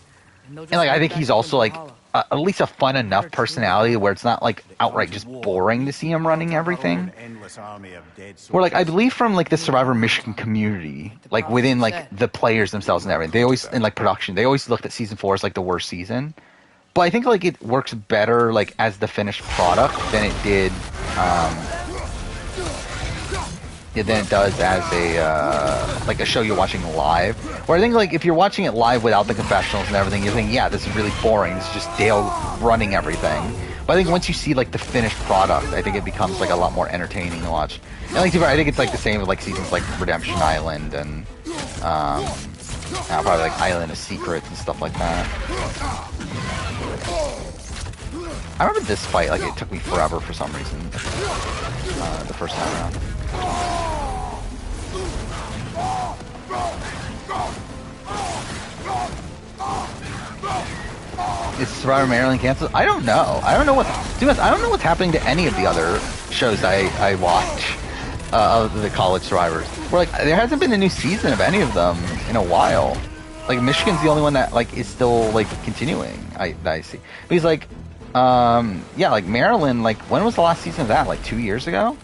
and like I think he's also like at least a fun enough personality where it's not like outright just boring to see him running everything. Where like I believe from like the Survivor Michigan community, like within like the players themselves and everything, they always in like production, they always looked at season 4 as like the worst season. But I think like it works better like as the finished product than it did than it does as a like a show you're watching live. Where I think like if you're watching it live without the confessionals and everything, you're thinking, yeah, this is really boring. This is just Dale running everything. But I think once you see like the finished product, I think it becomes like a lot more entertaining to watch. And like I think it's like the same with like seasons like Redemption Island and probably like Island of Secrets and stuff like that. I remember this fight, like it took me forever for some reason, the first time around. Is Survivor Maryland canceled? I don't know. I don't know what's happening to any of the other shows I watch of the college survivors. Where like there hasn't been a new season of any of them in a while. Like Michigan's the only one that like is still like continuing. I see. Because like yeah, like Maryland, like when was the last season of that? Like 2 years ago?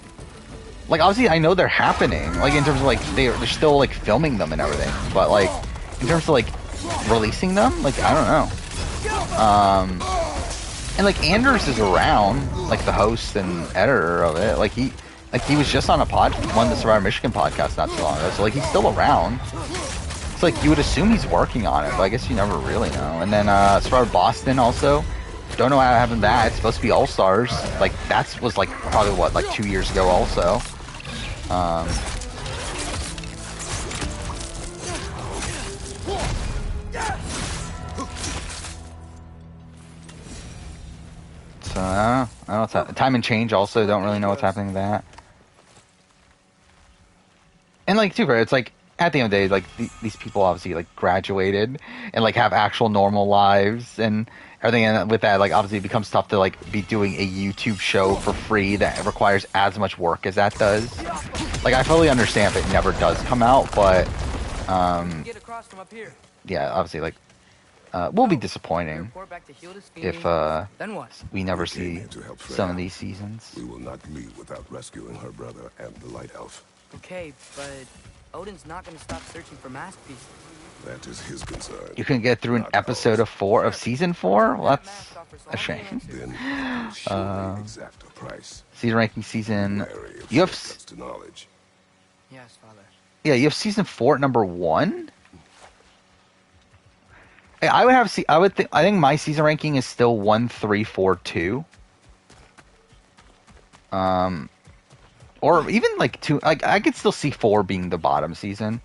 like obviously I know they're happening, like in terms of like they're still like filming them and everything, but like in terms of like releasing them, like I don't know. And like Anders is around, like the host and editor of it. Like he was just on one of the Survivor Michigan podcasts not too long ago, so like he's still around. It's like you would assume he's working on it, but I guess you never really know. And then Survivor Boston also. Don't know how it happened that. It's supposed to be All Stars. Like that was like probably what, like 2 years ago also. So I don't know what's happening. Time and Change also don't really know what's happening with that. And like too, it's like at the end of the day, like these people obviously like graduated and like have actual normal lives and everything. And with that, like obviously it becomes tough to like be doing a YouTube show for free that requires as much work as that does. Like I fully understand if it never does come out, but Get across from up here. yeah, obviously like will be disappointing if Then what? we never We came see here to help some Freya. of these seasons. We will not leave without rescuing her brother and the Light Elf. Okay, but Odin's not gonna stop searching for masterpieces. That is his concern. You can get through an not episode ours. of 4 of season 4? Well, that's a shame. Then he will surely exact a price. Season ranking season. Wary of You have shortcuts to knowledge. Yes, Father. yeah, you have season 4 at number 1. I would have I think my season ranking is still 1, 3, 4, 2. Or even like 2. Like I could still see 4 being the bottom season,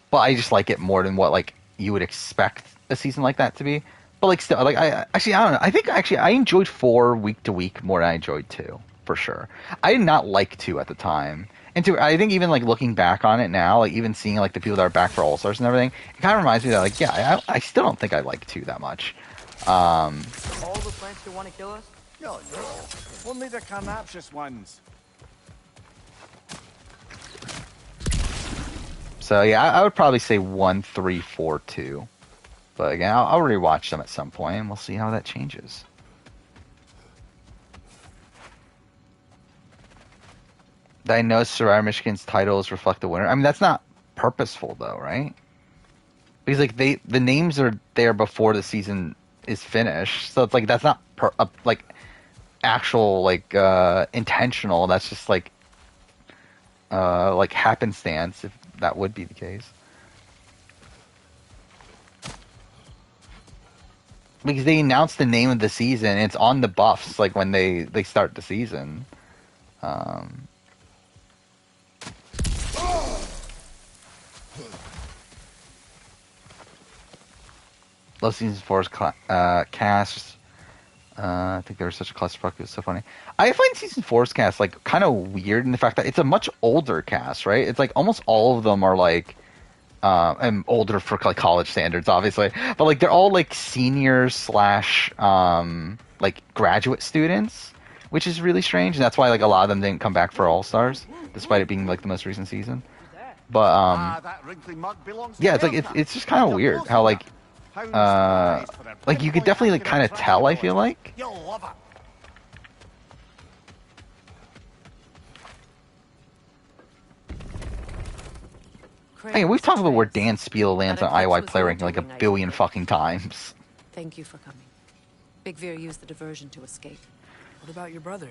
but I just like it more than what like you would expect a season like that to be. But like still, like I don't know. I think actually I enjoyed 4 week to week more than I enjoyed 2 for sure. I did not like 2 at the time. And I think even like looking back on it now, like even seeing like the people that are back for All Stars and everything, it kind of reminds me that like yeah, I still don't think I like 2 that much. All the plants who want to kill us? No, only the carnivorous ones. So yeah, I would probably say 1, 3, 4, 2. But again, I'll rewatch them at some point, and we'll see how that changes. I know Survivor Michigan's titles reflect the winner. I mean, that's not purposeful though, right? Because like the names are there before the season is finished, so it's like that's not like actual like intentional. That's just like happenstance, if that would be the case. Because they announced the name of the season, and it's on the buffs like when they start the season. Love season 4's cast. I think they were such a clusterfuck. It was so funny. I find season 4's cast like kind of weird in the fact that it's a much older cast, right? It's like almost all of them are like, and older for like college standards, obviously, but like they're all like seniors / like graduate students, which is really strange, and that's why like a lot of them didn't come back for All Stars, despite it being like the most recent season. But That wrinkly mug belongs to yeah, it's like Bertha. it's just kind of weird how like you could definitely like kind of tell. I feel like. You'll love it. Hey, we've talked about where Dan Spiel lands on IY play ranking like a billion fucking times. Thank you for coming. Big Veer used the diversion to escape. What about your brother?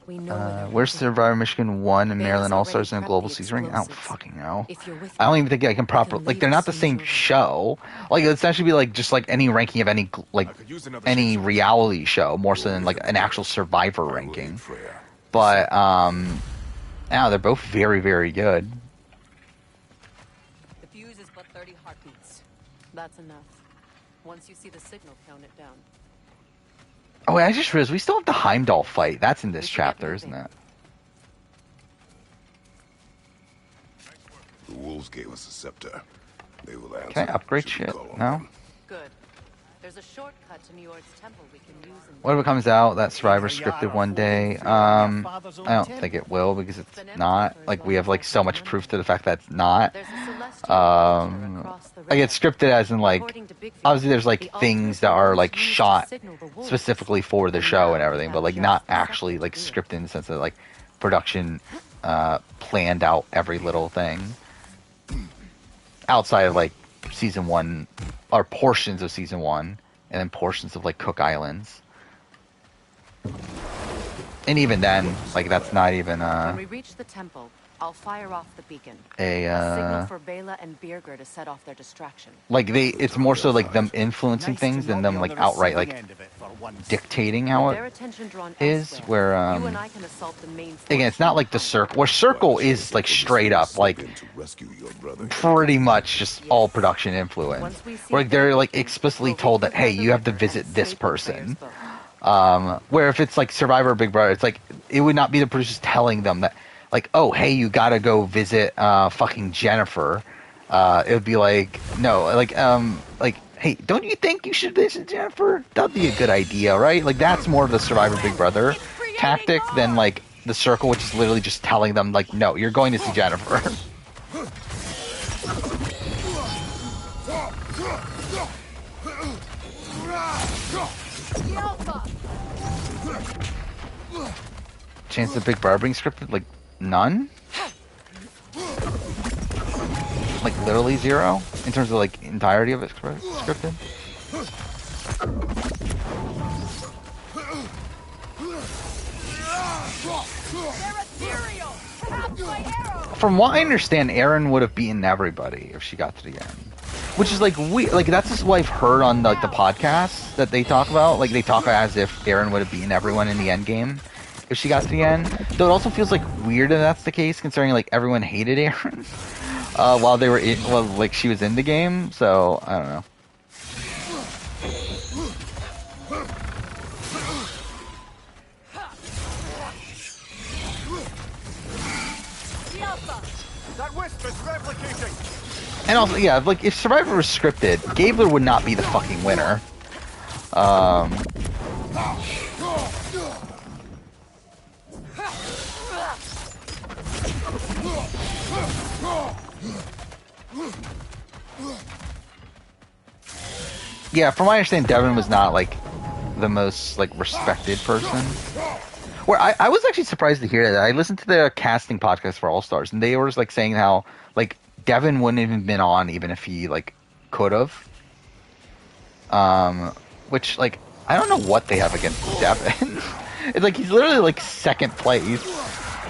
We know where they're Where's heading. Survivor Michigan 1 and Bear's Maryland All already Stars in a prepped global the season ranking? I don't explosives. fucking know. If you're with I don't me, even think I can proper can like leave they're not the as soon same as you're show. Like it'd essentially be like just like any ranking of any like I could use another any shot. reality show more so than like an actual Survivor ranking. Freya. But yeah, they're both very very good. The fuse is but 30 heartbeats. That's enough. Once you see the signal, count it down. Oh, wait, I just realized we still have the Heimdall fight. That's in this We should chapter, get isn't moving. it? The wolves gave us a scepter. They will answer. Can I upgrade should we shit? call on No? them. Good. There's a shortcut to New York's temple we can use. Whatever comes out, that Survivor scripted one day. I don't think it will because it's not. Like we have like so much proof to the fact that it's not. There's a celestial altar across the Like it's river. scripted as in like According to Big Veer, obviously there's the like altar things is that the are wolves like used to shot signal the wolves. specifically for the And show now and everything, we but have like just not the actually second like to do it. scripted in the sense that like production planned out every little thing outside of like season 1 or portions of season 1 and then portions of like Cook Islands. And even then, like that's not even When we reach the temple, I'll fire off the beacon. a Signal for Bela and Birger to set off their distraction. like it's more so like them influencing Nice things to than not them be on like the outright receiving like end of it for once. dictating how With their it attention drawn is. elsewhere, Where you and I can assault the main again, it's not like the circle. Where circle is like straight up like pretty much just all production influence. Where like, they're like explicitly told that hey, you have to visit this person. Where if it's like Survivor Big Brother, it's like it would not be the producers telling them that like, oh hey, you gotta go visit fucking Jennifer. It would be like no, like hey, don't you think you should visit Jennifer? That'd be a good idea, right? Like that's more of the Survivor Big Brother tactic than like the circle, which is literally just telling them like, no, you're going to see Jennifer. Chance of Big Brother being scripted? Like none? Like literally 0 in terms of like entirety of it scripted. From what I understand, Aaron would have beaten everybody if she got to the end, which is like like that's just what I've heard on like the podcasts that they talk about. Like they talk as if Aaron would have beaten everyone in the end game if she got to the end. Though it also feels like weird that that's the case, considering like everyone hated Aaron. While they were like she was in the game, so I don't know. That wisp is replicating. And also, yeah, like if Survivor was scripted, Gabler would not be the fucking winner. Yeah, from what I understand, Devin was not like the most like respected person. Where I was actually surprised to hear that. I listened to the casting podcast for All Stars, and they were just like saying how like Devin wouldn't have even been on even if he like could have. Which like I don't know what they have against Devin. It's like he's literally like second place.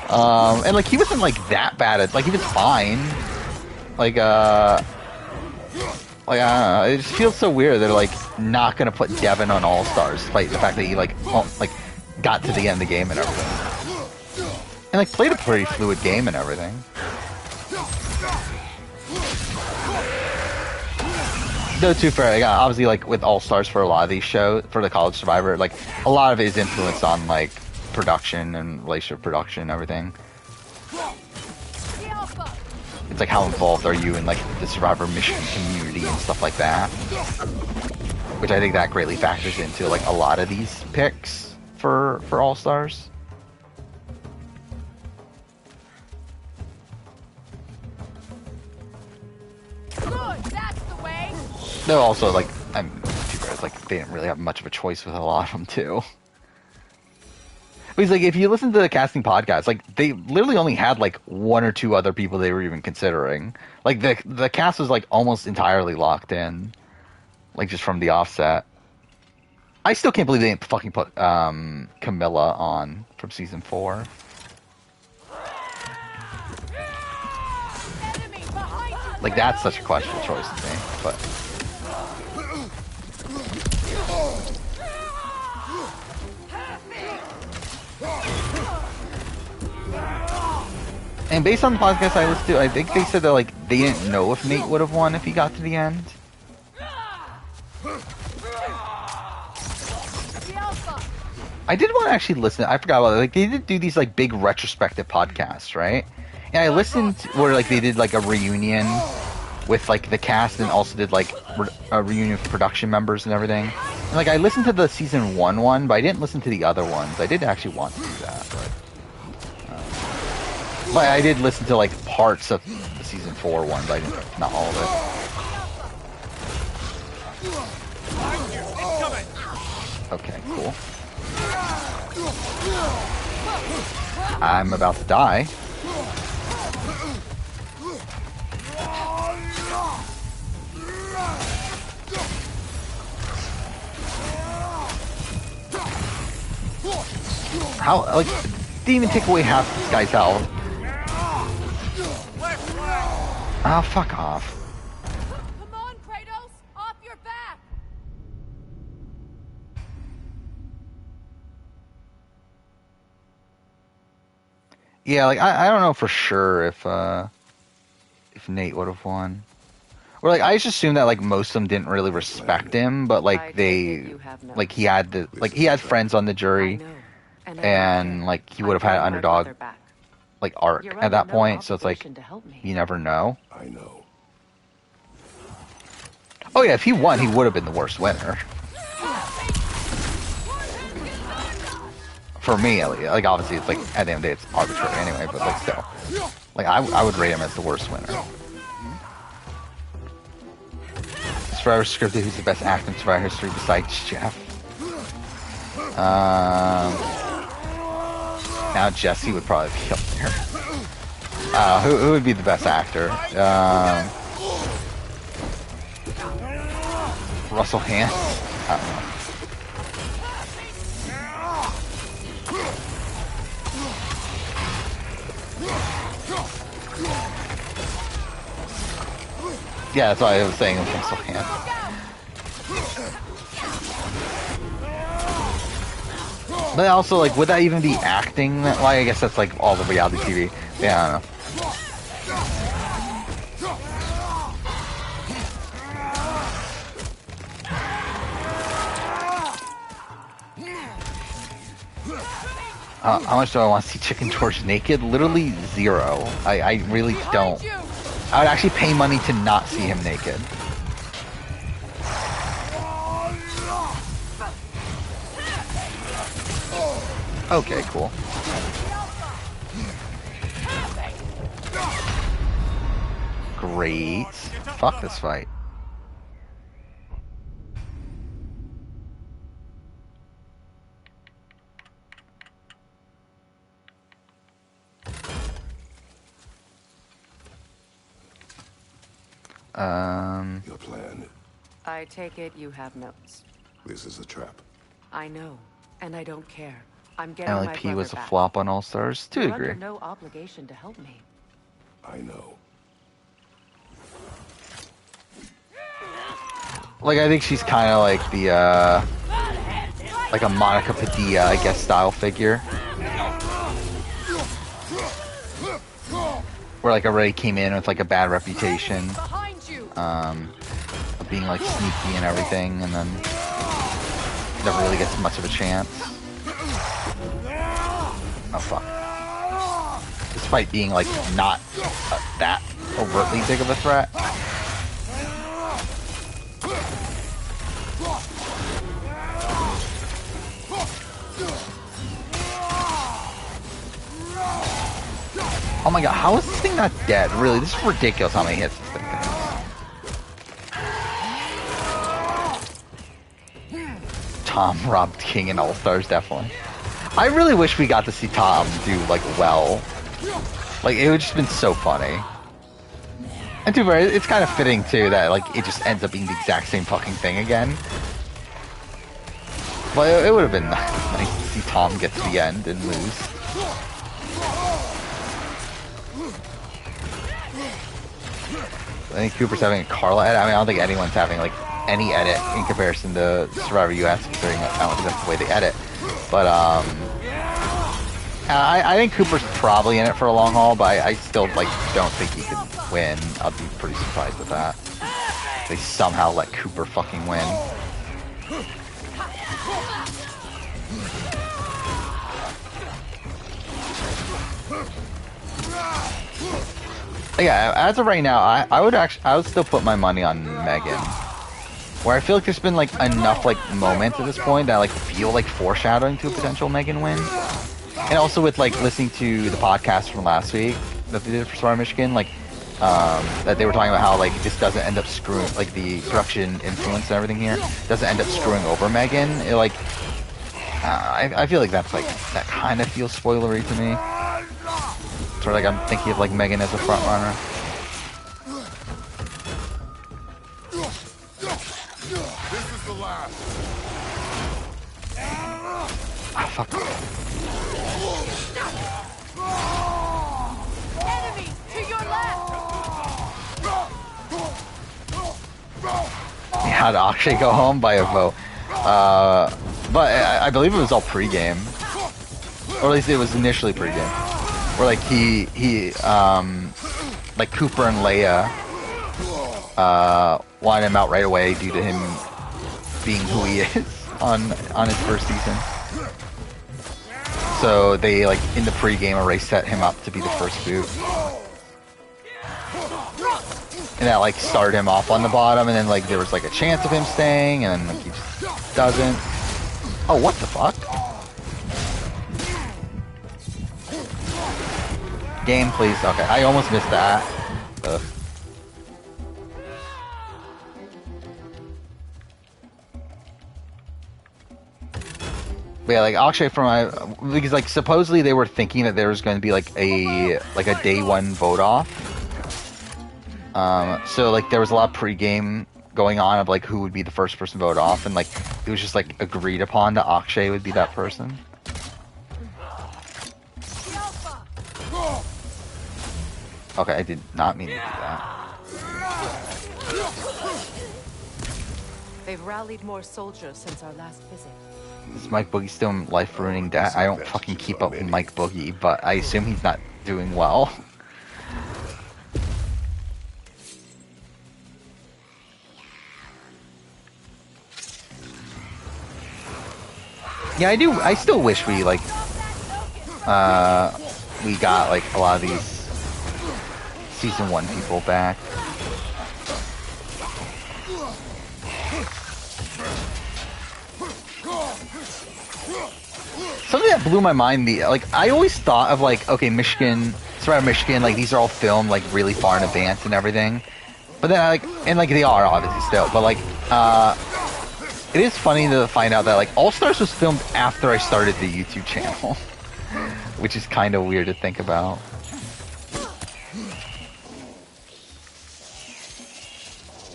And like he wasn't like that bad at like he was fine. Like I don't know, it just feels so weird they're like not gonna put Devin on All Stars despite the fact that he like got to the end of the game and everything. And like played a pretty fluid game and everything. Though to be fair, like, obviously like with All Stars for a lot of these shows, for the College Survivor, like a lot of it is influenced on like production and relationship production and everything. It's like how involved are you in like the Survivor mission community and stuff like that. Which I think that greatly factors into like a lot of these picks for All Stars. Good, that's the way. They're also like, I'm too fair, it's like they didn't really have much of a choice with a lot of them too. Because like if you listen to the casting podcast, like they literally only had like one or two other people they were even considering. Like the cast was like almost entirely locked in, like just from the offset. I still can't believe they didn't fucking put Camilla on from season 4. Like that's such a questionable choice to me, but. And based on the podcast I listened to, I think they said that like they didn't know if Nate would have won if he got to the end. I did want to actually listen. I forgot about it. Like they did do these like big retrospective podcasts, right? And I listened where like they did like a reunion with like the cast and also did like a reunion of production members and everything. And like I listened to the season 1 one, but I didn't listen to the other ones. I did actually want to do that, but I did listen to like parts of the season 4 one, but I didn't, not all of it. Okay, cool. I'm about to die. How, like, didn't even take away half this guy's health. Oh, fuck off. Come on, Kratos! Off your back! Yeah, like, I don't know for sure if Nate would have won. Or, like, I just assumed that, like, most of them didn't really respect him, but, like, like, he had friends on the jury, and, like, he would have had an underdog, like, arc at that point, so it's like, you never know. I know. Oh, yeah, if he won, he would have been the worst winner. For me, at least. Like, obviously, it's like, at the end of the day, it's arbitrary anyway, but, like, still. Like, I would rate him as the worst winner. Survivor scripted, who's the best actor in Survivor history besides Jeff? Now Jesse would probably be up there. Who would be the best actor? Russell Hance? I don't know. Yeah, that's why I was saying Russell Hance. But also, like, would that even be acting? Well, I guess that's like all the reality TV. Yeah, I don't know. How much do I want to see Chicken George naked? Literally zero. I really don't. I would actually pay money to not see him naked. Okay, cool. Great. Fuck this fight. Your plan. I take it you have notes. This is a trap. I know, and I don't care. I'm getting my LAP brother was a back. flop on All Stars. To a You're degree. under no obligation to help me. I know. Like, I think she's kind of like the, like a Monica Padilla, I guess, style figure. Where, like, already came in with, like, a bad reputation. Of being, like, sneaky and everything, and then never really gets much of a chance. Oh, fuck. Despite being, like, not that overtly big of a threat. Oh my god, how is this thing not dead? Really, this is ridiculous how many hits this thing has. Tom robbed King in All Stars, definitely. I really wish we got to see Tom do, like, well. Like, it would just been so funny. And too bad, it's kind of fitting, too, that, like, it just ends up being the exact same fucking thing again. But it would have been nice to see Tom get to the end and lose. I think Cooper's having a Carla edit. I mean, I don't think anyone's having, like, any edit in comparison to Survivor US, considering I don't think that's the way they edit. But, I think Cooper's probably in it for a long haul, but I still, like, don't think he can win. I'd be pretty surprised with that. They somehow let Cooper fucking win. Yeah, as of right now, I would still put my money on Megan. Where I feel like there's been like enough like moments at this point that like feel like foreshadowing to a potential Megan win. And also with like listening to the podcast from last week that they did for Survivor Michigan, like that they were talking about how like this doesn't end up screwing like the production influence and everything here doesn't end up screwing over Megan. It like I feel like that's like that kind of feels spoilery to me. Sort of like I'm thinking of like Megan as a front runner. This is the last. Ah, fuck. Enemy to your left. He had Akshay go home by a vote. But I believe it was all pregame. Or at least it was initially pregame. Where like like Cooper and Leia wanted him out right away due to him being who he is on his first season. So they like in the pregame already set him up to be the first boot. And that like started him off on the bottom, and then like there was like a chance of him staying, and like he just doesn't. Oh, what the fuck? Game, please. Okay, I almost missed that. Ugh. But yeah, like Akshay because like supposedly they were thinking that there was going to be like a day one vote off. So like there was a lot of pregame going on of like who would be the first person vote off, and like it was just like agreed upon that Akshay would be that person. Okay, I did not mean to do that. They've rallied more soldiers since our last visit. Is Mike Boogie still in life ruining debt? I don't fucking keep up with Mike Boogie, but I assume he's not doing well. Yeah, I still wish we like we got like a lot of these season 1 people back. Something that blew my mind, I always thought of like, okay, Michigan, Survivor Michigan, like these are all filmed like really far in advance and everything. But then they are obviously still, but like it is funny to find out that like All Stars was filmed after I started the YouTube channel, which is kind of weird to think about.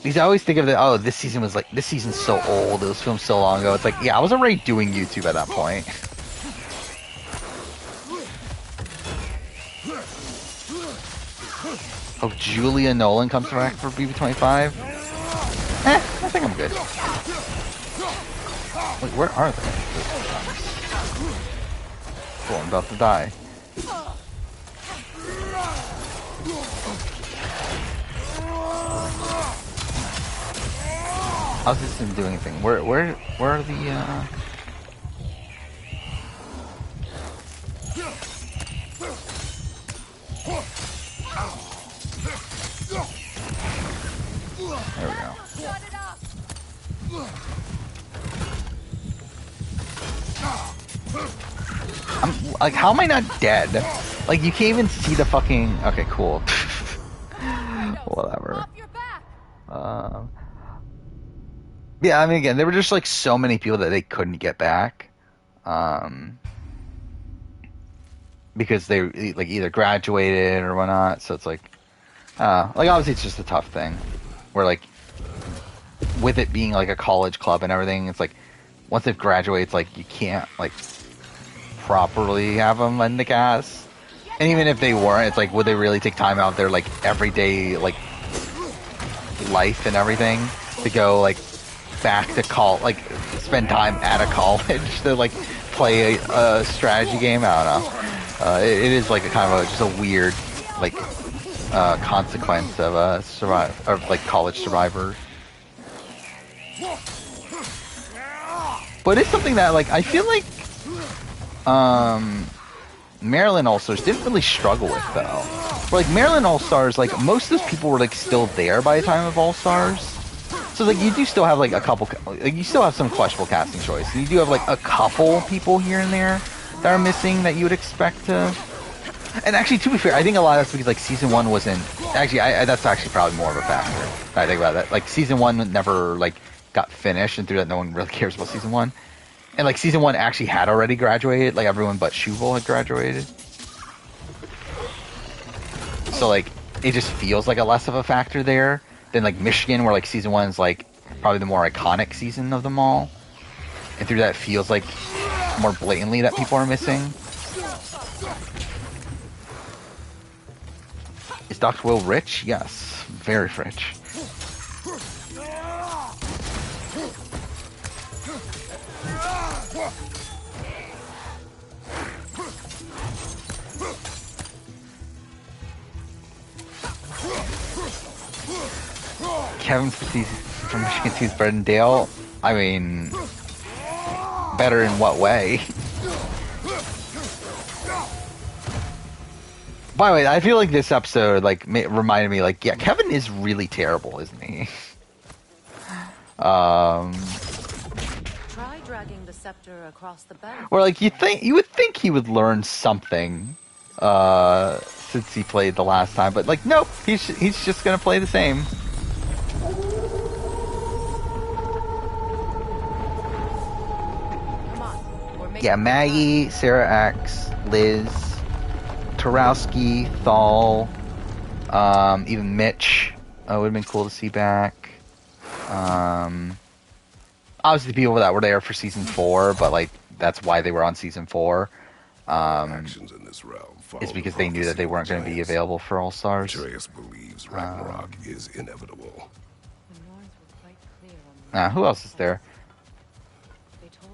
Because I always think of this season's so old, it was filmed so long ago. It's like, yeah, I was already doing YouTube at that point. Oh, Julia Nolan comes back for BB25? I think I'm good. Wait, where are they? Cool, I'm about to die. How's this didn't do anything? Where are the There we go. I'm like, how am I not dead? Like, you can't even see the fucking. Okay, cool. Whatever. Yeah, I mean, again, there were just like so many people that they couldn't get back, because they like either graduated or whatnot. So it's like obviously it's just a tough thing, where like with it being like a college club and everything, it's like once they've graduated, it's like you can't like properly have them in the cast. And even if they weren't, it's like, would they really take time out of their like everyday like life and everything to go like back to like spend time at a college to like play a strategy game? I don't know. It is like a kind of just a weird like consequence of like college survivor. But it's something that like I feel like Maryland All-Stars didn't really struggle with though. For like Maryland All-Stars, like most of those people were like still there by the time of All-Stars. So like you do still have like a couple, like you still have some questionable casting choice. You do have like a couple people here and there that are missing that you would expect to. And actually, to be fair, I think a lot of that's because like season 1 wasn't actually. That's actually probably more of a factor. I think about that. Like season 1 never like got finished, and through that, no one really cares about season 1. And like season 1 actually had already graduated. Like everyone but Shuval had graduated. So like it just feels like a less of a factor there than like Michigan, where like season 1 is like probably the more iconic season of them all, and through that it feels like more blatantly that people are missing. Is Dr. Will rich? Yes, very rich. Kevin from Michigan sees Brett and Dale. I mean, better in what way? By the way, I feel like this episode reminded me yeah, Kevin is really terrible, isn't he? Try dragging the scepter across the back. Or you would think he would learn something since he played the last time, but nope, he's just gonna play the same. Yeah, Maggie, Sarah X, Liz, Tarowski, Thal, even Mitch would have been cool to see back. Obviously, the people that were there for season 4, but that's why they were on season 4. Actions in this realm Is because they knew that they weren't going to be available for All Stars. Atreus believes Ragnarok is inevitable. Who else is there?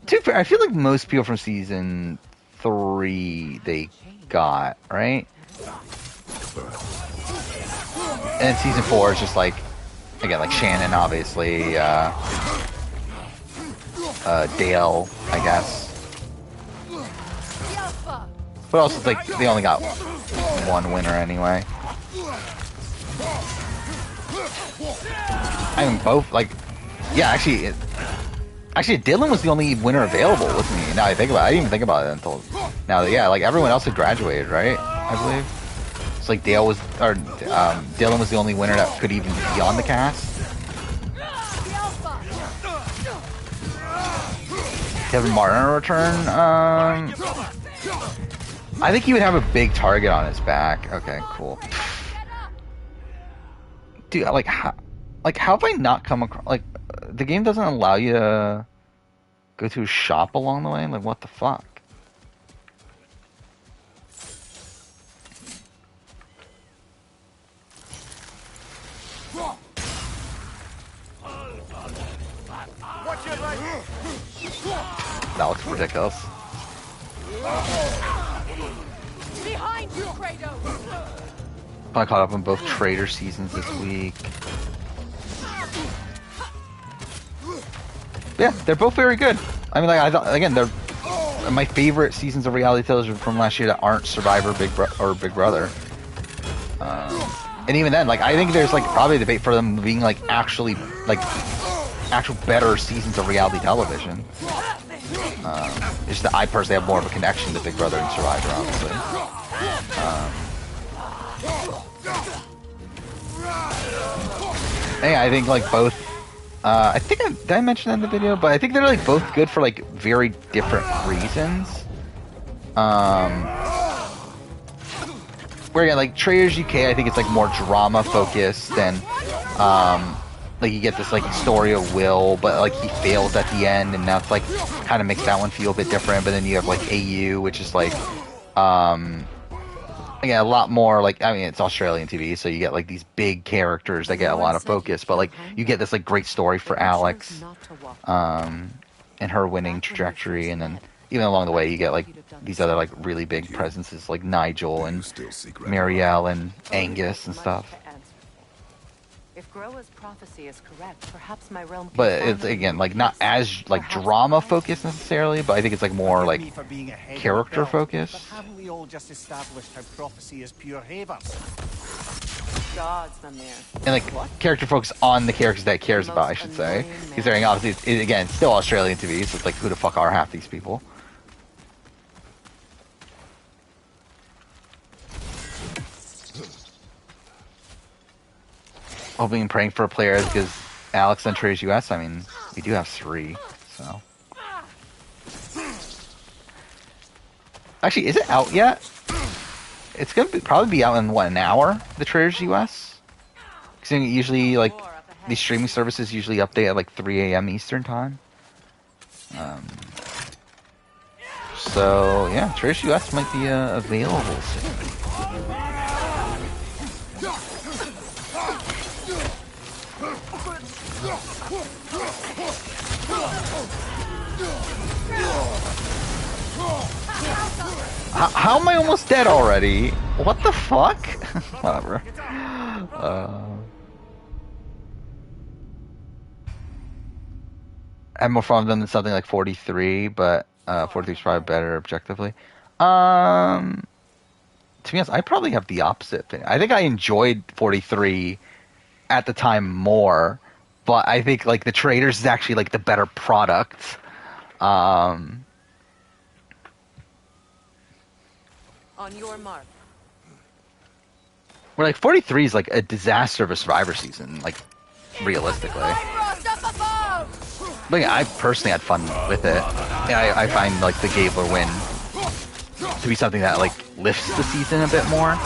To be fair, I feel like most people from season 3 they got, right? And then season 4 is just again, Shannon, obviously, Dale, I guess. But also, they only got one winner anyway. I mean, both, yeah, actually, Dylan was the only winner available with me. Now I think about it. I didn't even think about it until now. Yeah, everyone else had graduated, right? I believe. It's Dylan was the only winner that could even be on the cast. Kevin Martin return. I think he would have a big target on his back. Okay, cool. Dude, how have I not come across the game doesn't allow you to go to a shop along the way? What the fuck? That looks ridiculous. Behind you, Kratos! I caught up on both Trader seasons this week. Yeah, they're both very good. I mean, I thought, again, they're my favorite seasons of reality television from last year that aren't Survivor, Big Brother. And even then, I think there's probably a debate for them being actually actual better seasons of reality television. It's that I personally have more of a connection to Big Brother and Survivor, obviously. Yeah, I think both. I think did I mention that in the video? But I think they're both good for very different reasons. Where again, Traders UK, I think it's more drama focused than you get this story of Will, but he fails at the end, and that's kind of makes that one feel a bit different. But then you have AU, which is again, a lot more I mean, it's Australian TV, so you get these big characters that get a lot of focus, but you get this great story for Alex, and her winning trajectory, and then even along the way you get these other really big presences like Nigel and Marielle and Angus and stuff. If Groa's prophecy is correct, perhaps my realm can But it's again not as drama focused necessarily, but I think it's more character focused. But haven't we all just established how prophecy is pure havers? God's been there. And character focus on the characters that it cares about, I should say. Considering obviously again, it's still Australian TV, so it's who the fuck are half these people? Hoping and praying for a player because Alex on Traders US. I mean, we do have 3, so. Actually, is it out yet? It's gonna probably be out in an hour. The Traders US. Because usually these streaming services usually update at 3 a.m. Eastern time. So yeah, Trace US might be available soon. How am I almost dead already? What the fuck? Whatever. I have more fun with them than something like 43, but 43 is probably better objectively. To be honest, I probably have the opposite thing. I think I enjoyed 43 at the time more, but I think like the Traders is actually like the better product. On your mark. Where like 43 is like a disaster of a Survivor season, like realistically. But yeah, I personally had fun with it. Yeah, I find like the Gabler win to be something that like lifts the season a bit more.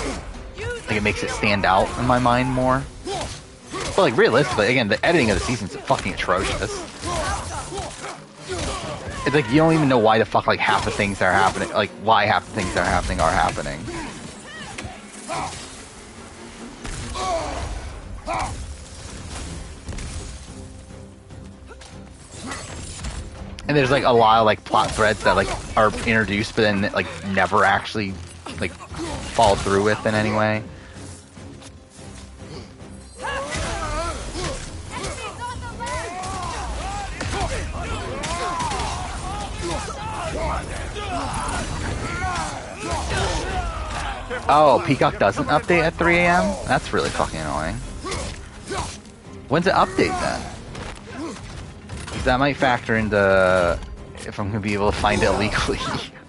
Like it makes it stand out in my mind more. But like realistically, again, the editing of the season's fucking atrocious. It's like you don't even know why the fuck like half the things that are happening, like why half the things that are happening are happening. And there's like a lot of like plot threads that like are introduced but then like never actually like follow through with in any way. Oh, Peacock doesn't update at 3 a.m.? That's really fucking annoying. When's it update then? That might factor into if I'm going to be able to find it legally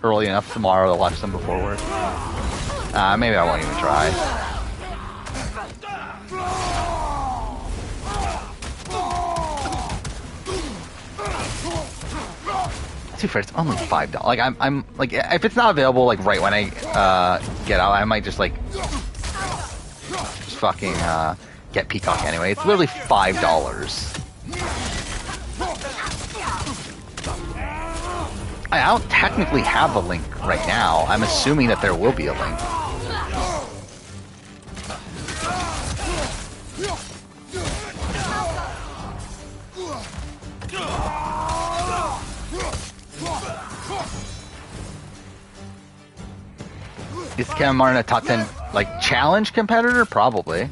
early enough tomorrow to watch them before work. Maybe I won't even try. To be fair, it's only $5. Like I'm like if it's not available like right when I get out, I might just like fucking get Peacock anyway. It's literally $5. I don't technically have a link right now. I'm assuming that there will be a link. Is Kevin Martin a top 10 like challenge competitor? Probably.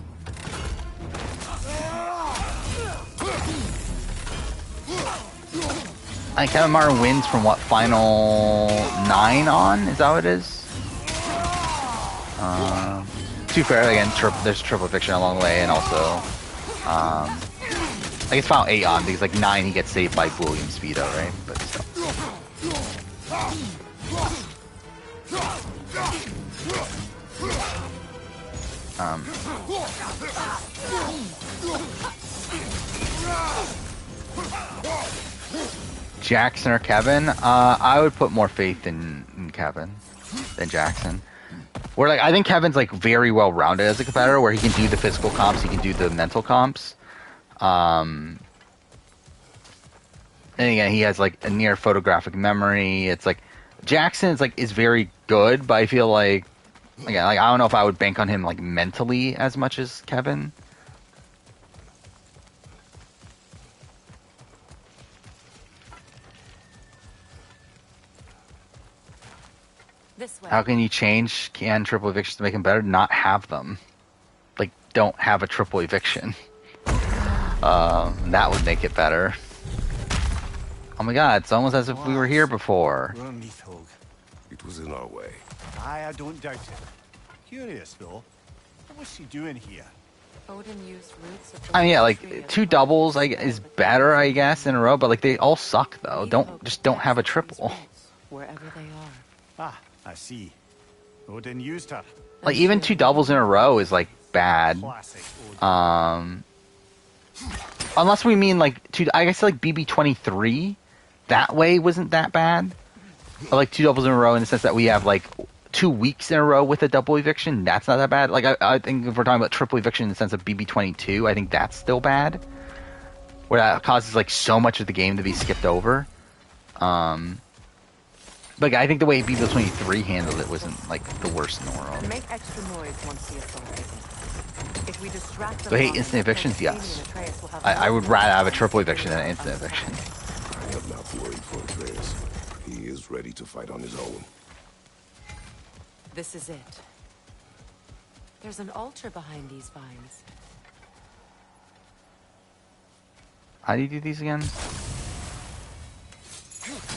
I think Kevin Martin wins from what, final 9 on? Is that what it is? To be fair, again, there's triple eviction along the way, and also, I guess final 8 on, because like 9 he gets saved by William Speedo, right? But still. Jackson or Kevin? I would put more faith in Kevin than Jackson. Where like I think Kevin's like very well rounded as a competitor, where he can do the physical comps, he can do the mental comps. And again, he has like a near photographic memory. It's like Jackson is very good, but I feel like again, like I don't know if I would bank on him like mentally as much as Kevin. This way. How can you change triple evictions to make them better? Not have them. Like, don't have a triple eviction. That would make it better. Oh my god, it's almost as if we were here before. It was in our way. I don't doubt it. Curious, though. What was she doing here? Odin used roots of the I mean, yeah, like, 2 doubles is better, I guess, in a row, but, like, they all suck, though. Don't have a triple. Wherever they are. Ah, I see. Odin used her. Like, even 2 doubles in a row is, like, bad. Classic Odin. Unless we mean, like, I guess, like, BB23, that way wasn't that bad. Or, like, 2 doubles in a row in the sense that we have, like, 2 weeks in a row with a double eviction, that's not that bad. Like, I think if we're talking about triple eviction in the sense of BB22, I think that's still bad. Where that causes, like, so much of the game to be skipped over. But I think the way Beetle 23 handled it wasn't like the worst in the world. Make extra noise once the assault begins. If we distract them But hey, long instant enough, evictions, Jamie yes. and Atreus will have I no would more rather have a time triple to eviction than an figure instant out eviction. I'm not worried for Atreus. He is ready to fight on his own. This is it. There's an altar behind these vines. How do you do these again?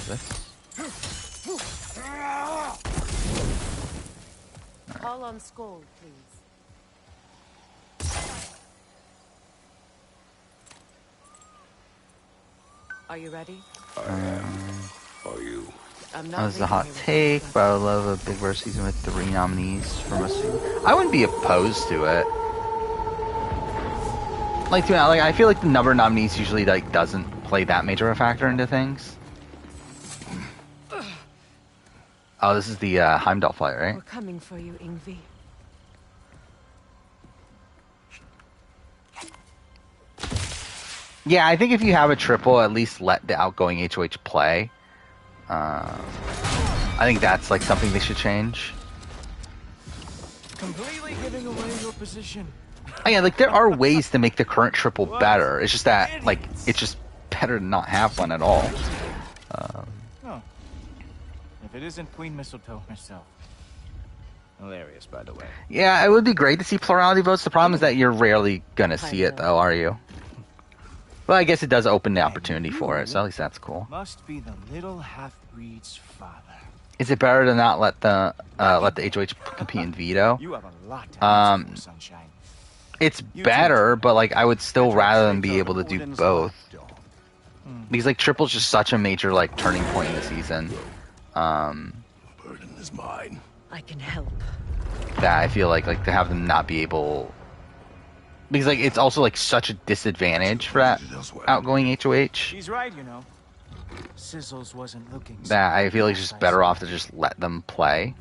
This? Call on Scold, please. Are you ready? Are you? I'm That not was a leaving hot here without take, you. but I would love a Big Brother season with 3 nominees for most season. I wouldn't be opposed to it. Like, I feel like the number of nominees usually like doesn't play that major of a factor into things. Oh, this is the Heimdall fight, right? We're coming for you, Ingvi. Yeah, I think if you have a triple, at least let the outgoing HOH play. I think that's like something they should change. Completely giving away your position. Oh, yeah, like there are ways to make the current triple better. It's just that like it's just better to not have one at all. Oh. If it isn't Queen Mistletoe herself. Hilarious, by the way. Yeah, it would be great to see plurality votes. The problem is that you're rarely gonna see it, though, are you? Well, I guess it does open the opportunity for it, so at least that's cool. Must be the little half-breed's father. Is it better to not let the HOH compete in veto? You have a lot to answer for, Sunshine. It's better, but like I would still rather than be able to do both. Because like triple's just such a major like turning point in the season. Burden is mine. I can help. That I feel like to have them not be able, because like it's also like such a disadvantage for that outgoing HOH. He's right, you know. Sizzles wasn't looking. That I feel like it's just better off to just let them play.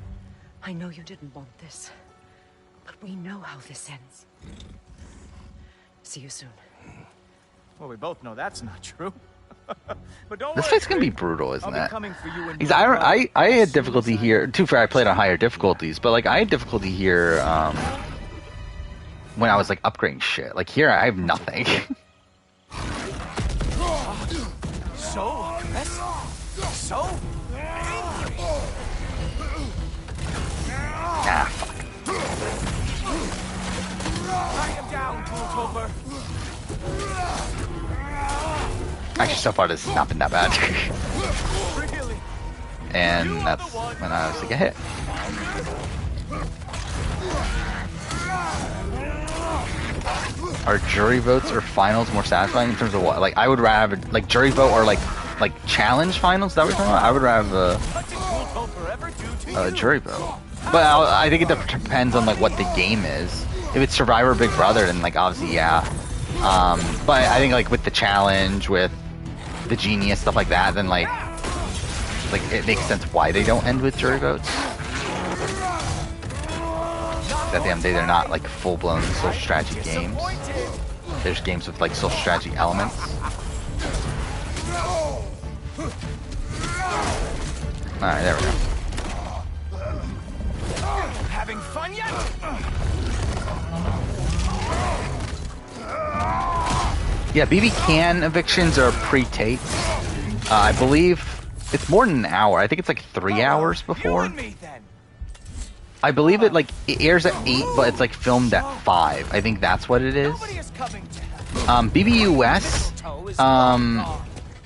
I know you didn't want this, but we know how this ends. See you soon. Well, we both know that's not true. But don't This worry, fight's gonna be Craig. brutal, isn't I'll be it? coming for you and Because your brother I had as soon difficulty as I- here. Too fair, I played on higher difficulties, but like I had difficulty here when I was like upgrading shit. Like here, I have nothing. So aggressive. So angry. Ah, fuck. Tie him down, Tooltoper. Actually, so far this has not been that bad. Really? And that's when I was like a hit. Are jury votes or finals more satisfying in terms of what? Like I would rather have like jury vote or like challenge finals. Is that what you're talking about? I would rather have a jury vote. But I think it depends on like what the game is. If it's Survivor Big Brother, then like obviously yeah. But I think like with the challenge, with the genius stuff like that, then like it makes sense why they don't end with jury votes. At the end of the day, they're not like full-blown social strategy games. There's games with like social strategy elements. Alright, there we go. Having fun yet? Yeah, BB can evictions are pre-taped. I believe it's more than an hour. I think it's like 3 hours before. I believe it airs at 8, but it's like filmed at 5. I think that's what it is. BBUS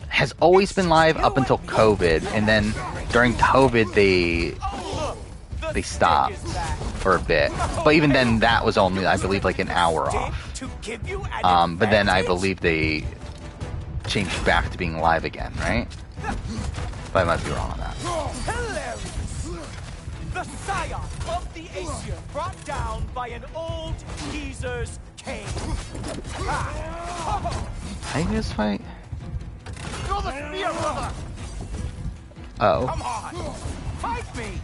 has always been live up until COVID, and then during COVID they stopped for a bit. But even then, that was only, I believe, like an hour off. But then I believe they changed back to being live again, right? But I might be wrong on that. The scion of the Aesir brought down by an old geezer's cane. How do you this fight? You're the spear brother! Oh. Come on! Fight me!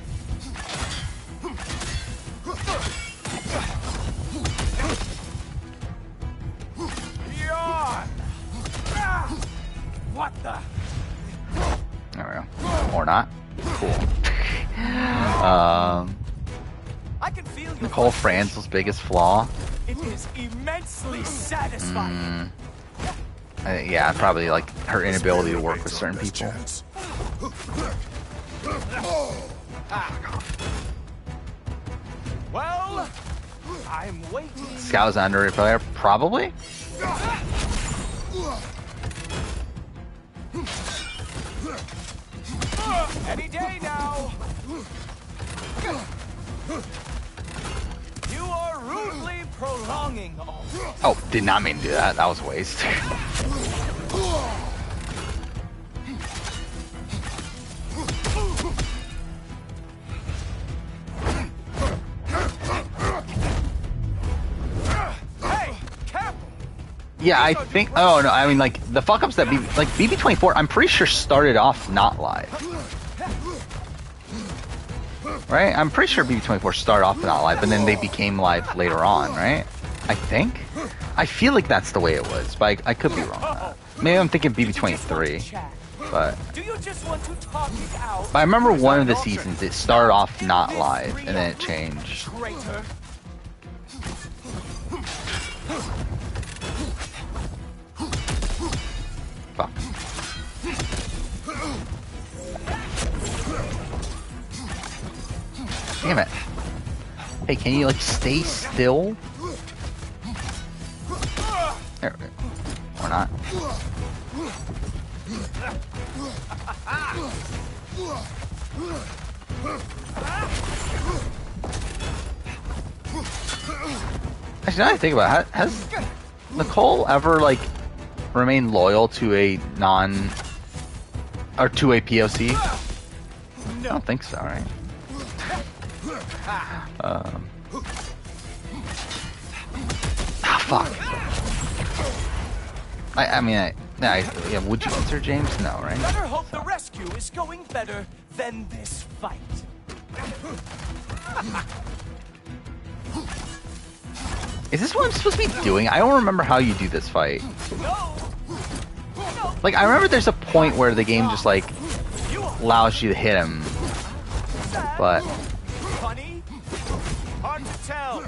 Yawn! What the? There we go. Or not. Cool. Nicole Franzel's biggest flaw? It is immensely satisfying. Yeah, probably like her inability to work with certain people. Well, I'm waiting. Scout's an underrated player? Probably? Any day now. You are rudely prolonging all. Oh, did not mean to do that. That was a waste. Hey, careful. Yeah, I think. Oh no, I mean like the fuck ups that BB24. I'm pretty sure started off not live. Right? I'm pretty sure BB24 started off not live, and then they became live later on, right? I think. I feel like that's the way it was, but I could be wrong on that. Maybe I'm thinking BB23, but. Do you just want to talk it out? But I remember one of the seasons it started off not live, and then it changed. Traitor. Fuck. Damn it. Hey, can you, like, stay still? There we go. Or not. Actually, now I think about it, has Nicole ever, like, remained loyal to a or to a POC? I don't think so, right? Fuck. Yeah, would you answer, James? No, right? Better hope the rescue is going better than this fight. Is this what I'm supposed to be doing? I don't remember how you do this fight. No. Like, I remember there's a point where the game just, like, allows you to hit him. But... Funny? Hard to tell.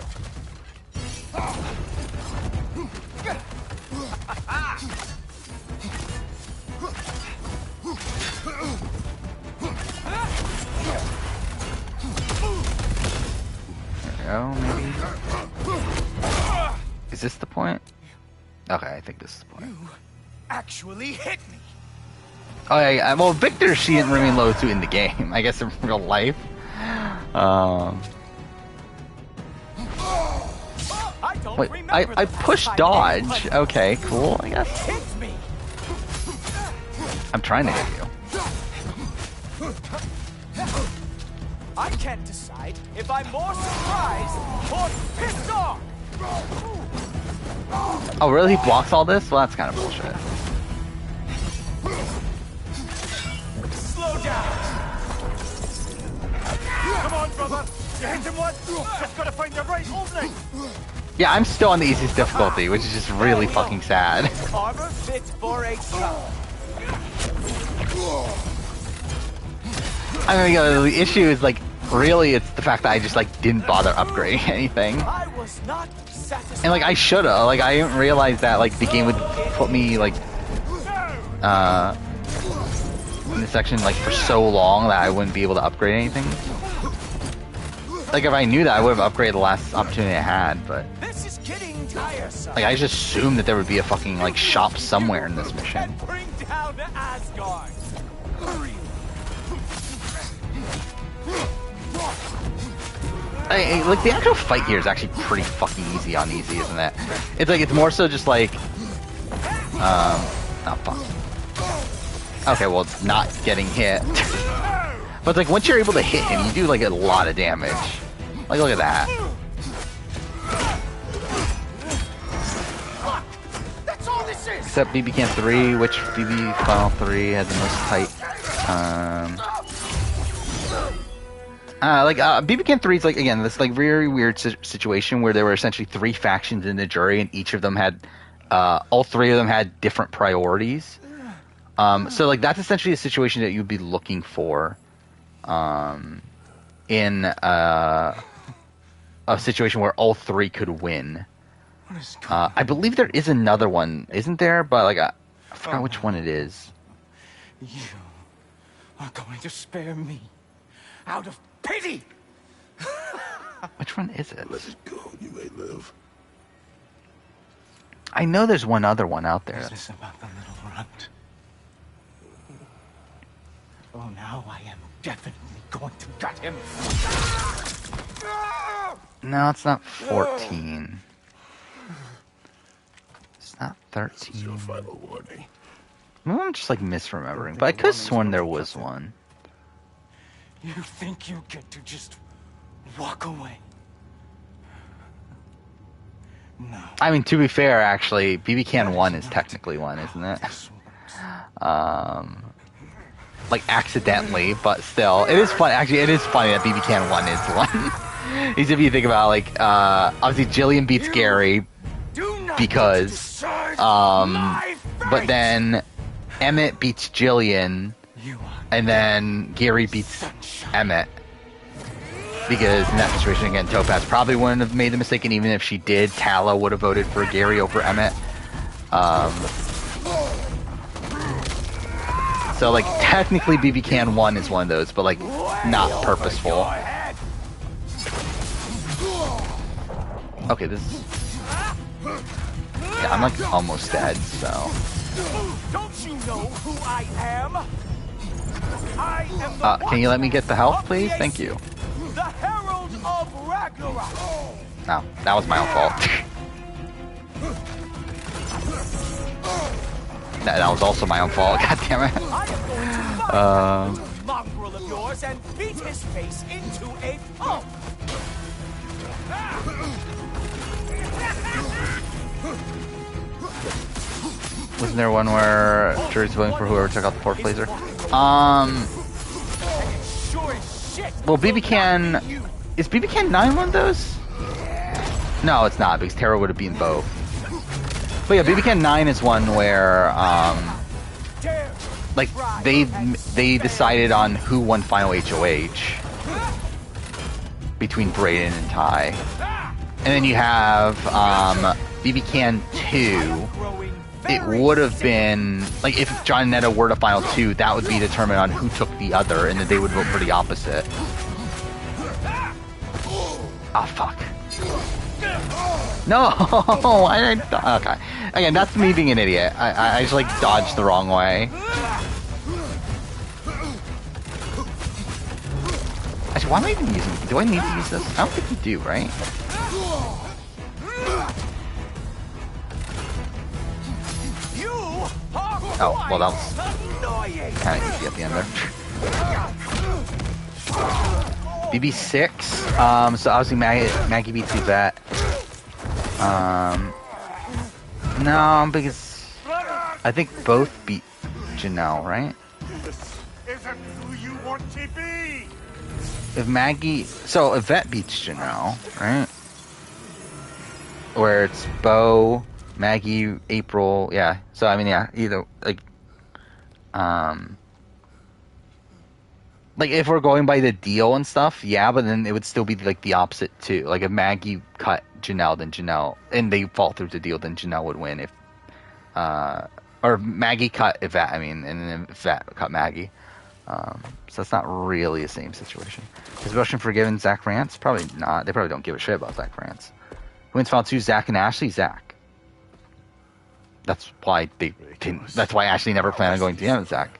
There we go, maybe. Is this the point? Okay, I think this is the point. You actually hit me. Oh yeah, well, Victor, she didn't remain low to in the game. I guess in real life. Wait, I pushed dodge. Okay, cool. I guess. Hit me. I'm trying to hit you. I can't decide if I'm more surprised or pissed off. Oh, really? He blocks all this? Well, that's kind of bullshit. Slow down. Come on, brother. You hit him once. Just gotta find your right opening. Yeah, I'm still on the easiest difficulty, which is just really fucking sad. Armor fit for a shot. I mean, the issue is, like, really, it's the fact that I just, like, didn't bother upgrading anything. I was not satisfied. And, like, I should've. Like, I didn't realize that, like, the game would put me, like, in this section, like, for so long that I wouldn't be able to upgrade anything. Like, if I knew that, I would have upgraded the last opportunity I had, but... This is getting tiresome. Like, I just assumed that there would be a fucking, like, shop somewhere in this mission. And bring down Asgard. Like, the actual fight here is actually pretty fucking easy on easy, isn't it? It's like, it's more so just like... oh, fuck. Okay, well, it's not getting hit. But, like, once you're able to hit him, you do, like, a lot of damage. Like, look at that. That's all this is. Except BB Camp 3, which BB Final 3 has the most tight... BB Camp 3 is, like, again, this, like, very weird situation where there were essentially 3 factions in the jury, and each of them had... all 3 of them had different priorities. So, like, that's essentially a situation that you'd be looking for... in a situation where all three could win. What is going I believe there is another one, isn't there? But like, I forgot which one it is. You are going to spare me out of pity. Which one is it? Let it go. You may live. I know there's one other one out there. Is this about the little runt? Oh, now I am definitely going to gut him. No, it's not 14. It's not This is 13. your final warning. Maybe I'm just like misremembering, but I could have sworn there was one. You think you get to just walk away? No. I mean, to be fair, actually, BB Can 1 is technically one, isn't it? Like, accidentally, but still. It is fun. Actually, it is funny that BB Can 1 is one. Because if you think about, like, obviously Jillian beats Gary because, but then Emmett beats Jillian, and then Gary beats Emmett. Because in that situation, again, Topaz probably wouldn't have made the mistake, and even if she did, Tala would have voted for Gary over Emmett. So, like, technically BB Can 1 is one of those, but, like, not purposeful. Okay, this is... Yeah, I'm, like, almost dead, so... Don't you know who I am? I am the can you let me get the health, please? Thank you. The Herald of Ragnarok. No, that was my own fault. that was also my own fault, god damn it. I am going to find that mongrel of yours and beat his face into a pulp. Wasn't there one where jury's voting for whoever took out the fourth laser? Sure as shit. Well, BB Can... Is BB Can 9 one of those? No, it's not, because Terra would have been both. But yeah, BB Can 9 is one where, like, they decided on who won final HOH between Brayden and Ty. And then you have, BB Can 2. It would have been, like, if John and Netta were to final 2, that would be determined on who took the other, and then they would vote for the opposite. Oh, fuck. No! Okay. Again, that's me being an idiot. I just, like, dodged the wrong way. Actually, why am I even using... Do I need to use this? I don't think you do, right? Oh, well, that was kind of easy at the end there. BB6. So obviously Maggie beats Yvette. No, because I think both beat Janelle, right? This isn't who you want to be. If Maggie... So Yvette beats Janelle, right? Where it's Bo... Maggie, April, yeah. So I mean, yeah, either like if we're going by the deal and stuff, yeah, but then it would still be like the opposite too. Like if Maggie cut Janelle, then Janelle, and they fall through the deal, then Janelle would win. If or Maggie cut Yvette, I mean, and then Yvette cut Maggie. So that's not really the same situation. Is Russian forgiven Zach Rance? Probably not. They probably don't give a shit about Zach Rance. Who wins final 2? Zach and Ashley. Zach. That's why they didn't. That's why Ashley never planned on going to the end with Zach.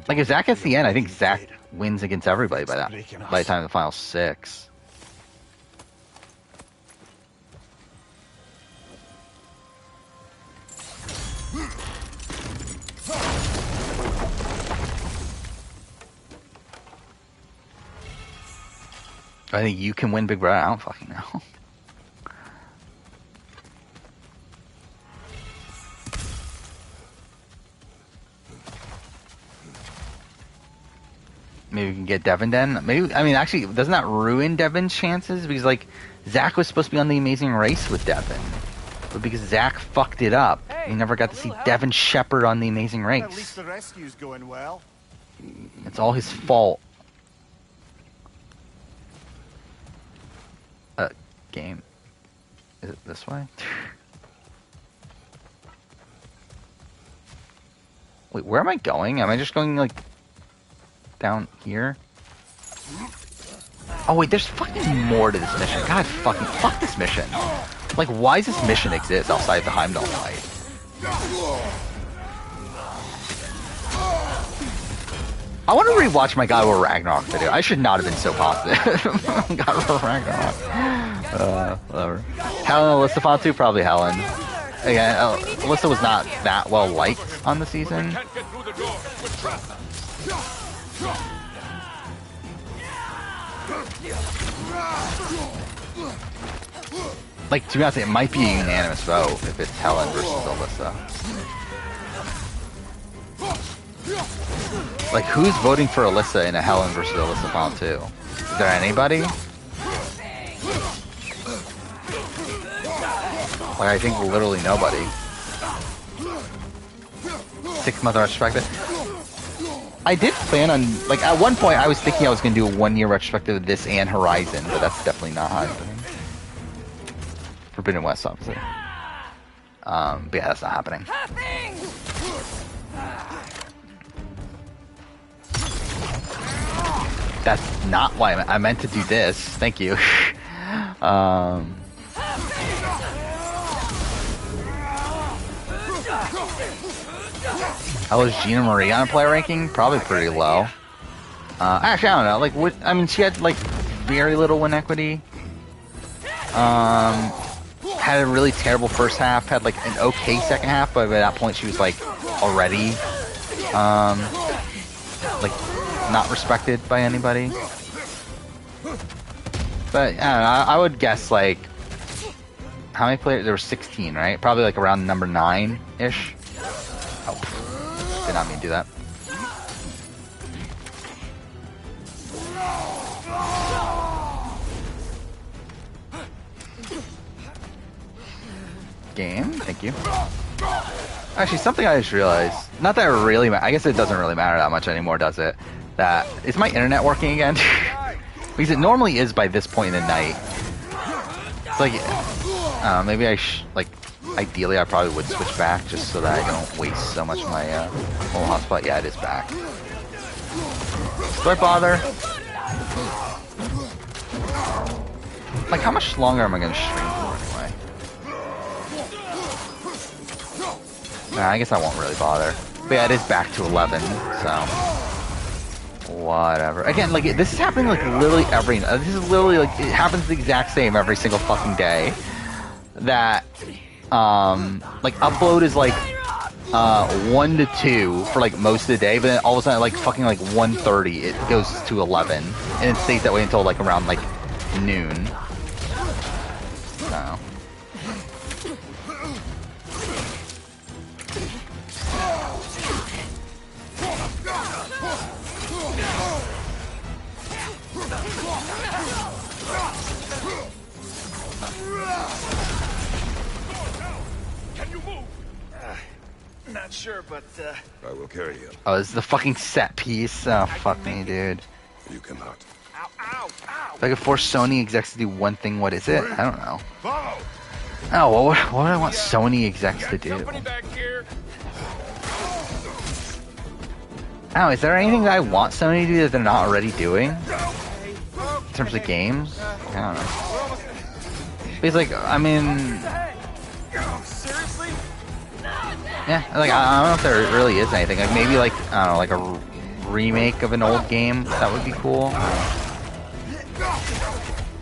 Like if Zach gets the end, I think Zach wins against everybody by the time of the final 6. I think you can win Big Brother. I don't fucking know. Maybe we can get Devin then. Maybe, I mean, actually, doesn't that ruin Devin's chances? Because, like, Zach was supposed to be on the Amazing Race with Devin. But because Zach fucked it up, we never got to see Devin Shepard on the Amazing Race. At least the rescue's going well. It's all his fault. Game. Is it this way? Wait, where am I going? Am I just going, like, down here? Oh, wait, there's fucking more to this mission. God fucking, fuck this mission. Like, why does this mission exist outside the Heimdall fight? I want to rewatch my God of War Ragnarok video. I should not have been so positive. God of War Ragnarok. Whatever. Helen and Alyssa fought too? Probably Helen. Again, Alyssa was not that well liked on the season. Like, to be honest, it might be a unanimous vote if it's Helen versus Alyssa. Like, who's voting for Alyssa in a Helen versus Alyssa final 2? Is there anybody? Like, I think literally nobody. 6 month retrospective. I did plan on, like, at one point I was thinking I was going to do a 1-year retrospective of this and Horizon, but that's definitely not happening. Forbidden West, obviously. But yeah, that's not happening. That's not why I meant to do this. Thank you. How is Gina Marie on a player ranking? Probably pretty low. Actually, I don't know. Like, what? I mean, she had like very little win equity. Had a really terrible first half. Had like an okay second half, but by that point she was like already like not respected by anybody. But I don't know, I would guess like how many players? There were 16, right? Probably like around number 9-ish. Oh, did not mean to do that. Game, thank you. Actually, something I just realized, not that it really I guess it doesn't really matter that much anymore, does it? That, is my internet working again? Because it normally is by this point in the night. It's like, maybe like, ideally I probably would switch back just so that I don't waste so much of my whole hotspot. Yeah, it is back. Do I bother? Like, how much longer am I going to stream for anyway? Nah, I guess I won't really bother. But yeah, it is back to 11, so... Whatever. Again, like, this is happening, like, literally every... this is literally, like, it happens the exact same every single fucking day. That, like, upload is, like, 1 to 2 for, like, most of the day, but then all of a sudden, like, fucking, like, 1:30, it goes to 11. And it stays that way until, like, around, like, noon. So... Can you move? Not sure, but I will carry you. Oh, this is the fucking set piece. Oh, fuck me, dude. You cannot. Ow, ow, ow. If I could force Sony execs to do one thing, what is it? I don't know. Follow. Oh, what would I want Sony execs to do? Company back here. Oh, is there anything that I want Sony to do that they're not already doing? In terms of games? I don't know. Because, like, I mean... Seriously? Yeah, like, I don't know if there really is anything. Like, maybe, like, I don't know, like a remake of an old game. That would be cool.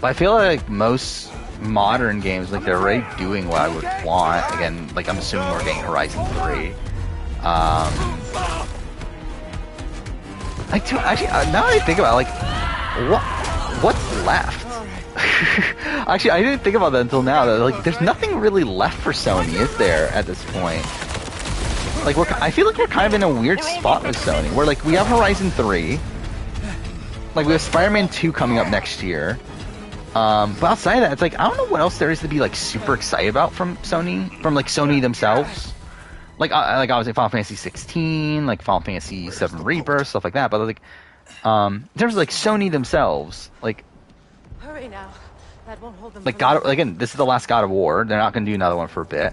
But I feel like most modern games, like, they're already doing what I would want. Again, like, I'm assuming we're getting Horizon 3. Like, actually, now that I think about it, like, what's left? Actually, I didn't think about that until now. That, like, there's nothing really left for Sony, is there, at this point? Like, I feel like we're kind of in a weird spot with Sony. Where, like, we have Horizon 3. Like, we have Spider-Man 2 coming up next year. But outside of that, it's like, I don't know what else there is to be, like, super excited about from Sony. From, like, Sony themselves. Like obviously Final Fantasy 16, like Final Fantasy 7 Rebirth, stuff like that. But like, in terms of like Sony themselves, like, Hurry now. That won't hold them Like for long. again, this is the last God of War. They're not going to do another one for a bit.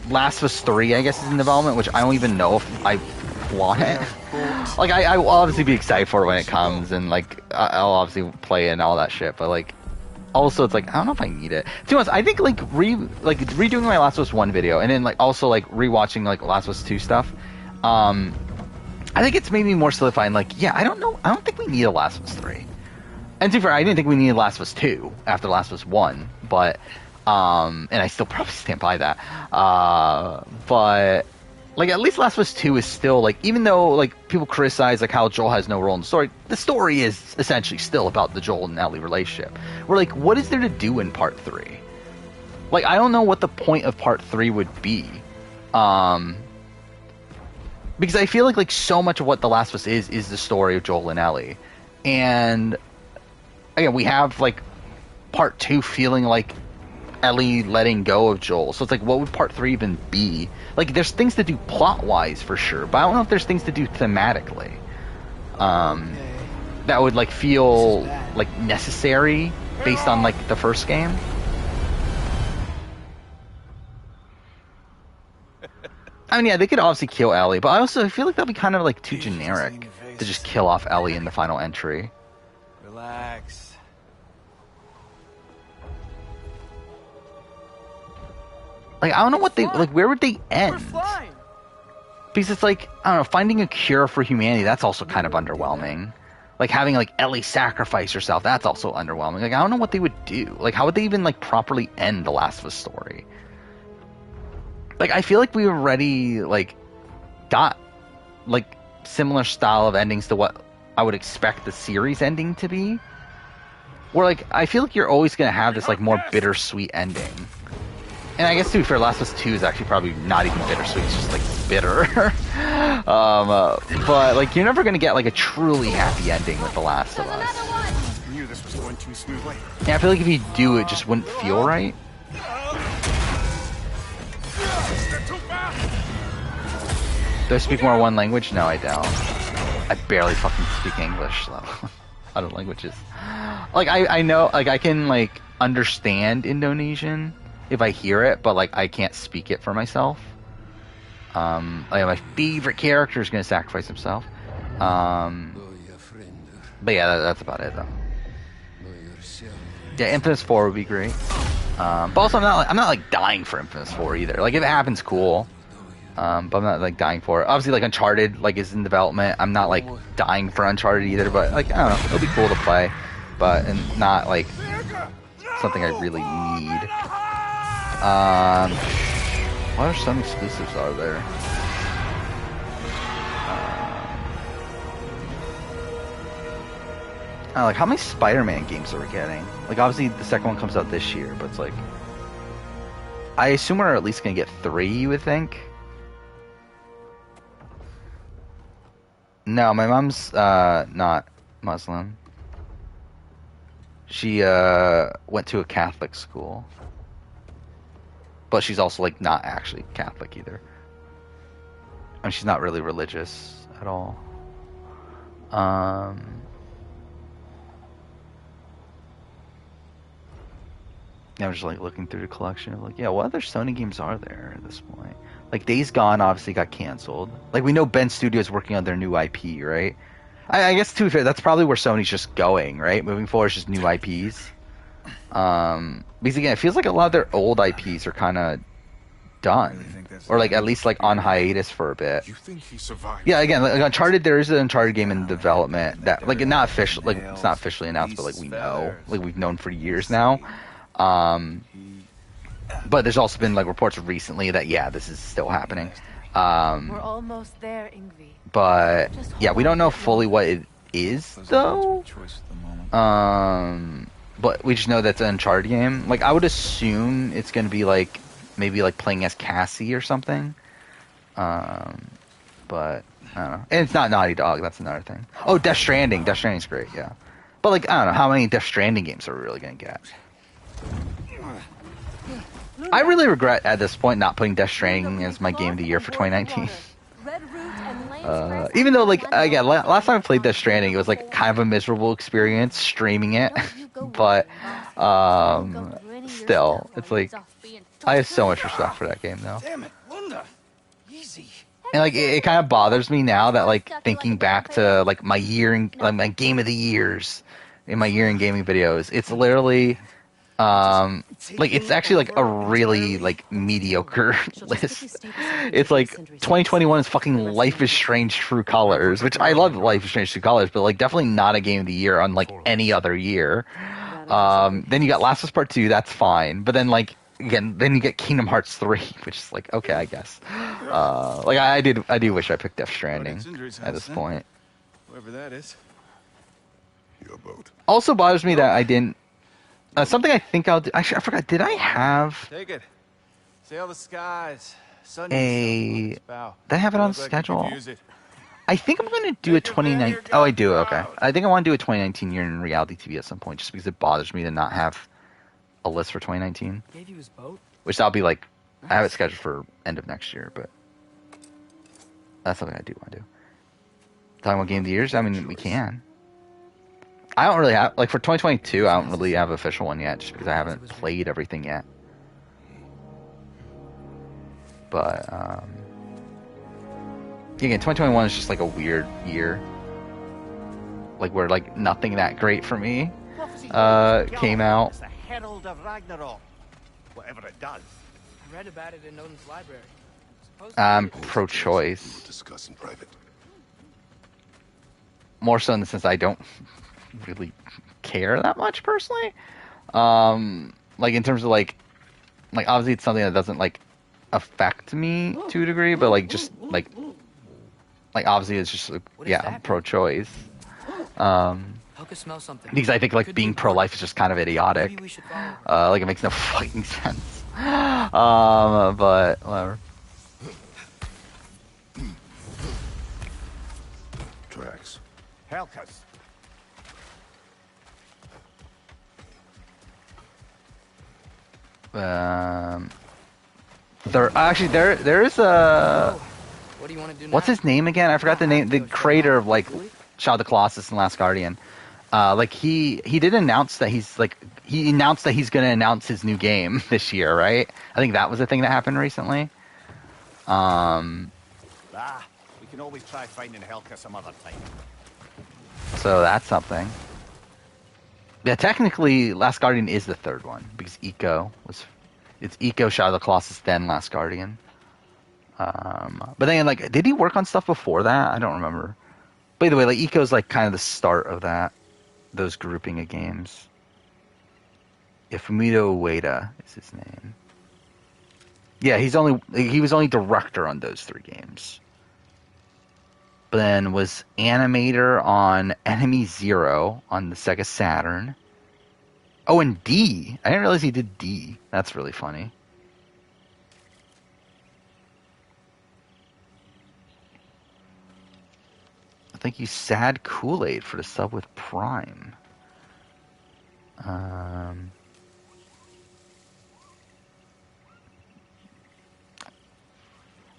Last of Us 3, I guess, is in development, which I don't even know if I want it. Like, I will obviously be excited for it when it comes, and like I'll obviously play it and all that shit. But like, also it's like I don't know if I need it. To be honest, I think like redoing my Last of Us 1 video, and then like also like rewatching like Last of Us 2 stuff. I think it's made me more solidified. Like, yeah, I don't know. I don't think we need a Last of Us 3. And to be fair, I didn't think we needed Last of Us 2 after Last of Us 1, but and I still probably stand by that. But like at least Last of Us 2 is still like, even though like people criticize like how Joel has no role in the story is essentially still about the Joel and Ellie relationship. We're like, what is there to do in part 3? Like, I don't know what the point of part 3 would be. Because I feel like so much of what The Last of Us is the story of Joel and Ellie. And again, we have like part 2 feeling like Ellie letting go of Joel. So it's like, what would part 3 even be? Like, there's things to do plot-wise for sure, but I don't know if there's things to do thematically. That would like feel like necessary based on like the first game. I mean, yeah, they could obviously kill Ellie, but I also feel like that'd be kind of like too generic to just kill off Ellie in the final entry. Relax. Like, I don't know what they like. Where would they end? We're fine. Because it's like, I don't know, finding a cure for humanity, that's also kind of underwhelming. Like having like Ellie sacrifice herself, that's also underwhelming. Like, I don't know what they would do. Like, how would they even like properly end the Last of Us story? Like, I feel like we already like got like similar style of endings to what I would expect the series ending to be. Where like, I feel like you're always gonna have this like more bittersweet ending. And I guess to be fair, Last of Us 2 is actually probably not even bittersweet, it's just like bitter. But like, you're never gonna get like a truly happy ending with The Last of Us. I knew this was going too smoothly. Yeah, I feel like if you do, it just wouldn't feel right. Do I speak more one language? No, I don't. I barely fucking speak English, though. Other languages. Like, I know, like, I can, like, understand Indonesian if I hear it, but, like, I can't speak it for myself. Like, my favorite character is gonna sacrifice himself. But yeah, that's about it, though. Yeah, Infamous 4 would be great. But also, I'm not, like, dying for Infamous 4 either. Like, if it happens, cool. But I'm not like dying for it. Obviously, like Uncharted, like is in development. I'm not like dying for Uncharted either. But like, I don't know, it'll be cool to play, but and not like something I really need. What are some exclusives are there? Like how many Spider-Man games are we getting? Like obviously the second one comes out this year, but it's like I assume we're at least gonna get 3. You would think. No, my mom's not Muslim. She went to a Catholic school. But she's also like not actually Catholic either. I mean, she's not really religious at all. Yeah, I'm just like looking through the collection of like, yeah, what other Sony games are there at this point? Like Days Gone obviously got canceled. Like we know Ben Studio's working on their new IP, right? I guess to be fair, that's probably where Sony's just going, right? Moving forward, it's just new IPs. Because again, it feels like a lot of their old IPs are kind of done, or like at least like on hiatus for a bit. You think he survived? Yeah, again, like Uncharted, there is an Uncharted game in development that like not official, like it's not officially announced, but like we know, like we've known for years now. But there's also been like reports recently that yeah, this is still happening. We're almost there, Ingvi. But yeah, we don't know fully what it is though. But we just know that's an Uncharted game. Like I would assume it's gonna be like maybe like playing as Cassie or something. But I don't know. And it's not Naughty Dog. That's another thing. Oh, Death Stranding. Death Stranding's great. Yeah. But like I don't know how many Death Stranding games are we really gonna get. I really regret at this point not putting Death Stranding as my game of the year for 2019. Even though, like, again, last time I played Death Stranding, it was like kind of a miserable experience streaming it, but still, it's like I have so much respect for that game, though. Damn it, Wanda. Easy. And like it kind of bothers me now that like thinking back to like my year in like my game of the years in my year in gaming videos, it's literally like it's actually like a really like mediocre list. It's like 2021 is fucking Life is Strange True Colors, which I love Life is Strange True Colors, but like definitely not a game of the year unlike any other year. Then you got Last of Us Part 2, that's fine, but then like again, then you get Kingdom Hearts 3, which is like okay, I guess. Like I do wish I picked Death Stranding at this point. Whoever that is. Your boat. Also bothers me that I didn't. Something I think I'll do. Actually, I forgot. Did I have Take it. Sail the skies. Sun did I have it on schedule? I think I'm going to do a 2019. Oh, I do. Okay. I think I want to do a 2019 year in reality TV at some point, just because it bothers me to not have a list for 2019. Gave you his boat? Which I'll be like, I have it scheduled for end of next year, but that's something I do want to do. Talking about game of the years, I mean, we can. I don't really have, like for 2022, I don't really have an official one yet, just because I haven't played everything yet. But, again, 2021 is just like a weird year. Like where like nothing that great for me came out. It's the herald of Ragnarok. Whatever it does. I read about it in Odin's library. I'm pro-choice. We'll discuss in private. More so in the sense I don't really care that much personally. Like in terms of like obviously it's something that doesn't like affect me to a degree, but like just like obviously it's just yeah, I'm pro-choice. Smell something. Because I think like being pro-life is just kind of idiotic. Like it makes no fucking sense. But whatever. Tracks. Helkas. There is a. What do you want to do now? What's his name again? I forgot the name. The creator of like Shadow of the Colossus and Last Guardian. Like he did announce that he announced that he's going to announce his new game this year, right? I think that was the thing that happened recently. We can always try finding Helka some other time. So that's something. Yeah, technically, Last Guardian is the third one because it's Eco, Shadow of the Colossus, then Last Guardian. But then, like, did he work on stuff before that? I don't remember. By the way, like, Eco's like kind of the start of those grouping of games. Yeah, Fumito Ueda is his name. Yeah, he was only director on those three games. But then was animator on Enemy Zero on the Sega Saturn. Oh, and D. I didn't realize he did D. That's really funny. Thank you, Sad Kool-Aid, for the sub with Prime.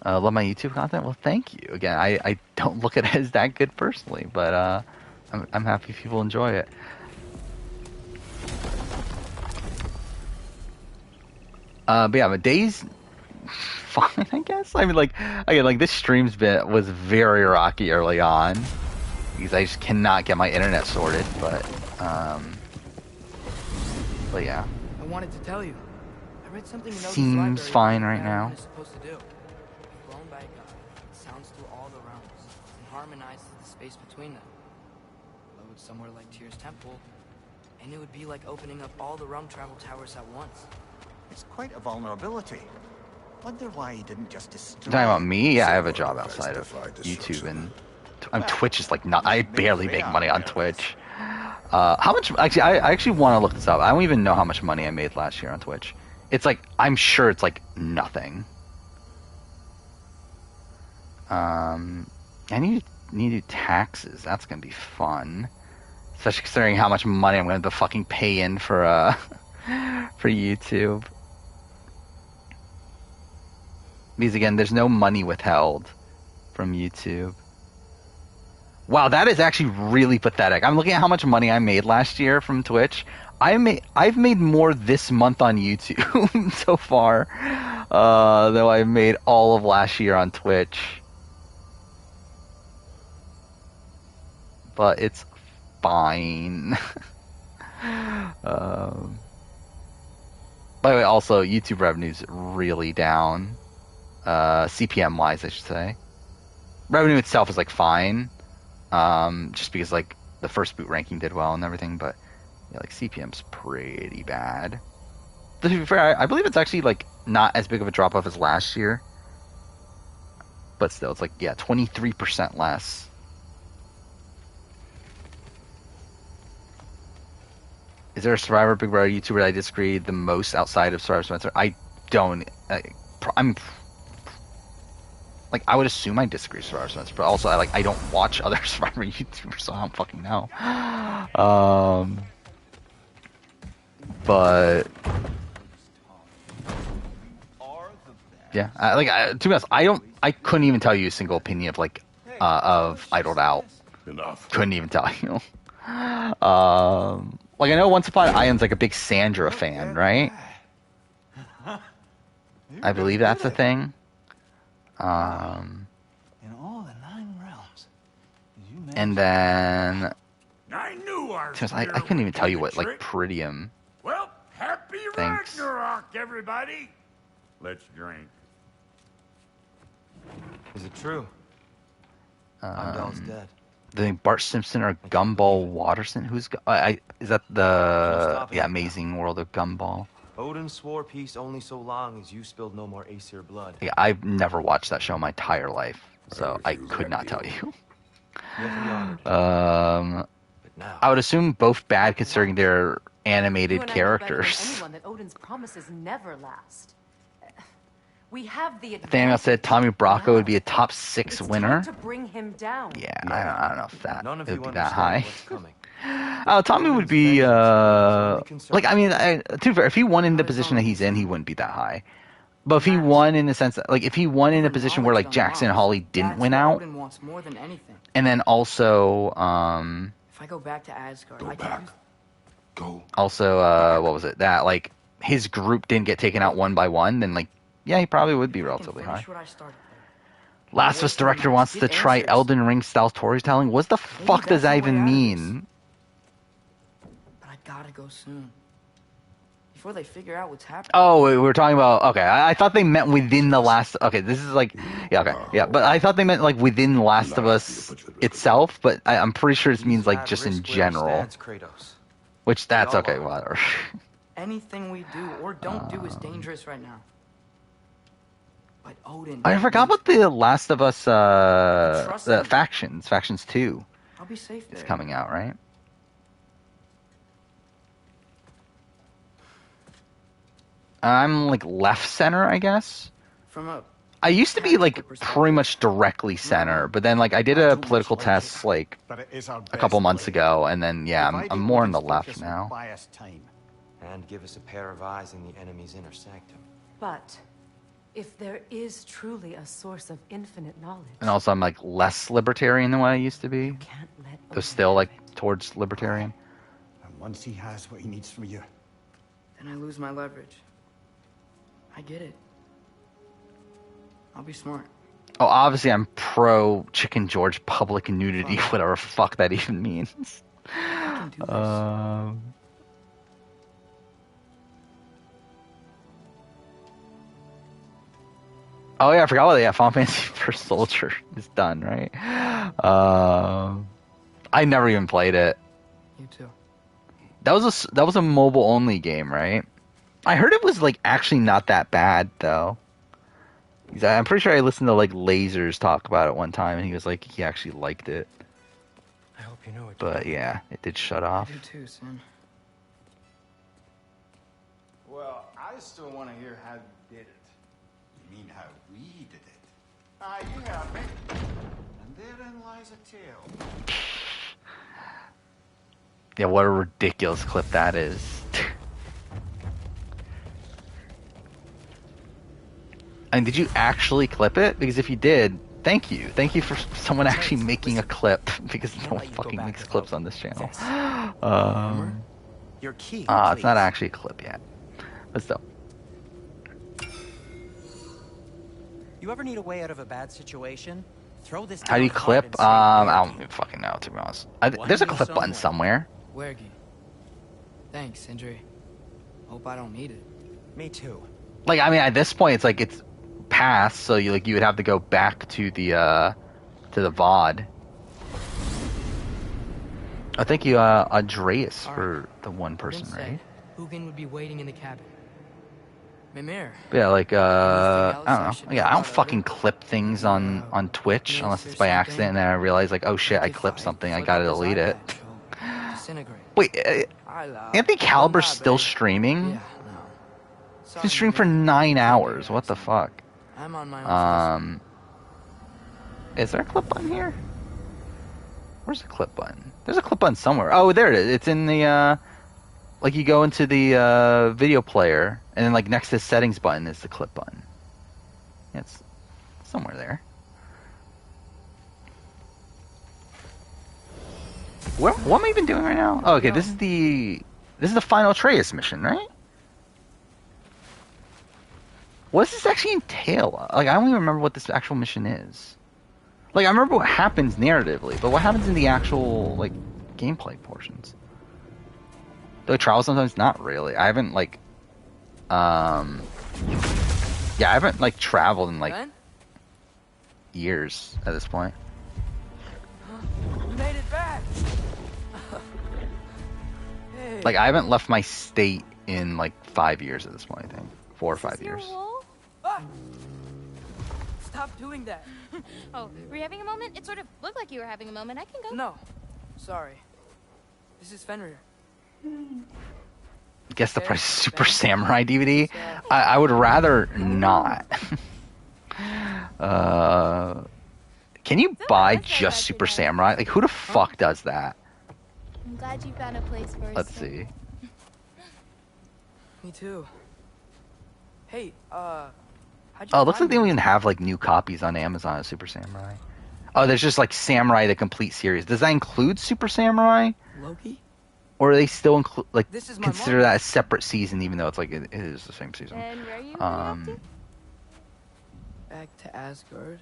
Love my YouTube content? Well, thank you. Again, I don't look at it as that good personally, but I'm happy people enjoy it. But yeah, my day's fine, I guess. I mean, like, again, like this stream's was very rocky early on because I just cannot get my internet sorted. But yeah. I wanted to tell you. I read something in Odin's Seems library fine about right what now. Aaron is supposed to do. Flown by a god, it sounds through all the realms and harmonizes the space between them. Load somewhere like Tyr's temple, and it would be like opening up all the realm travel towers at once. It's quite a vulnerability. Wonder why he didn't just destroy. You're talking about me? Yeah, I have a job outside of YouTube, and Twitch is like not. I barely make money on Twitch. How much? Actually, I actually want to look this up. I don't even know how much money I made last year on Twitch. It's like I'm sure it's like nothing. I need to do taxes. That's gonna be fun, especially considering how much money I'm gonna have to fucking pay in for for YouTube. Because again, there's no money withheld from YouTube. Wow, that is actually really pathetic. I'm looking at how much money I made last year from Twitch. I've made more this month on YouTube so far than I've made all of last year on Twitch. But it's fine. By the way, also YouTube revenue's really down. CPM wise, I should say. Revenue itself is like fine. Just because like the first boot ranking did well and everything, but yeah, like CPM's pretty bad. To be fair, I believe it's actually like not as big of a drop off as last year, but still, it's like 23% less. Is there a Survivor Big Brother YouTuber that I disagree the most outside of Survivor Spencer? I don't. I'm like, I would assume I disagree with Survivor Spencer, but also I don't watch other Survivor YouTubers, so I don't fucking know. But yeah, to be honest, I couldn't even tell you a single opinion of of Idled Out. Enough. Couldn't even tell you. Like I know Once Upon Ion's like a big Sandra fan, right? I believe that's a thing. In all the 9 realms, And then I knew our I couldn't even tell you what like Peridium. Well, happy Thanks. Ragnarok, everybody. Let's drink. Is it true? Heimdall's dead. I think Bart Simpson or Gumball Watterson. Who's is that the Amazing World of Gumball? Odin swore peace only so long as you spilled no more Aesir blood. Yeah, I've never watched that show in my entire life, so I could not tell you. I would assume both bad considering they're animated characters. Anyone that Odin's promises never last. We have the Daniel said Tommy Bracco would be a top 6 it's winner. time to bring him down. Yeah, I don't know if that None of it you would be that understand high. what's coming. Tommy would be like, I mean, to be fair, if he won in the position that he's in, he wouldn't be that high. But if he won in the sense that, like, if he won in a position where like Jackson and Holly didn't win out, Odin wants more than anything. and then also If I go back to Asgard, Go I back. can use Go. also what was it that like his group didn't get taken out one by one, then like yeah, he probably would be relatively high. what I started there. Last of Us director wants to try Elden Ring style storytelling. What the fuck does that even mean? But I gotta go soon. Before they figure out what's happening. Oh, we were talking about, okay, I thought they meant within the last, okay, this is like, yeah, okay, yeah, but I thought they meant like within The Last of Us itself, but I'm pretty sure it means like just in general, which that's okay, whatever. Anything we do or don't do is dangerous right now. But Odin... I forgot about The Last of Us, the Factions 2 I'll be safe there. is coming out, right? I'm like left center, I guess. I used to be like pretty much directly center, but then like I did a political test like a couple months ago, and then yeah, I'm more on the left now. And give us a pair of eyes in the enemy's inner sanctum. But if there is truly a source of infinite knowledge, And also I'm like less libertarian than what I used to be, though still like towards libertarian. And once he has what he needs from you, then I lose my leverage. I get it. I'll be smart. Oh, obviously I'm pro Chicken George public nudity, whatever fuck that even means. I can do this. Oh yeah, I forgot about that. Yeah, Final Fantasy First Soldier is done, right? I never even played it. You too. That was a mobile only game, right? I heard it was like actually not that bad though. I'm pretty sure I listened to like Lasers talk about it one time, and he was like he actually liked it. I hope you know it. But yeah, it did shut off. I do too, Sam. well, I still want to hear how you did it. You mean how we did it? Ah, you have me. And therein lies a tale. Yeah, what a ridiculous clip that is. And did you actually clip it? Because if you did, Thank you. Thank you for someone actually making a listen. clip, because no Can't one let you go fucking back makes without clips on this channel. this. Remember? Your key, It's not please. actually a clip yet. But still. You ever need a way out of a bad situation? Throw this How do you down hard clip? and say, I "Where don't do even fucking know, to be honest. One There's a knew clip button someone. somewhere. Wergy. Thanks, Sindri. Hope I don't need it. Me too. Like, I mean, at this point, it's like it's past, so you would have to go back to the VOD. I thank you, Andreas, for the one person, Grim right? said Hugin would be waiting in the cabin. Mimir. Yeah, like, I Anything don't else I know. should Yeah, know I don't about fucking Odin? clip things on Twitch Weakness unless or it's by something? accident, and then I realize, like, oh shit, I Like if clipped I something, I flick gotta up this delete eye it. patch, it'll disintegrate. Wait, Anthony Don't Caliber's die, still babe. streaming? Yeah, no. He Sorry, can stream for Mimir. 9 Can't do hours. your What the accent. fuck? I'm on my own. Is there a clip button here? Where's the clip button? There's a clip button somewhere. Oh, there it is. It's in the, like, you go into the video player, and then, like, next to the settings button is the clip button. Yeah, it's somewhere there. What am I even doing right now? Oh, okay, this is the final Atreus mission, right? What does this actually entail? Like, I don't even remember what this actual mission is. Like, I remember what happens narratively, but what happens in the actual, like, gameplay portions? Do I travel sometimes? Not really. I haven't, like, yeah, I haven't, like, traveled in, like, Ben? years at this point. You made it back. Hey. Like, I haven't left my state in, like, 5 years at this point, I think. 4 or 5 years. Ah! Stop doing that. Oh, were you having a moment? It sort of looked like you were having a moment. I can go. No. Sorry. This is Fenrir. Guess the price of Super Samurai DVD? I would rather not. Can you buy just Super Samurai? Like, who the fuck does that? I'm glad you found a place for us. Let's see. Me too. Hey, how'd you Oh, it looks like find they don't me? even have, like, new copies on Amazon of Super Samurai. Oh, there's just, like, Samurai the Complete Series. Does that include Super Samurai? Loki? Or do they still include, like, This is my consider mom. that a separate season, even though it's, like, it is the same season? And where are you off to? Back to Asgard.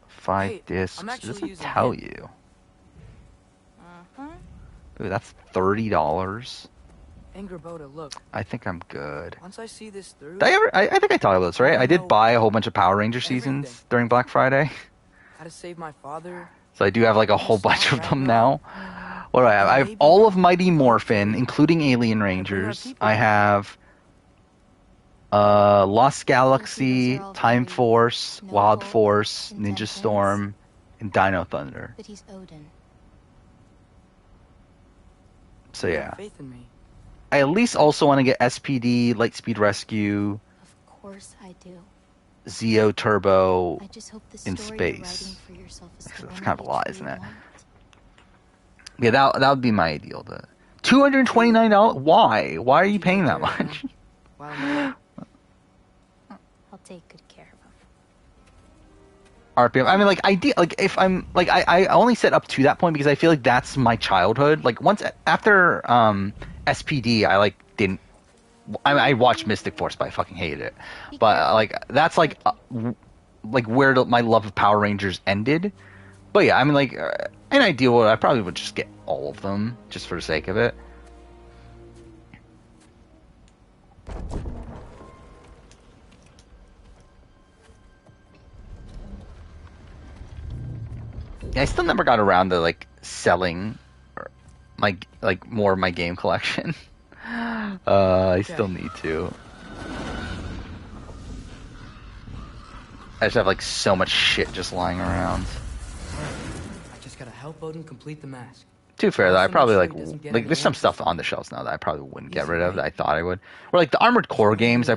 5 Hey, discs. I'm It actually doesn't using tell it. you. Uh-huh. Ooh, that's $30. Angerboda, look. I think I'm good. Once I see this through, Did I think I talked about this, right? I did buy a whole bunch of Power Ranger seasons everything. during Black Friday. how to save my father. So I do have, like, a whole bunch of them now. What do I have? I have all of Mighty Morphin, including Alien Rangers. I have Lost Galaxy, Time Force, Wild Force, Ninja Storm, and Dino Thunder. But he's Odin. So You yeah. have faith in me. I at least also want to get SPD, Lightspeed Rescue, Of course I do. Zeo Turbo I just hope the in story you're writing space. for yourself is the That's one kind of a you lot, truly isn't it? want. Yeah, that would be my ideal. $229? Why? Why are you paying that much? Wow, man. I'll take good care of him. RPM. I mean, like, like, if I'm, like, I only set up to that point because I feel like that's my childhood. Like, once, after, SPD, I, like, didn't, I watched Mystic Force, but I fucking hated it. But, like, that's, like where my love of Power Rangers ended. But, yeah, I mean, like, an ideal world, I probably would just get all of them, just for the sake of it. Yeah, I still never got around to, like, selling my, like, more of my game collection. I still need to. I just have, like, so much shit just lying around. I just gotta help Odin complete the mask. To be fair, though, I Also probably, make like, sure he doesn't get like, any there's some answers. stuff on the shelves now that I probably wouldn't get Easy, rid of right? that I thought I would. Or, like, the Armored Core games, I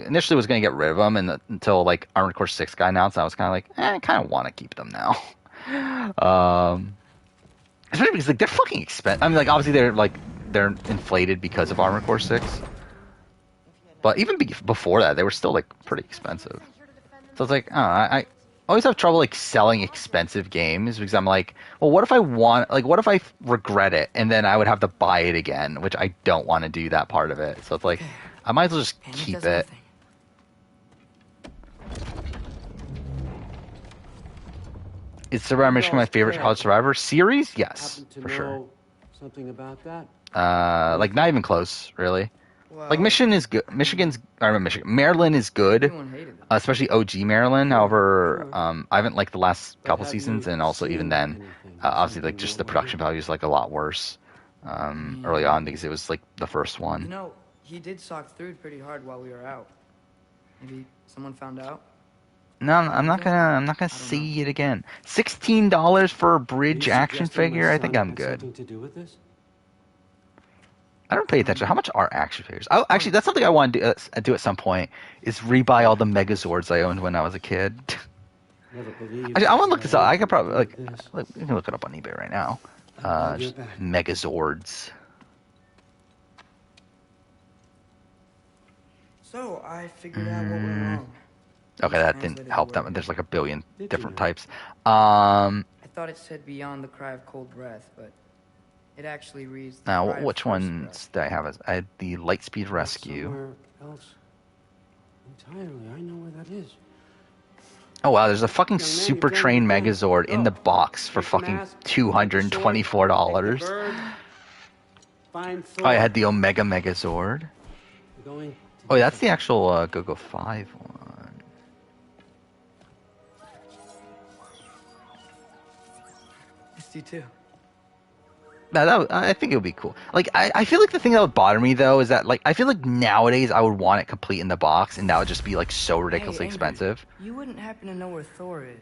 initially was going to get rid of them, and until, like, Armored Core 6 got announced, I was kind of like, I kind of want to keep them now. Especially because, like, they're fucking expensive. I mean, like, obviously they're inflated because of Armored Core 6. But even before that, they were still, like, pretty expensive. So it's like, I always have trouble like selling expensive games because I'm like, well, what if I want, like, what if I regret it and then I would have to buy it again, which I don't want to do that part of it. So it's like, I might as well just keep it. Is Survivor Michigan my favorite college Survivor series? Yes, for sure. Something about that? Like not even close, really. Like Michigan is good. Maryland is good, especially OG Maryland. However, I haven't liked the last couple seasons, and also even then, obviously like just the production value is like a lot worse early on because it was like the first one. You know, he did sock through it pretty hard while we were out. Maybe someone found out. No, I'm not gonna see it again. $16 for a bridge action figure. I think I'm good. Something to do with this? I don't pay attention. How much are action figures? Oh, actually, that's something I want to do at some point. Is rebuy all the Megazords I owned when I was a kid. Actually, I want to look this up. I could probably you can look it up on eBay right now. Megazords. So I figured out what went wrong. Okay, that didn't help them. There's like a billion different types. I thought it said beyond the cry of cold breath, but it actually reads. Now, which ones did I have? I had the Lightspeed Rescue. Somewhere else entirely. I know where that is. Oh wow, there's a fucking Super Train Megazord in the box for fucking $224. Oh, I had the Omega Megazord. Oh, that's the actual Go-Go 5 one. Misty too. No, I think it would be cool. Like, I feel like the thing that would bother me though is that like I feel like nowadays I would want it complete in the box, and that would just be like so ridiculously expensive. You wouldn't happen to know where Thor is?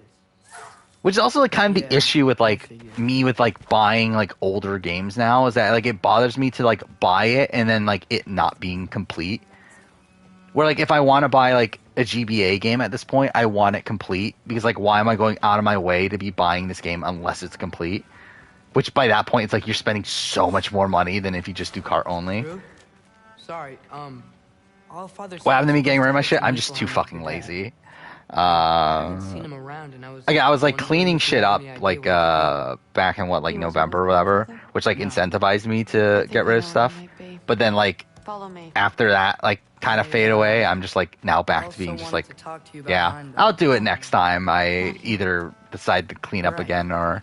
Which is also like kind of the issue with like me with like buying like older games now, is that like it bothers me to like buy it and then like it not being complete. Where like if I want to buy like a GBA game at this point, I want it complete because like why am I going out of my way to be buying this game unless it's complete? Which by that point, it's like you're spending so much more money than if you just do cart only. Drew? Sorry, all Father. What happened to me getting rid of my shit? I'm just too fucking lazy. I was like cleaning shit up like back in what, like November or whatever, which like incentivized me to get rid of stuff. But then like after that like kind of fade away, I'm just like now back to being just like, yeah, I'll do it next time I either decide to clean up again or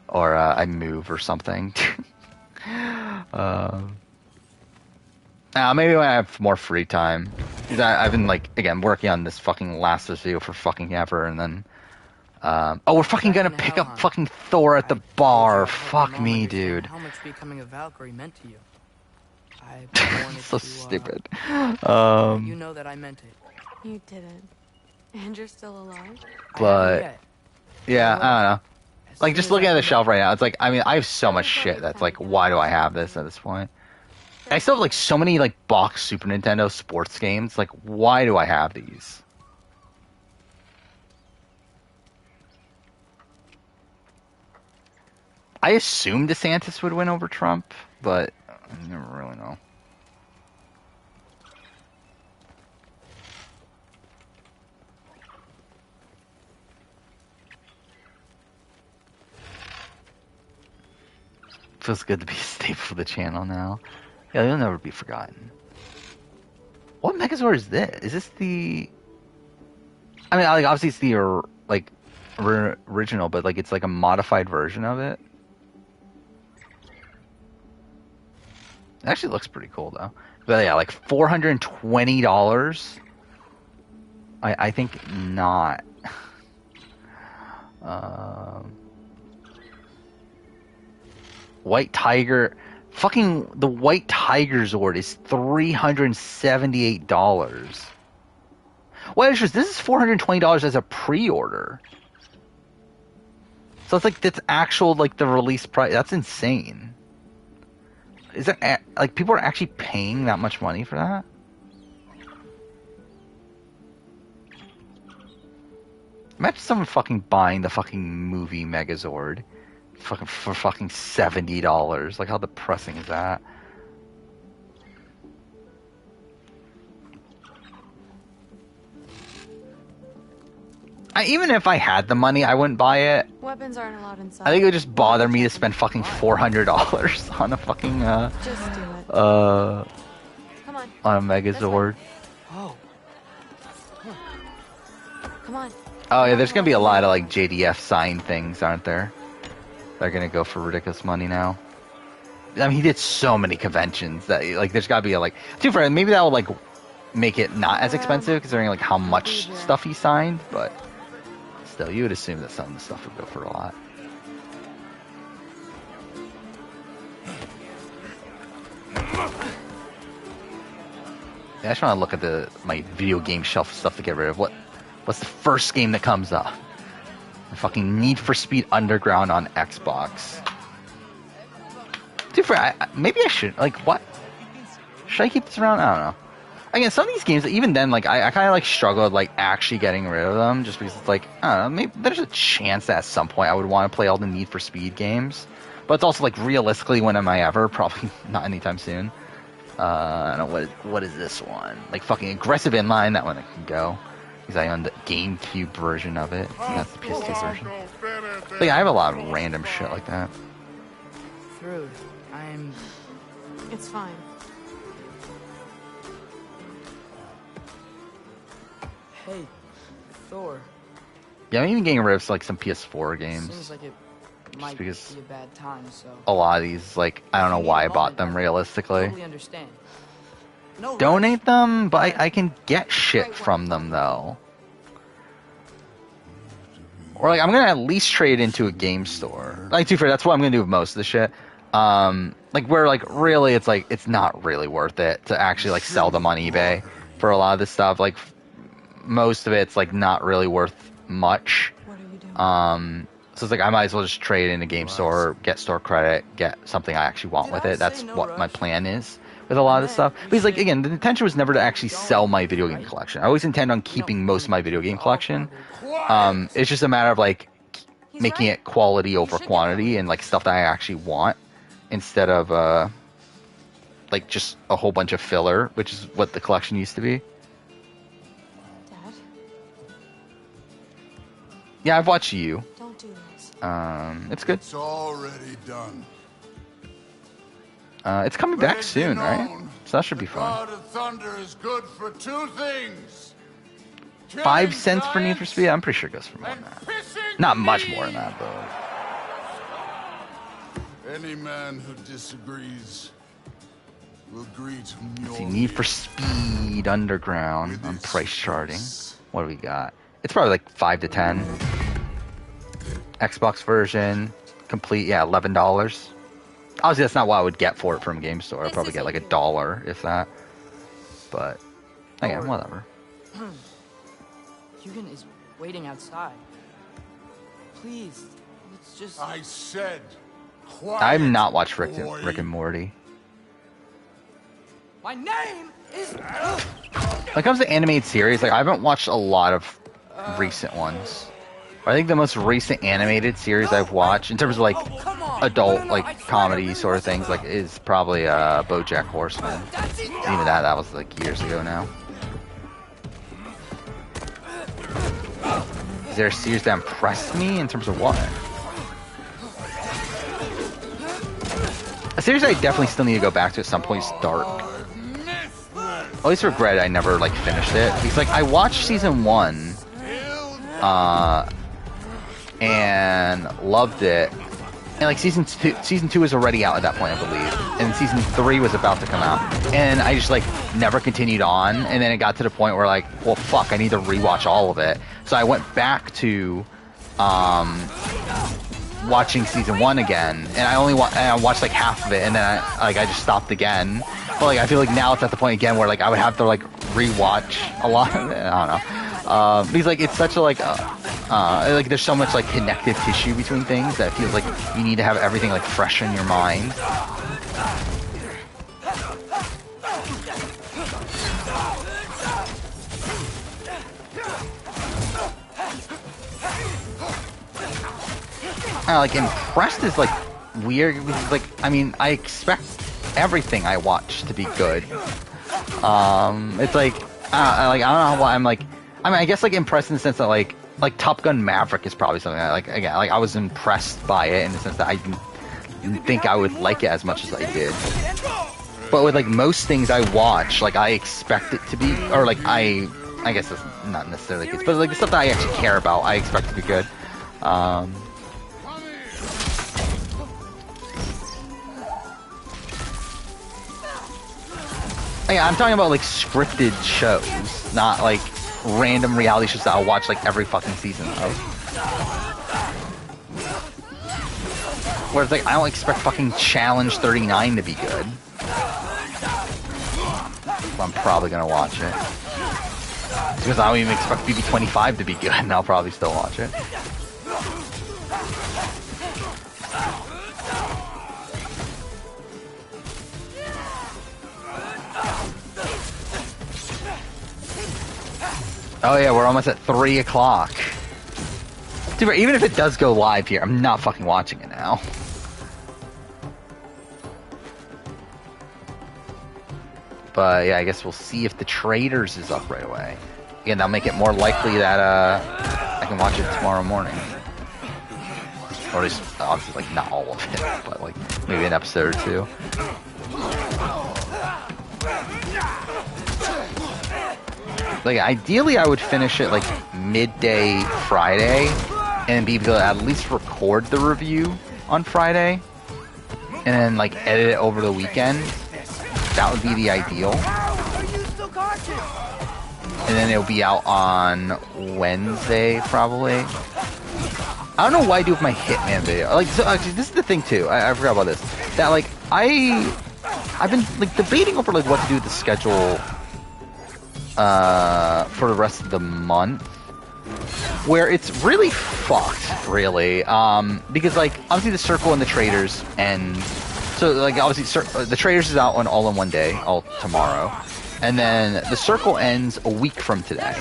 I move or something. Maybe when I have more free time. Because I've been like, again, working on this fucking Last of Us video for fucking ever, and then we're fucking gonna pick up fucking Thor at the bar. Fuck me, dude. How much becoming a Valkyrie meant to you. So stupid. You know that I meant it. You didn't. And you're still alive? But yeah, I don't know. Like just looking at the shelf right now, it's like, I mean, I have so much shit that's like, why do I have this at this point? I still have like so many like box Super Nintendo sports games. Like, why do I have these? I assumed DeSantis would win over Trump, but I never really know. Feels good to be a staple of the channel now. Yeah, you'll never be forgotten. What Megazord is this? Is this the... I mean, like, obviously it's the, like, original, but, like, it's, like, a modified version of it. It actually looks pretty cool, though. But, yeah, like, $420? I think not. White Tiger... Fucking the White Tiger Zord is $378. Wait, this is $420 as a pre-order. So it's like that's actual like the release price. That's insane. Is that like people are actually paying that much money for that? Imagine someone fucking buying the fucking movie Megazord. For fucking $70. Like, how depressing is that? Even if I had the money, I wouldn't buy it. Weapons aren't allowed inside. I think it would just bother me to spend fucking $400 on a fucking Just do it. Come on. On a Megazord. Oh. Come on. Oh yeah, there's gonna be a lot of like JDF signed things, aren't there? They're gonna go for ridiculous money now. I mean, he did so many conventions that like there's gotta be a like. Too far. Maybe that will like make it not as expensive considering like how much stuff he signed, but still, you would assume that some of the stuff would go for a lot. Yeah, I just want to look at my video game shelf stuff to get rid of. What's the first game that comes up? The fucking Need for Speed Underground on Xbox. Dude, maybe I should. Like, what? Should I keep this around? I don't know. Again, some of these games, even then, like, I kind of, like, struggle with, like, actually getting rid of them, just because it's, like, I don't know, maybe there's a chance that at some point I would want to play all the Need for Speed games. But it's also, like, realistically, when am I ever? Probably not anytime soon. I don't know, what is this one? Like, fucking Aggressive Inline, that one I can go. Because I own the GameCube version of it. And that's the PS2 version. Like, I have a lot of random shit like that. Through. It's fine. Hey, Thor. Yeah, I'm even getting rid of like some PS4 games. Seems like it might be a bad time, so. A lot of these, like, I don't know why I bought them realistically. Totally understand. No Donate them, but I can get shit from them though. Or like I'm gonna at least trade into a game store. Like, too fair, that's what I'm gonna do with most of the shit. Like where like really it's like it's not really worth it to actually like sell them on eBay for a lot of this stuff. Like most of it's like not really worth much. What are you doing? So it's like I might as well just trade in a game store, get store credit, get something I actually want with it. That's what my plan is with a lot of this stuff. Because like again, the intention was never to actually sell my video game collection. I always intend on keeping most of my video game collection. It's just a matter of like making it quality over quantity and like stuff that I actually want instead of like just a whole bunch of filler, which is what the collection used to be. Dad? Yeah, I've watched you. Don't do this. It's good. It's already done. It's coming back soon, right? So that should be fun. God of Thunder is good for two things. 5 cents for Need for Speed? I'm pretty sure it goes for more than that. Not much more than that, though. Any man who disagrees will greet Let's see, Need for Speed Underground on price charting. What do we got? It's probably like 5 to 10. Xbox version, complete, yeah, $11. Obviously, that's not what I would get for it from a game store. I'd probably get like $1, if that. But, again, whatever. Hugan is waiting outside. Please, let's just. I said, quiet. I've not watched Rick and Morty. My name is. When it comes to animated series, like I haven't watched a lot of recent ones. I think the most recent animated series I've watched, in terms of like adult like comedy sort of things, like is probably BoJack Horseman. Even that was like years ago now. Is there a series that impressed me in terms of what? A series I definitely still need to go back to at some point is Dark. I always regret I never like finished it because like I watched season 1 and loved it, and like season 2 was already out at that point, I believe, and season 3 was about to come out, and I just like never continued on, and then it got to the point where like, well fuck, I need to rewatch all of it. So I went back to watching season 1 again, and I watched like half of it, and then I just stopped again. But like I feel like now it's at the point again where like I would have to like rewatch a lot of it. I don't know. Because like it's such a like there's so much like connective tissue between things that it feels like you need to have everything like fresh in your mind. Like impressed is like weird because like I mean I expect everything I watch to be good. It's like I don't know why I'm like, I mean I guess like impressed in the sense that like like Top Gun Maverick is probably something I like. Again, like I was impressed by it in the sense that I didn't think I would like it as much as I did. But with like most things I watch, like I expect it to be, or like I guess that's not necessarily the case, but like the stuff that I actually care about, I expect to be good. Yeah, I'm talking about like scripted shows, not like random reality shows that I'll watch like every fucking season of. Whereas like I don't expect fucking Challenge 39 to be good. But I'm probably gonna watch it. Because I don't even expect BB25 to be good, and I'll probably still watch it. Oh yeah, we're almost at 3 o'clock. Dude, even if it does go live here, I'm not fucking watching it now. But yeah, I guess we'll see if the Traders is up right away. Again, that'll make it more likely that I can watch it tomorrow morning. Or at least, obviously, like, not all of it, but like, maybe an episode or two. Like, ideally, I would finish it, like, midday Friday, and be able to at least record the review on Friday, and then, like, edit it over the weekend. That would be the ideal. And then it'll be out on Wednesday, probably. I don't know what I do with my Hitman video. Like, so, actually, this is the thing, too. I forgot about this. That, like, I've been, like, debating over, like, what to do with the schedule for the rest of the month, where it's really fucked, really, because, like, obviously the Circle and the Traders, and so, like, obviously the Traders is out on all in one day, all tomorrow, and then the Circle ends a week from today.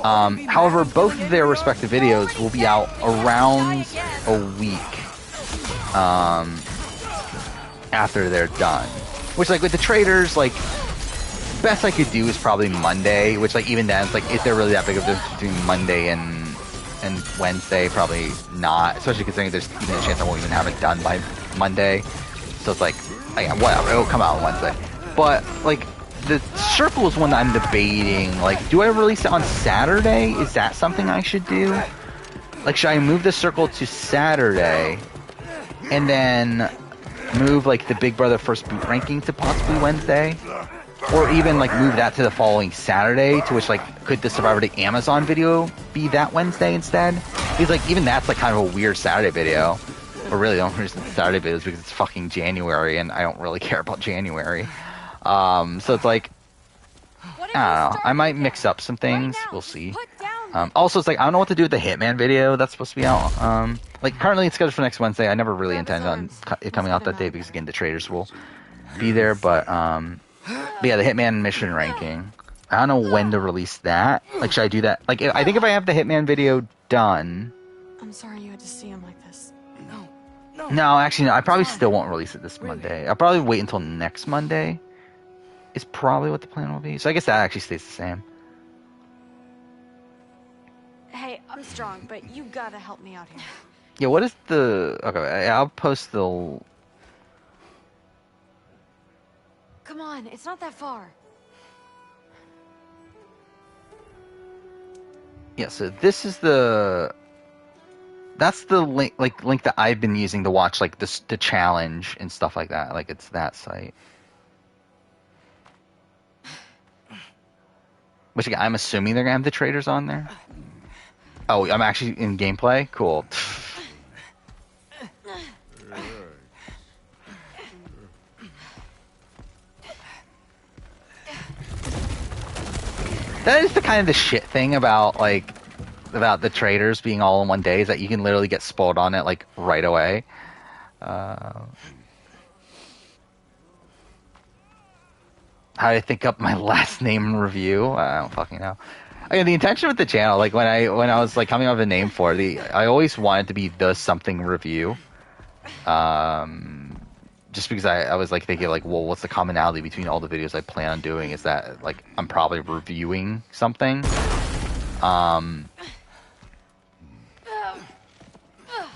However, both of their respective videos will be out around a week after they're done, which, like, with the Traders, like, best I could do is probably Monday, which, like, even then, it's like, if they're really that big of a difference between Monday and Wednesday, probably not, especially considering there's even a chance I won't even have it done by Monday, so it's like, whatever, it'll come out on Wednesday. But, like, the Circle is one that I'm debating, like, do I release it on Saturday? Is that something I should do? Like, should I move the Circle to Saturday, and then move, like, the Big Brother First Boot ranking to possibly Wednesday? Or even, like, move that to the following Saturday, to which, like, could the Survivor Day Amazon video be that Wednesday instead? Because, like, even that's, like, kind of a weird Saturday video. Or really, the only reason it's Saturday video is because it's fucking January, and I don't really care about January. So it's like, I don't know. I might mix up some things. We'll see. Also, it's like, I don't know what to do with the Hitman video that's supposed to be out. Like, currently it's scheduled for next Wednesday. I never really intend on it coming out that day because, again, the Traders will be there, but yeah, the Hitman mission ranking. I don't know when to release that. Like, should I do that? Like, I think if I have the Hitman video done... I'm sorry you had to see him like this. No, actually, no. I probably still won't release it this Monday. I'll probably wait until next Monday. Is probably what the plan will be. So I guess that actually stays the same. Hey, I'm strong, but you gotta help me out here. Yeah, what is the... Okay, I'll post the... Come on, it's not that far. Yeah, so this is the... That's the link that I've been using to watch, like, the challenge and stuff like that. Like, it's that site. Which, again, I'm assuming they're gonna have the Traders on there. Oh, I'm actually in gameplay? Cool. That is the kind of the shit thing about, like, about the Traders being all in one day, is that you can literally get spoiled on it, like, right away. How do I think up my last name review? I don't fucking know. Again, the intention with the channel, like, when I was, like, coming up with a name for it, I always wanted to be the something review. Just because I was, like, thinking, like, well, what's the commonality between all the videos I plan on doing, is that, like, I'm probably reviewing something.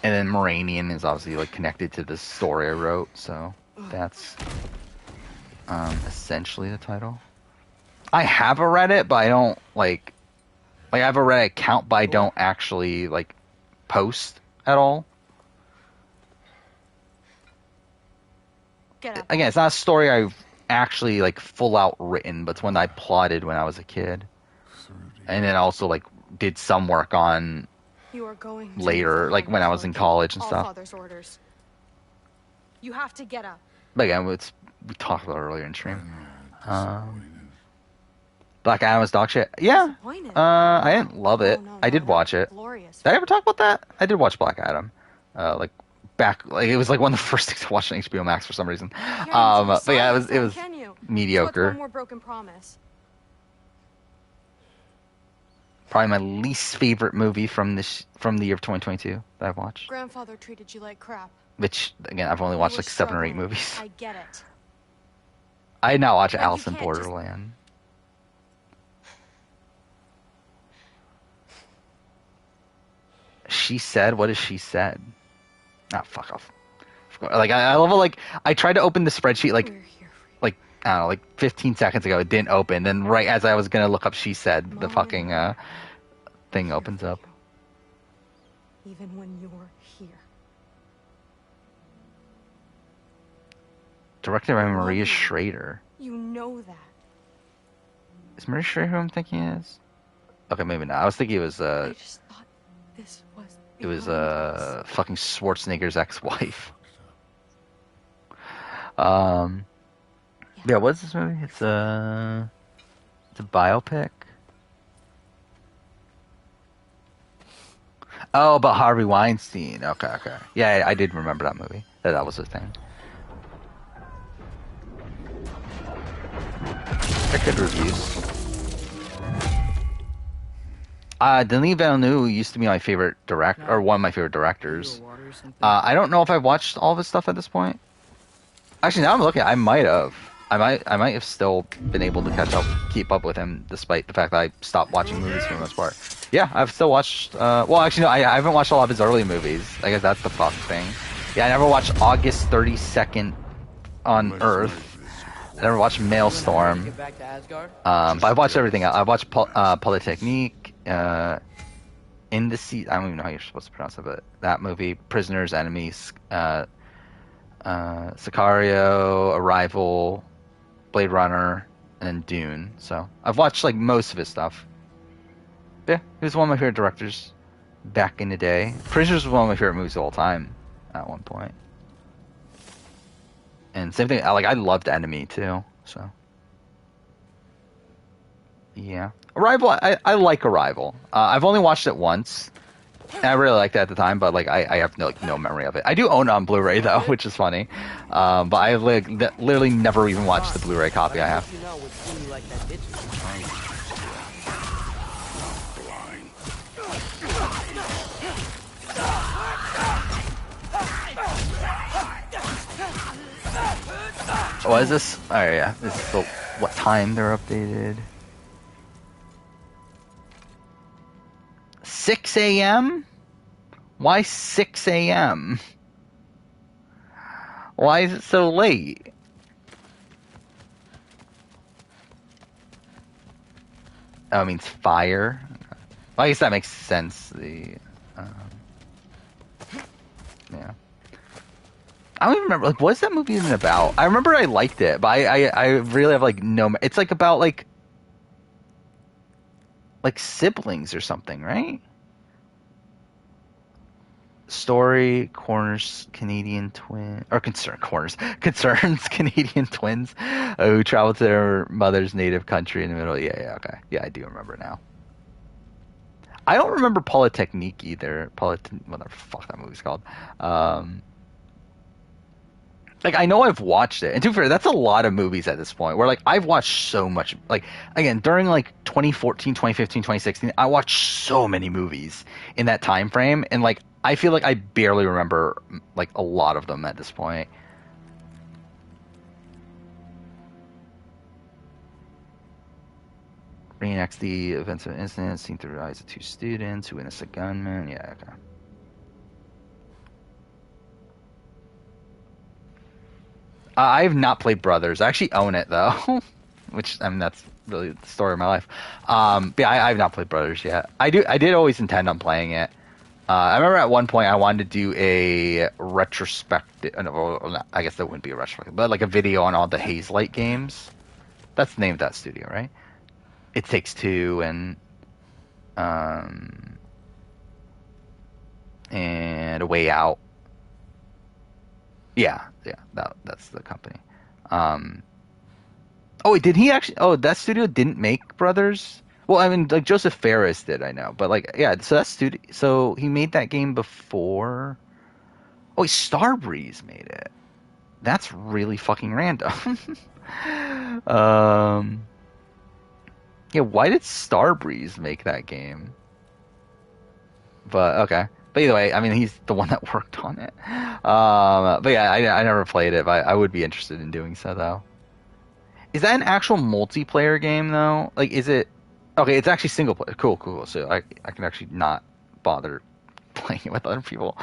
And then Moranian is obviously like connected to the story I wrote, so that's essentially the title. I have a Reddit, but I don't like I have a Reddit account, but I don't actually like post at all. Get up. Again, it's not a story I've actually like full out written, but it's one that I plotted when I was a kid, and then also like did some work on You are going later, like when I was in college and all stuff. Father's orders. You have to get up. But again, we talked about it earlier in stream. Black Adam was dog shit. Yeah. I didn't love it. I did watch it. Glorious. Did I ever talk about that? I did watch Black Adam. Like back, like it was like one of the first things I watched on HBO Max for some reason. But yeah, it was mediocre. One more broken promise. Probably my least favorite movie from the year of 2022 that I've watched. Grandfather treated you like crap. Which again, I've only watched like 7 or 8 movies. I get it. I did not watch Alice in Borderland. She said, what is she said? Ah, fuck off. Like I love it. Like I tried to open the spreadsheet like I don't know, like 15 seconds ago. It didn't open. Then right as I was gonna look up, she said the fucking thing opens up. Even when you're here. Directed by Maria Schrader. You know that. Is Maria Schrader who I'm thinking it is? Okay, maybe not. I was thinking it was I just thought this was. It was fucking Schwarzenegger's ex-wife. Yeah, what's this movie? It's a biopic. Oh, about Harvey Weinstein. Okay. Yeah, I did remember that movie. That was the thing. They're good reviews. Denis Villeneuve used to be my favorite director, or one of my favorite directors. I don't know if I've watched all of his stuff at this point. Actually, now I'm looking. I might have still been able to keep up with him, despite the fact that I stopped watching movies for the most part. Yeah, I've still watched. Well, actually, no, I haven't watched a lot of his early movies. I guess that's the fuck thing. Yeah, I never watched August 32nd on Earth. I never watched Maelstrom. But I've watched everything else. I've watched Polytechnique, In the Sea. I don't even know how you're supposed to pronounce it, but that movie, Prisoners, Enemies, Sicario, Arrival, Blade Runner, and then Dune. So I've watched like most of his stuff. Yeah, he was one of my favorite directors back in the day. Prisoners was one of my favorite movies of all time at one point. And same thing, I loved Enemy too, so. Yeah. Arrival, I like Arrival. I've only watched it once. And I really liked it at the time, but I have no memory of it. I do own it on Blu-ray though, which is funny. But I literally never even watched the Blu-ray copy I have. What is this? Oh yeah, this is what time they're updated. 6 a.m.? Why 6 a.m.? Why is it so late? Oh, it means fire. Well, I guess that makes sense. Yeah. I don't even remember. Like, what is that movie even about? I remember I liked it, but I really have no. It's like about like siblings or something, right? Story concerns Canadian twins who travel to their mother's native country in the middle. Yeah, okay. Yeah, I do remember now. I don't remember Polytechnique either. Whatever the fuck that movie's called. I know I've watched it, and to be fair, that's a lot of movies at this point, where, I've watched so much, again, during, 2014, 2015, 2016, I watched so many movies in that time frame, and, I feel like I barely remember, a lot of them at this point. Reenacts the events of an incident seen through the eyes of two students who witness a gunman. Yeah, okay. I have not played Brothers. I actually own it though, which I mean that's really the story of my life. But yeah, I have not played Brothers yet. I did always intend on playing it. I remember at one point I wanted to do a retrospective. I guess that wouldn't be a retrospective, but like a video on all the Hazelight games. That's the name of that studio, right? It Takes Two and A Way Out. Yeah, that's the company. Oh, did he actually? Oh, that studio didn't make Brothers. Well, I mean, like Joseph Fares did, I know, but like, yeah. So that studio. So he made that game before. Oh, Starbreeze made it. That's really fucking random. Yeah, why did Starbreeze make that game? But okay. But either way, I mean, he's the one that worked on it. But yeah, I never played it, but I would be interested in doing so, though. Is that an actual multiplayer game, though? Like, is it... Okay, it's actually single player. Cool. So I can actually not bother playing it with other people.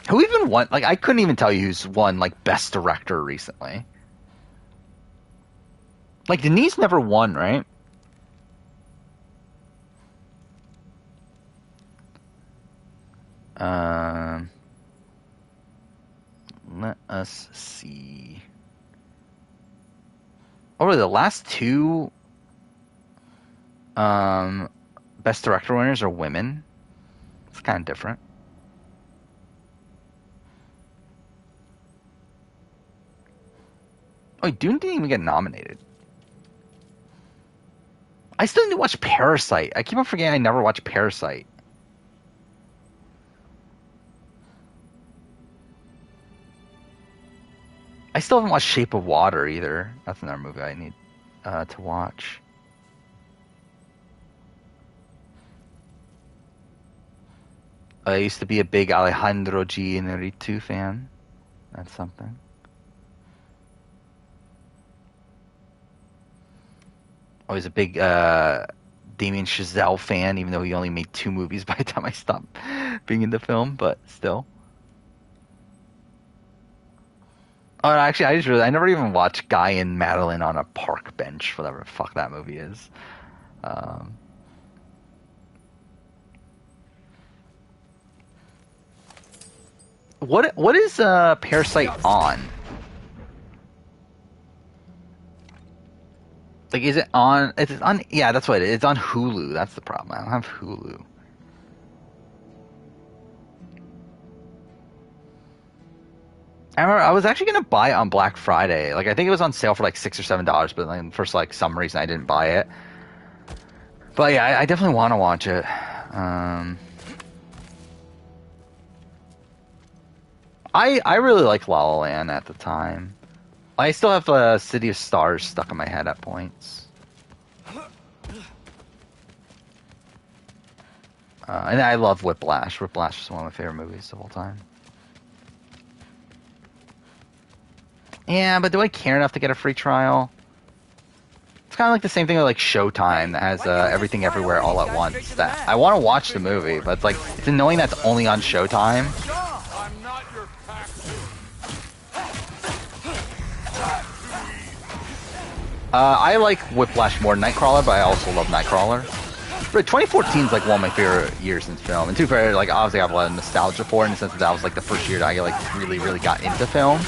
Who even won? Like, I couldn't even tell you who's won, like, Best Director recently. Like, Denise never won, right? Let us see. Oh, really, the last two Best Director winners are women. It's kind of different. Oh, Dune didn't even get nominated. I still need to watch Parasite. I keep on forgetting I never watched Parasite. I still haven't watched Shape of Water either. That's another movie I need to watch. I used to be a big Alejandro G. Inarritu fan. That's something. I was a big Damien Chazelle fan, even though he only made 2 movies by the time I stopped being in the film, but still. Oh, actually, I never even watched Guy and Madeline on a Park Bench, whatever the fuck that movie is. What is Parasite on? Like, is it on? It's on. Yeah, that's what it is. It's on Hulu. That's the problem. I don't have Hulu. I remember I was actually gonna buy it on Black Friday. Like, I think it was on sale for like $6 or $7, but then for like some reason I didn't buy it. But yeah, I definitely want to watch it. I really liked La La Land at the time. I still have City of Stars stuck in my head at points. And I love Whiplash. Whiplash is one of my favorite movies of all time. Yeah, but do I care enough to get a free trial? It's kind of like the same thing with like Showtime that has Everything Everywhere All at Once. That I want to watch the movie, but it's like it's annoying that's only on Showtime. I like Whiplash more than Nightcrawler, but I also love Nightcrawler. But 2014 is like one of my favorite years in film, and to be fair, like obviously I have a lot of nostalgia for it in the sense that was like the first year that I like really got into film.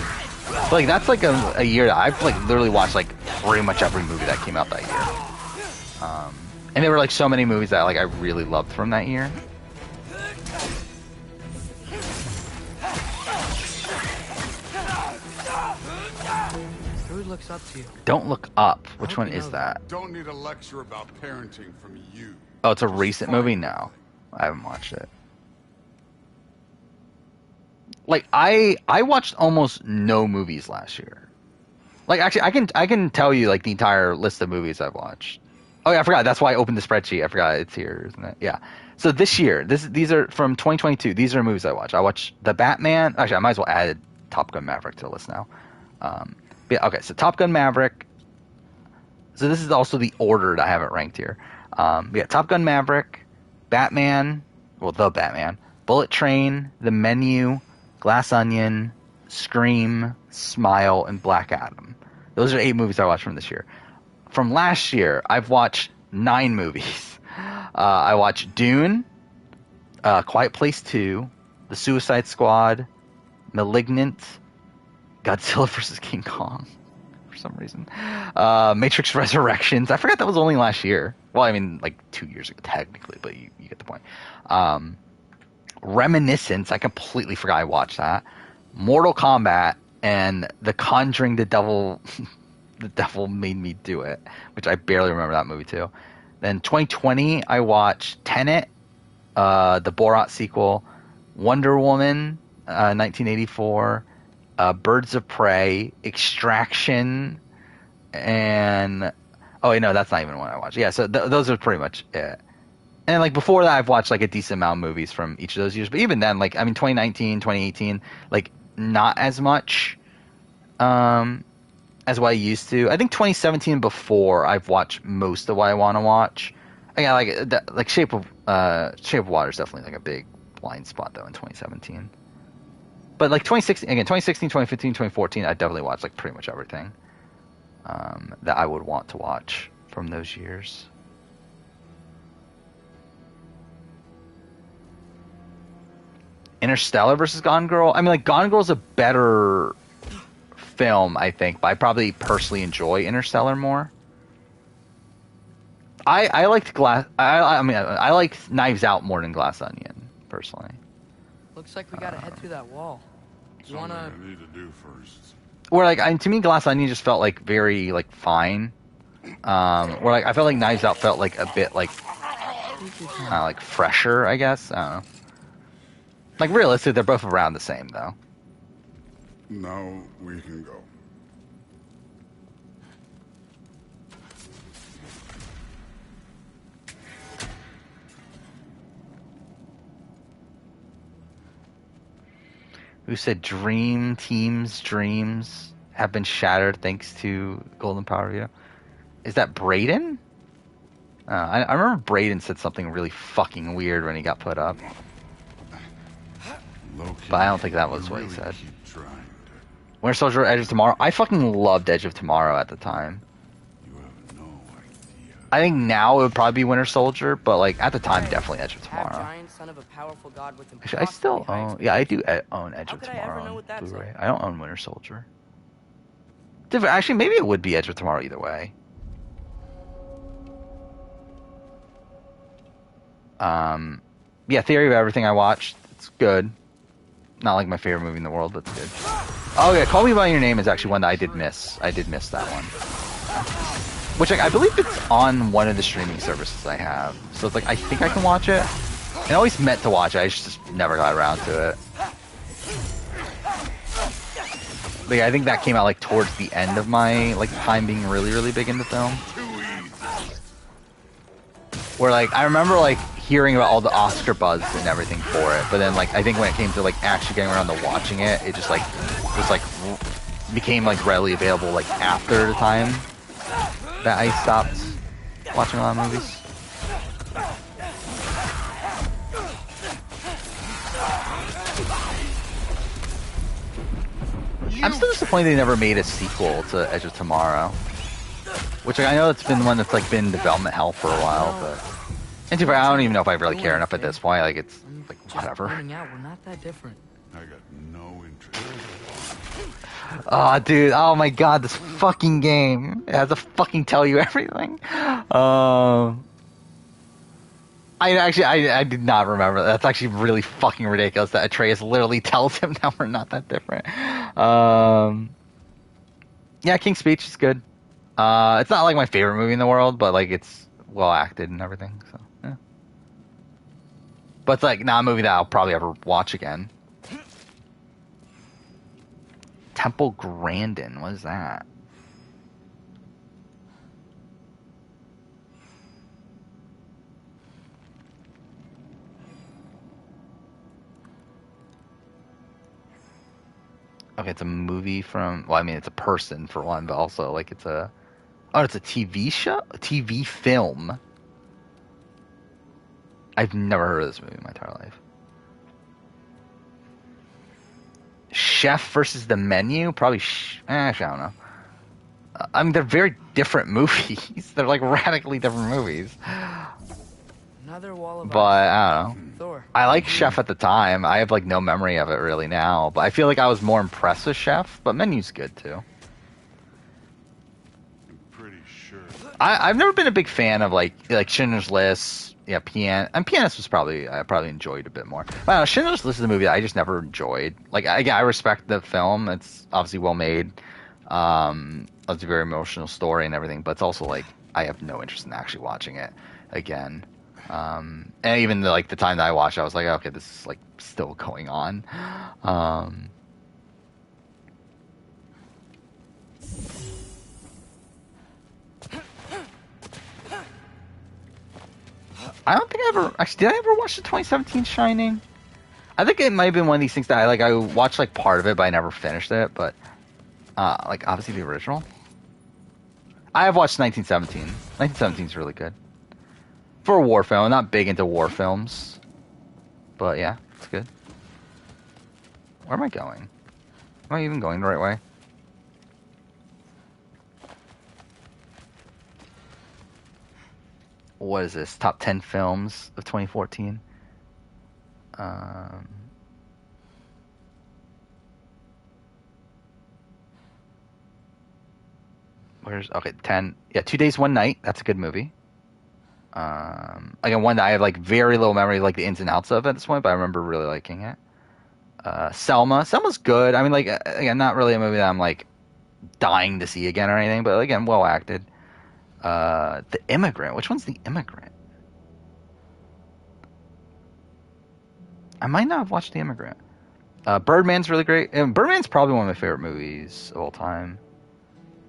But like that's like a year that I've like literally watched like pretty much every movie that came out that year. And there were like so many movies that like I really loved from that year. Who looks up to you? Don't Look Up. Which one is that? Don't need a lecture about parenting from you. Oh, it's a recent movie? No. I haven't watched it. Like I watched almost no movies last year. Like actually I can tell you like the entire list of movies I've watched. Oh yeah, I forgot. That's why I opened the spreadsheet. I forgot it's here, isn't it? Yeah. So this year, these are from 2022. These are movies I watched. I watched The Batman. Actually, I might as well add Top Gun Maverick to the list now. Yeah, okay, so Top Gun Maverick. So this is also the order that I have it ranked here. Yeah, Top Gun Maverick, Batman, well, The Batman, Bullet Train, The Menu, Glass Onion, Scream, Smile, and Black Adam. Those are 8 movies I watched from this year. From last year, I've watched 9 movies. I watched Dune, Quiet Place 2, The Suicide Squad, Malignant, Godzilla vs. King Kong, for some reason, Matrix Resurrections. I forgot that was only last year. Well, I mean, like 2 years ago, technically, but you get the point. Reminiscence, I completely forgot I watched that. Mortal Kombat, and The Conjuring, the Devil Made Me Do It, which I barely remember that movie too. Then 2020, I watched Tenet, the Borat sequel, Wonder Woman, 1984, Birds of Prey, Extraction, and oh wait, no, that's not even one I watched. Yeah, so those are pretty much it. And like before that, I've watched like a decent amount of movies from each of those years. But even then, like I mean, 2019, 2018, like not as much as what I used to. I think 2017 and before, I've watched most of what I want to watch. Again, like Shape of Water is definitely like a big blind spot though in 2017. But like 2016, 2015, 2014, I definitely watched like pretty much everything that I would want to watch from those years. Interstellar versus Gone Girl. I mean, like Gone Girl's a better film, I think, but I probably personally enjoy Interstellar more. I liked I liked Knives Out more than Glass Onion, personally. Looks like we gotta head through that wall. You wanna? Something I need to do first. Where like to me, Glass Onion just felt like very like fine. Where like I felt like Knives Out felt like a bit like fresher, I guess. I don't know. Like realistically, they're both around the same though. Now we can go. Who said Dream Team's dreams have been shattered thanks to Golden Power Veto? Is that Brayden? I remember Brayden said something really fucking weird when he got put up. But I don't think that was what he said. Winter Soldier, Edge of Tomorrow. I fucking loved Edge of Tomorrow at the time. I think now it would probably be Winter Soldier, but like at the time, definitely Edge of Tomorrow. Actually, I still own. Yeah, I do own Edge of Tomorrow on Blu-ray. I don't own Winter Soldier. Actually, maybe it would be Edge of Tomorrow either way. Yeah, Theory of Everything I watched. It's good. Not like my favorite movie in the world, but it's good. Oh yeah, Call Me by Your Name is actually one that I did miss. I did miss that one. Which I believe it's on one of the streaming services I have. So it's like, I think I can watch it. I always meant to watch it, I just never got around to it. But yeah, I think that came out like towards the end of my like time being really, really big into film. Where like, I remember like hearing about all the Oscar buzz and everything for it, but then like, I think when it came to like actually getting around to watching it, it just like, became like readily available like after the time that I stopped watching a lot of movies. I'm still disappointed they never made a sequel to Edge of Tomorrow. Which I know it's been one that's like been in development hell for a while, but and I don't even know if I really care enough at this point. Like it's like whatever. We're not that different. I got no interest. Oh, dude. Oh, my God. This fucking game. It has to fucking tell you everything. I did not remember. That's actually really fucking ridiculous that Atreus literally tells him that we're not that different. Yeah, King's Speech is good. It's not like my favorite movie in the world, but like it's well acted and everything. So, yeah. But it's like not a movie that I'll probably ever watch again. Temple Grandin, what is that? Okay, it's a movie from, well, I mean, it's a person for one, but also like it's a TV show, a TV film. I've never heard of this movie in my entire life. Chef versus the Menu. Probably. Actually, I don't know. I mean, they're very different movies. They're like radically different movies. Another wall of But ice. I don't know. Thor. I like Chef at the time. I have like no memory of it really now. But I feel like I was more impressed with Chef. But Menu's good too. I'm pretty sure. I've never been a big fan of like Schindler's List. Yeah, Pianist was I probably enjoyed a bit more. Well, Schindler's List is a movie that I just never enjoyed. Like I respect the film. It's obviously well made. It's a very emotional story and everything, but it's also like I have no interest in actually watching it again. And even the time that I watched, I was like, okay, this is like still going on. I don't think I ever actually did. I ever watch the 2017 Shining? I think it might have been one of these things that I watched like part of it, but I never finished it. But like obviously the original. I have watched 1917. 1917 is really good for a war film. I'm not big into war films, but yeah, it's good. Where am I going? Am I even going the right way? What is this? Top 10 films of 2014. Where's 10? Yeah, 2 Days, One Night. That's a good movie. Again, one that I have like very little memory, like the ins and outs of at this point, but I remember really liking it. Selma. Selma's good. I mean, like again, not really a movie that I'm like dying to see again or anything, but again, well acted. The Immigrant. Which one's The Immigrant? I might not have watched The Immigrant. Birdman's really great. And Birdman's probably one of my favorite movies of all time.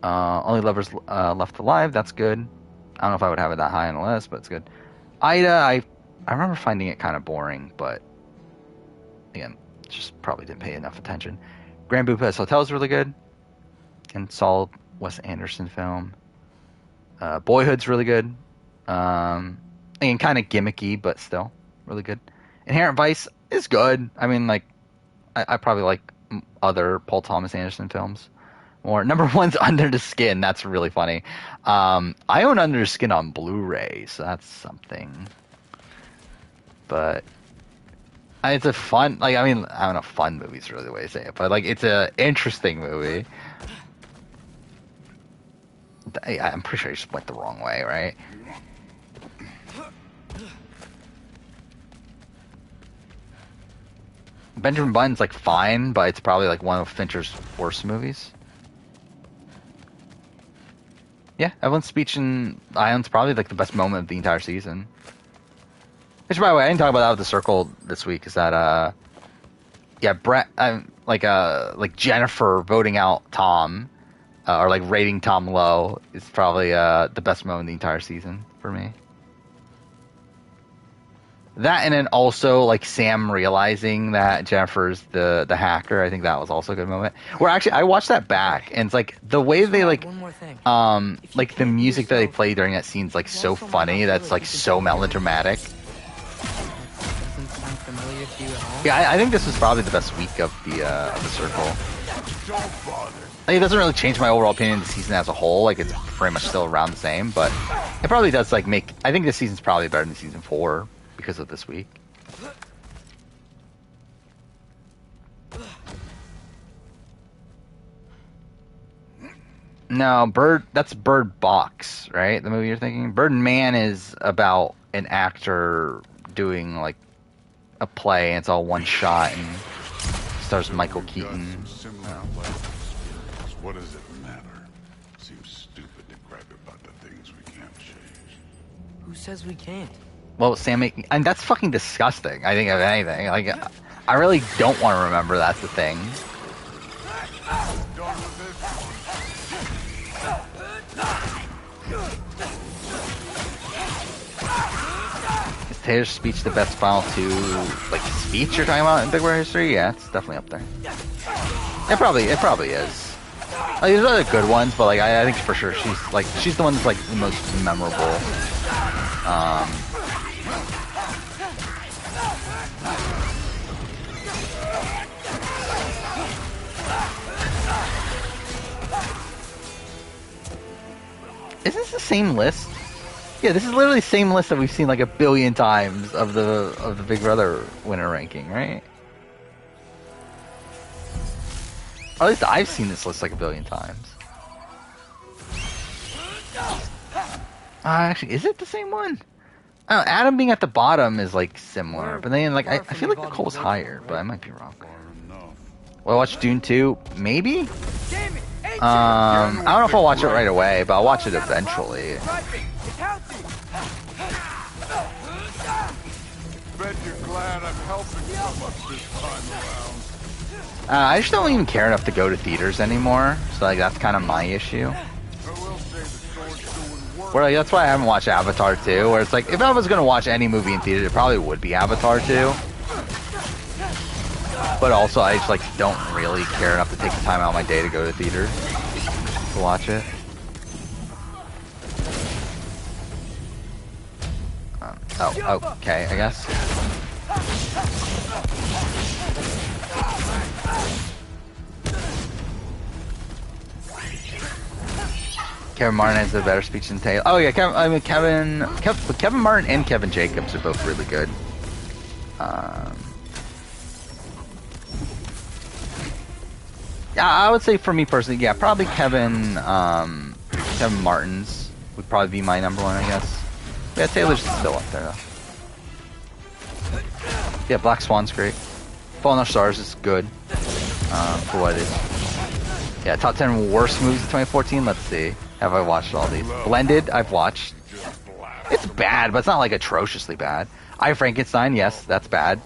Only Lovers Left Alive. That's good. I don't know if I would have it that high on the list, but it's good. Ida, I remember finding it kind of boring, but again, just probably didn't pay enough attention. Grand Budapest Hotel is really good. And solid Wes Anderson film. Boyhood's really good. Again, kind of gimmicky, but still really good. Inherent Vice is good. I mean, like, I probably like other Paul Thomas Anderson films more. Number one's Under the Skin. That's really funny. I own Under the Skin on Blu-ray, so that's something. But it's a fun, like, I mean, I don't know, fun movie's really the way to say it, but like, it's a interesting movie. I'm pretty sure I just went the wrong way, right? Benjamin Button's like fine, but it's probably like one of Fincher's worst movies. Yeah, Evelyn's speech in Ion's probably like the best moment of the entire season. Which, by the way, I didn't talk about that with the Circle this week. Is that yeah, Brett, like Jennifer voting out Tom, or like rating Tom low is probably the best moment of the entire season for me. That, and then also like Sam realizing that Jennifer's the hacker. I think that was also a good moment. Where actually I watched that back, and it's like the way they like the music that they play during that scene's like so funny. That's like so melodramatic. Yeah, I think this was probably the best week of the Circle. Like, it doesn't really change my overall opinion of the season as a whole. Like, it's pretty much still around the same, but it probably does like make. I think this season's probably better than season 4 because of this week. No, that's Bird Box, right? The movie you're thinking? Bird Man is about an actor doing like a play, and it's all one shot, and stars Michael Keaton. What does it matter? Seems stupid to gripe about the things we can't change. Who says we can't? Well, and that's fucking disgusting. I think, of anything, like, I really don't want to remember that's the thing. Is Taylor's speech the best final two, like, speech you're talking about in Big Brother history? Yeah, it's definitely up there. It probably is. Like, there's other good ones, but like, I think for sure she's the one that's like the most memorable. same list? Yeah, this is literally the same list that we've seen like a billion times of the Big Brother winner ranking, right? Or at least I've seen this list like a billion times. Actually, is it the same one? I don't know, Adam being at the bottom is like similar, but then like I feel like Nicole's higher, but I might be wrong. Will I watch Dune 2? Maybe? I don't know if I'll watch it right away, but I'll watch it eventually. Bet you're glad I'm helping so much this time around. I just don't even care enough to go to theaters anymore, so like that's kind of my issue. Where that's why I haven't watched Avatar 2, where it's like, if I was going to watch any movie in theater, it probably would be Avatar 2. But also, I just like don't really care enough to take the time out of my day to go to theaters to watch it. Okay, I guess. Kevin Martin has a better speech than Taylor. Oh yeah, Kevin Martin and Kevin Jacobs are both really good. Yeah, I would say for me personally, yeah, probably Kevin Martin's would probably be my number one, I guess. Yeah, Taylor's still up there though. Yeah, Black Swan's great. Fallen Our Stars is good for what it is. Yeah, top 10 worst movies of 2014. Let's see. Have I watched all these? Blended, I've watched. It's bad, but it's not like atrociously bad. I Frankenstein, yes, that's bad.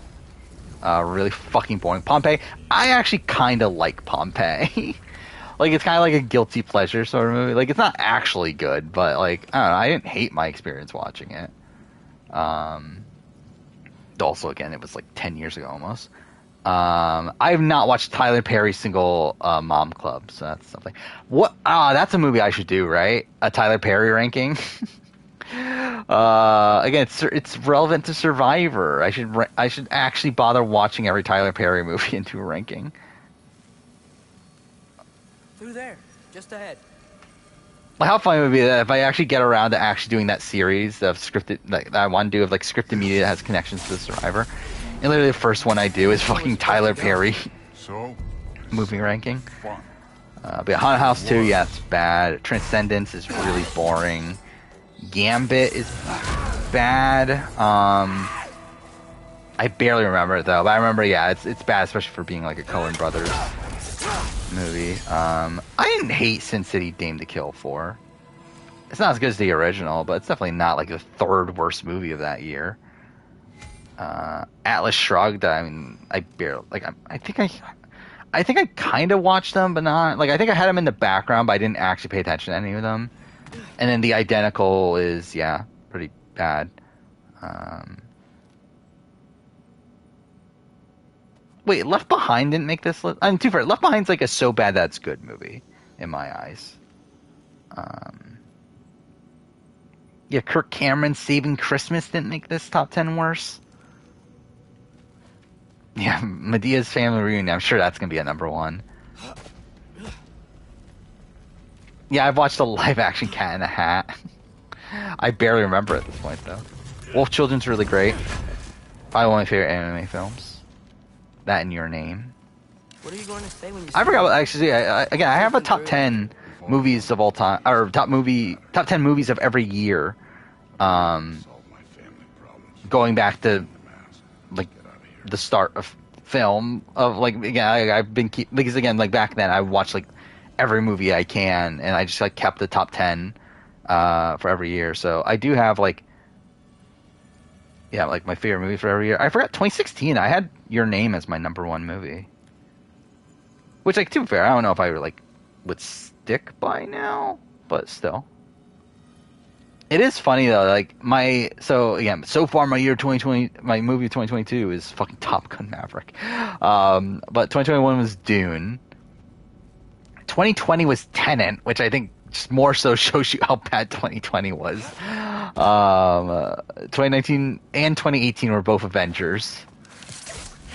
Really fucking boring. Pompeii, I actually kind of like Pompeii. Like, it's kind of like a guilty pleasure sort of movie. Like, it's not actually good, but like, I don't know, I didn't hate my experience watching it. Also, again, it was like 10 years ago almost. I have not watched Tyler Perry's single Mom Club, so that's something. What? That's a movie I should do, right? A Tyler Perry ranking. Again, it's relevant to Survivor. I should actually bother watching every Tyler Perry movie into a ranking. Through there, just ahead. Like, how funny would it be that if I actually get around to actually doing that series of scripted, like, that I want to do of like scripted media that has connections to Survivor, and literally the first one I do is fucking Tyler Perry movie ranking. But Haunted House 2, yeah, it's bad. Transcendence is really boring. Gambit is bad. I barely remember it though, but I remember, yeah, it's bad, especially for being like a Coen Brothers movie. I didn't hate Sin City Dame to Kill 4. It's not as good as the original, but it's definitely not like the third worst movie of that year. Atlas Shrugged, I mean, I barely, like, I think I kind of watched them, but not, like, I think I had them in the background, but I didn't actually pay attention to any of them. And then The Identical is, yeah, pretty bad. Wait, Left Behind didn't make this list? I'm too fair. Left Behind's like a so bad that's good movie, in my eyes. Yeah, Kirk Cameron's Saving Christmas didn't make this top 10 worse. Yeah, Medea's Family Reunion, I'm sure that's going to be a number one. Yeah, I've watched a live-action Cat in a Hat. I barely remember at this point, though. Wolf Children's really great. Probably one of my favorite anime films. That and Your Name. What are you going to say when you? I forgot. Actually, again, I have a top 10 movies of all time, or top 10 movies of every year. Going back to like the start of film of like, again, I've been because again, like back then I watched like every movie I can, and I just like kept the top 10 for every year. So I do have like, yeah, like my favorite movie for every year. I forgot 2016. I had Your Name as my number one movie, which, like, to be fair, I don't know if I like would stick by now, but still. It is funny though, like so far my year 2020, my movie of 2022 is fucking Top Gun Maverick. But 2021 was Dune. 2020 was Tenet, which I think just more so shows you how bad 2020 was. 2019 and 2018 were both Avengers.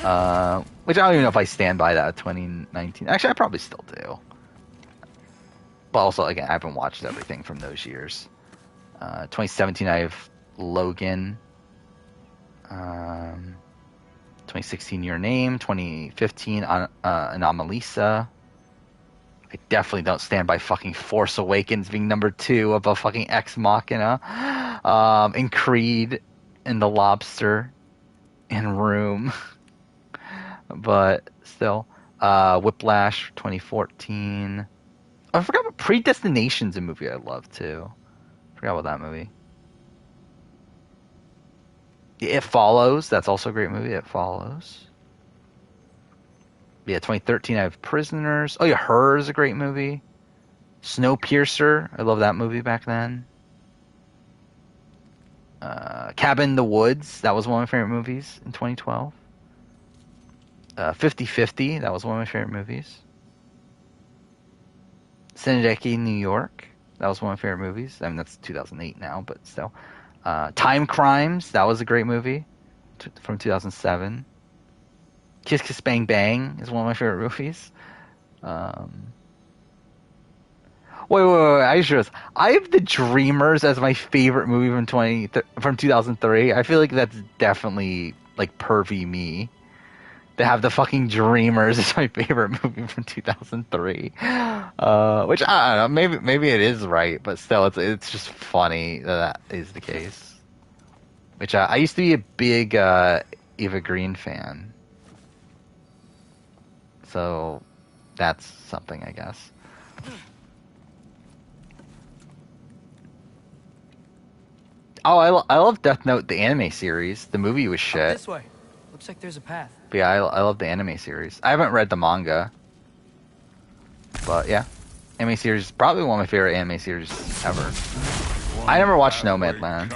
Which I don't even know if I stand by that 2019. Actually, I probably still do. But also, again, I haven't watched everything from those years. 2017, I have Logan. 2016, Your Name. 2015, Anomalisa. I definitely don't stand by fucking Force Awakens being number 2 above fucking Ex Machina. And Creed, and The Lobster, and Room. But still. Whiplash, 2014. I forgot about Predestination's a movie I love too. Forgot about that movie. It Follows. That's also a great movie. It Follows. Yeah, 2013. I have Prisoners. Oh yeah, Her is a great movie. Snowpiercer. I love that movie back then. Cabin in the Woods. That was one of my favorite movies in 2012. 50-50. That was one of my favorite movies. Synecdoche, New York. That was one of my favorite movies. I mean, that's 2008 now, but still. Time Crimes. That was a great movie from 2007. Kiss Kiss Bang Bang is one of my favorite movies. Wait. I have The Dreamers as my favorite movie from 2003. I feel like that's definitely like pervy me. To have The fucking Dreamers is my favorite movie from 2003. Which I don't know, maybe it is right, but still it's just funny that is the case. Which I used to be a big Eva Green fan. So that's something, I guess. Oh, I love Death Note, the anime series. The movie was shit. This way. Looks like there's a path. But yeah, I love the anime series. I haven't read the manga. But yeah. Anime series is probably one of my favorite anime series ever. I never watched Nomadland.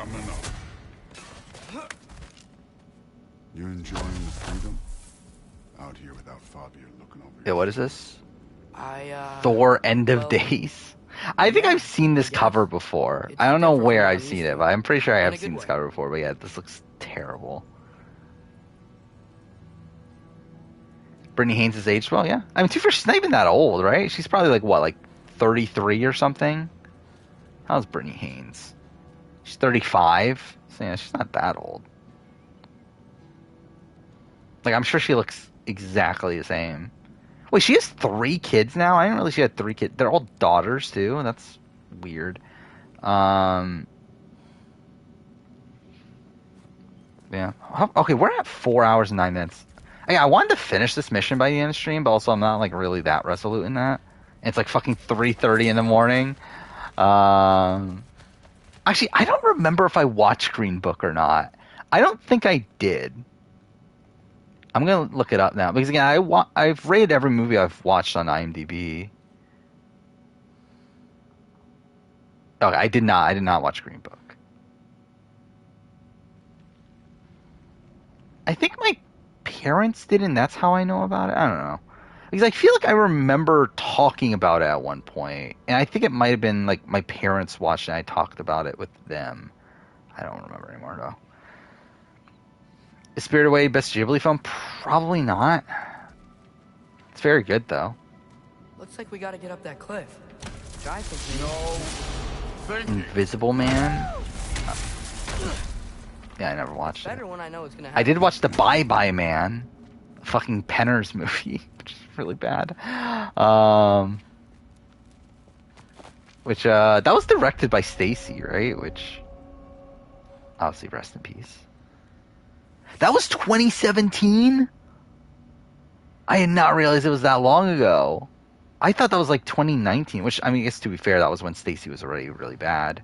You enjoying the freedom? Out here without Fabio looking over Yeah, what is this? I Thor End of Days. I think I've seen this cover before. I don't know where I've seen it, but I'm pretty sure I have seen this cover before. But yeah, this looks terrible. Brittany Haynes has aged well, yeah. I mean, she's not even that old, right? She's probably like, what, like 33 or something? How's Brittany Haynes? She's 35. So yeah, she's not that old. Like, I'm sure she looks exactly the same. Wait, she has 3 kids now? I didn't realize she had 3 kids. They're all daughters, too. That's weird. Yeah. Okay, we're at 4 hours and 9 minutes. I wanted to finish this mission by the end of the stream, but also I'm not, like, really that resolute in that. And it's, like, fucking 3:30 in the morning. Actually, I don't remember if I watched Green Book or not. I don't think I did. I'm going to look it up now. Because, again, I've rated every movie I've watched on IMDb. Okay, I did not watch Green Book. I think my parents did, and that's how I know about it. I don't know. Because I feel like I remember talking about it at one point. And I think it might have been, like, my parents watched it and I talked about it with them. I don't remember anymore, though. Is Spirited Away best Ghibli film? Probably not. It's very good, though. Looks like we gotta get up that cliff. Guy thinks Invisible Man? Yeah, I never watched it. better when I know it's gonna happen. I did watch the Bye Bye Man, a fucking Penner's movie, which is really bad. Which that was directed by Stacy, right? Which obviously rest in peace. That was 2017? I had not realized it was that long ago. I thought that was like 2019, which, I mean, I guess to be fair, that was when Stacy was already really bad.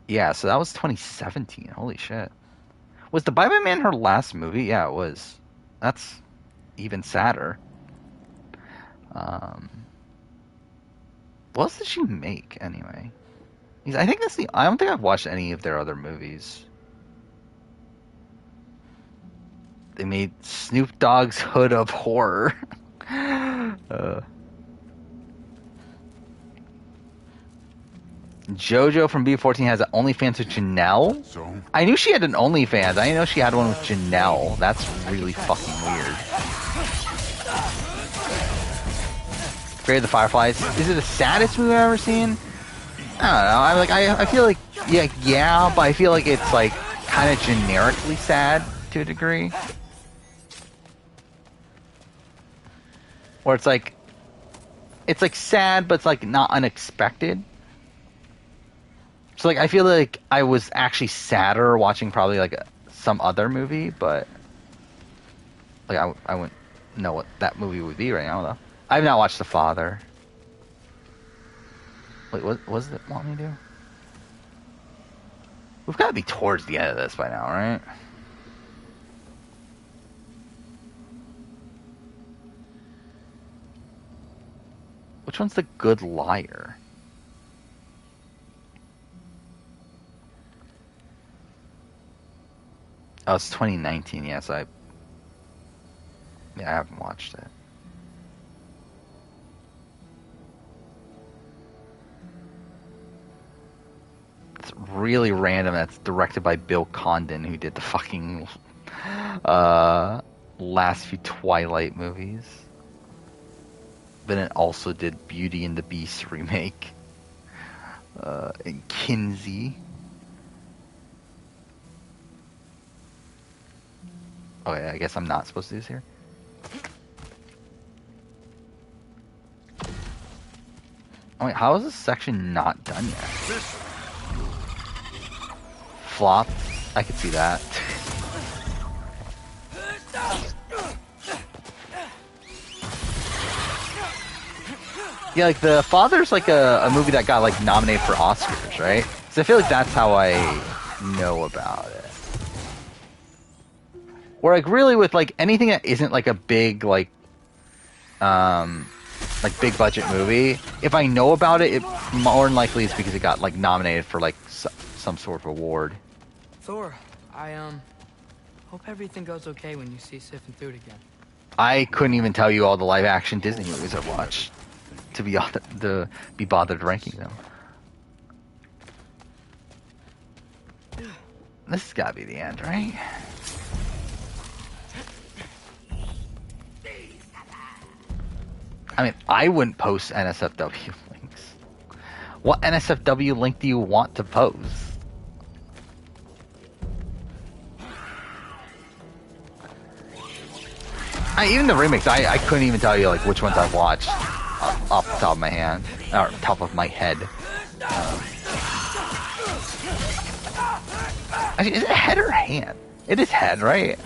Yeah, so that was 2017. Holy shit. Was The Bye Bye Man her last movie? Yeah, it was. That's even sadder. What else did she make, anyway? I think that's I don't think I've watched any of their other movies. They made Snoop Dogg's Hood of Horror. JoJo from B14 has an OnlyFans with Janelle. So? I knew she had an OnlyFans. I didn't know she had one with Janelle. That's really fucking weird. Grave of the Fireflies. Is it the saddest movie I've ever seen? I don't know. I feel like yeah, but I feel like it's like kind of generically sad to a degree. Where it's like sad, but it's like not unexpected. So like I feel like I was actually sadder watching probably like some other movie, but like I wouldn't know what that movie would be right now though. I've not watched The Father. Wait, what does it want me to do? We've got to be towards the end of this by now, right? Which one's the Good Liar? Oh, it's 2019. Yes, I haven't watched it. It's really random. That's directed by Bill Condon, who did the fucking last few Twilight movies. Then it also did Beauty and the Beast remake. And Kinsey. Okay, I guess I'm not supposed to do this here. Oh, wait, how is this section not done yet? Flop. I could see that. Yeah, like The Father's like a movie that got like nominated for Oscars, right? So I feel like that's how I know about it. Or like really with like anything that isn't like a big like big budget movie, if I know about it, it more than likely is because it got like nominated for like some sort of award. Thor, I hope everything goes okay when you see Sif and Thud again. I couldn't even tell you all the live action Disney movies I've watched to be bothered ranking them. This has got to be the end, right? I mean, I wouldn't post NSFW links. What NSFW link do you want to post? Even the remakes, I couldn't even tell you like which ones I've watched off the top of my hand, or top of my head. Actually, is it head or hand? It is head, right?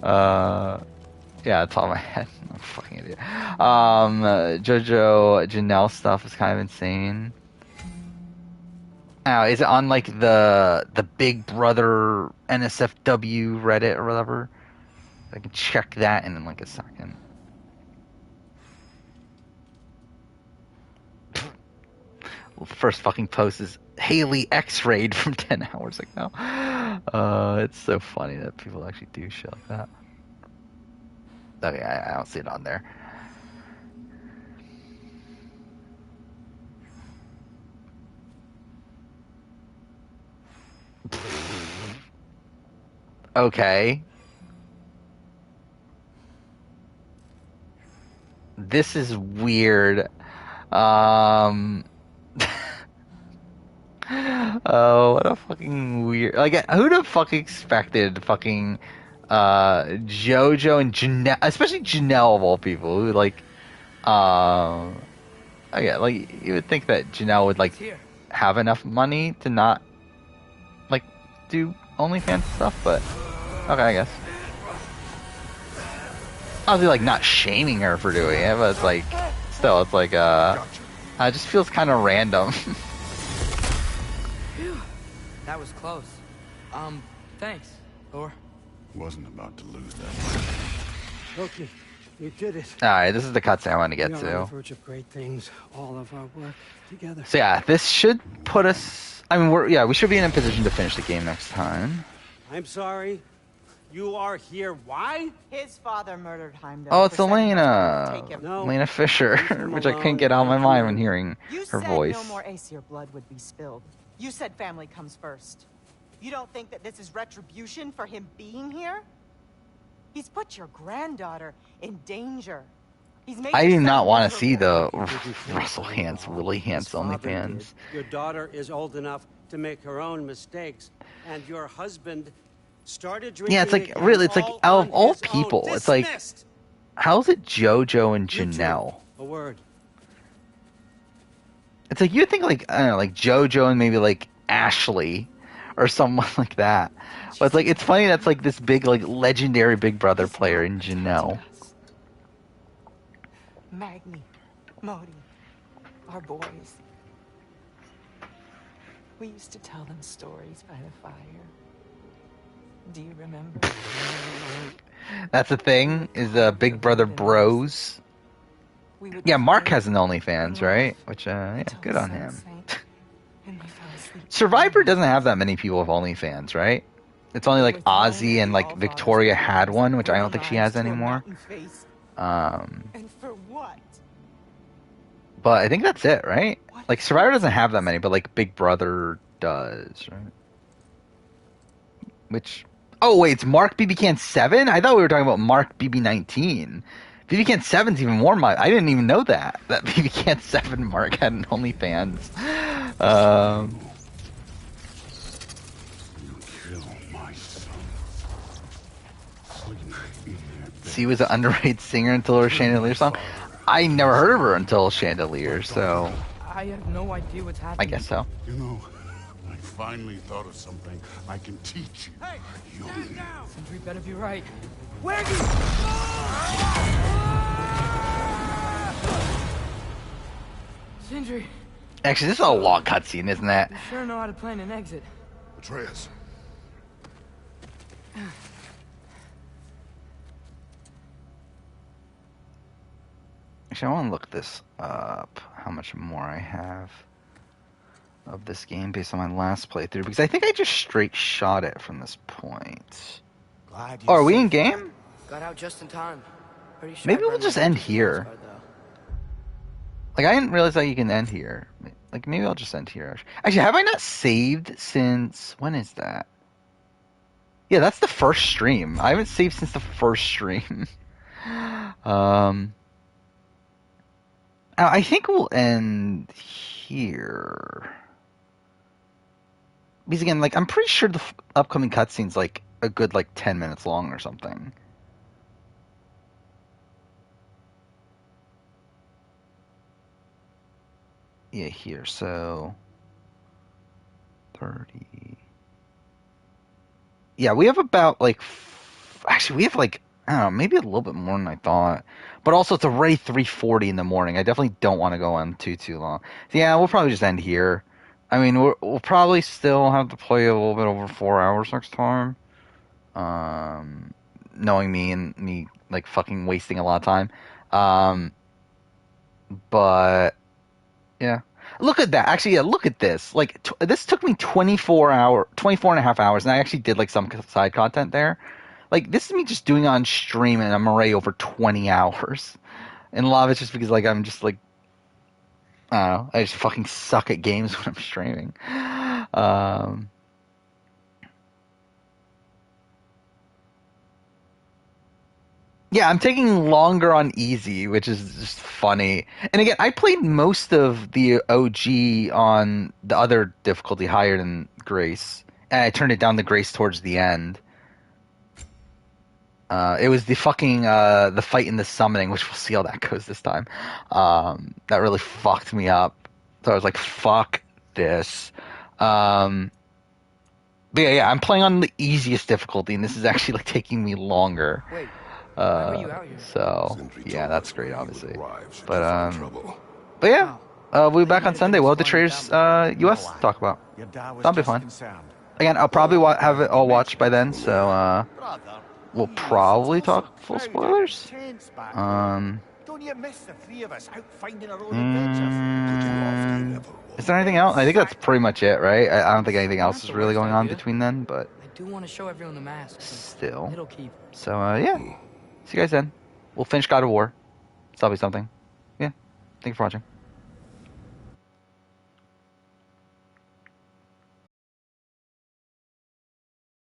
Yeah, top of my head. I'm a fucking idiot. Jojo Janelle stuff is kind of insane. Now, is it on like the Big Brother NSFW Reddit or whatever? I can check that in like a second. Well, first fucking post is Haley X-rayed from 10 hours ago. It's so funny that people actually do shit like that. Okay, I don't see it on there. Okay. This is weird. Oh, what a fucking weird... Like, who'd have fucking expected fucking Jojo and Janelle, especially Janelle of all people, who like, yeah, like you would think that Janelle would like have enough money to not like do OnlyFans stuff, but okay, I guess. Obviously, like not shaming her for doing it, but it's like still, it's like it just feels kind of random. That was close. Thanks, Thor. Wasn't about to lose that. Loki, you did it. Alright, this is the cutscene I want to get We are on to. the verge of great things. All of our work together. So yeah, this should put us... I mean, we should be in a position to finish the game next time. I'm sorry. You are here. Why? His father murdered Heimdall. Oh, it's for saying Elena. he was going to take him. Elena Fisher, which I couldn't get out of my mind when hearing You her said voice. no more Aesir blood would be spilled. You said family comes first. You don't think that this is retribution for him being here? He's put your granddaughter in danger. I do not want to see the Russell Hance, Willie Hance OnlyFans. Your daughter is old enough to make her own mistakes, and your husband started drinking. Yeah, it's like really, it's like out of all people, it's like, how's it JoJo and Janelle? A word. It's like you'd think like I don't know, like JoJo and maybe like Ashley or someone like that. But it's like it's funny that's like this big like legendary Big Brother player in Janelle. Magni, Modi, our boys. We used to tell them stories by the fire. Do you remember? That's the thing, is Big Brother bros. Yeah, Mark has an OnlyFans, right? Which, yeah, good on him. Survivor doesn't have that many people with OnlyFans, right? It's only like Ozzy and like Victoria had one, which I don't think she has anymore. And for what? But I think that's it, right? Like Survivor doesn't have that many, but like Big Brother does, right? Which, oh wait, it's Mark BB Can 7? I thought we were talking about Mark BB 19. BB Can 7's even more I didn't even know that BB Can 7 Mark had an OnlyFans. She was an underrated singer until her Chandelier song. I never heard of her until Chandelier, so I have no idea what's happening. I guess so. You know, I finally thought of something I can teach you. Hey, stand down! Sentry better be right. Where do Sindri. Actually, this is a long cutscene, isn't it? You sure know how to plan an exit. Atreus. Actually, I want to look this up, how much more I have of this game based on my last playthrough, because I think I just straight shot it from this point. Oh, are we in game? Got out just in time. Pretty sure Maybe we'll just end here. Like, I didn't realize that you can end here. Like, maybe I'll just end here. Actually, have I not saved since... When is that? Yeah, that's the first stream. I haven't saved since the first stream. I think we'll end here. Because again, like, I'm pretty sure the upcoming cutscene's like a good, like, 10 minutes long or something. Yeah, here, so 30. Yeah, we have about like actually we have like I don't know, maybe a little bit more than I thought. But also it's already 3:40 in the morning. I definitely don't want to go on too long. So yeah, we'll probably just end here. I mean, we'll probably still have to play a little bit over 4 hours next time. Knowing me and me like fucking wasting a lot of time. But yeah. Look at that. Actually, yeah, look at this. Like, this took me 24 and a half hours, and I actually did, like, some side content there. Like, this is me just doing it on stream, and I'm already over 20 hours. And a lot of it's just because, like, I'm just, like, I don't know. I just fucking suck at games when I'm streaming. Yeah, I'm taking longer on easy, which is just funny. And again, I played most of the OG on the other difficulty higher than Grace. And I turned it down to Grace towards the end. It was the fucking, the fight in the summoning, which we'll see how that goes this time. That really fucked me up. So I was like, fuck this. But yeah, I'm playing on the easiest difficulty, and this is actually, like, taking me longer. Wait. So yeah, that's great, obviously. But yeah, we'll be back on Sunday. We'll have the Traders US to talk about. That'll be fun. Again, I'll probably have it all watched by then, so we'll probably talk full spoilers. Don't you miss the three of us out finding our own adventures? Is there anything else? I think that's pretty much it, right? I don't think anything else is really going on between then, but I do want to show everyone the mask. Still. It'll keep. So yeah. See you guys then. We'll finish God of War. So that'll be something. Yeah. Thank you for watching.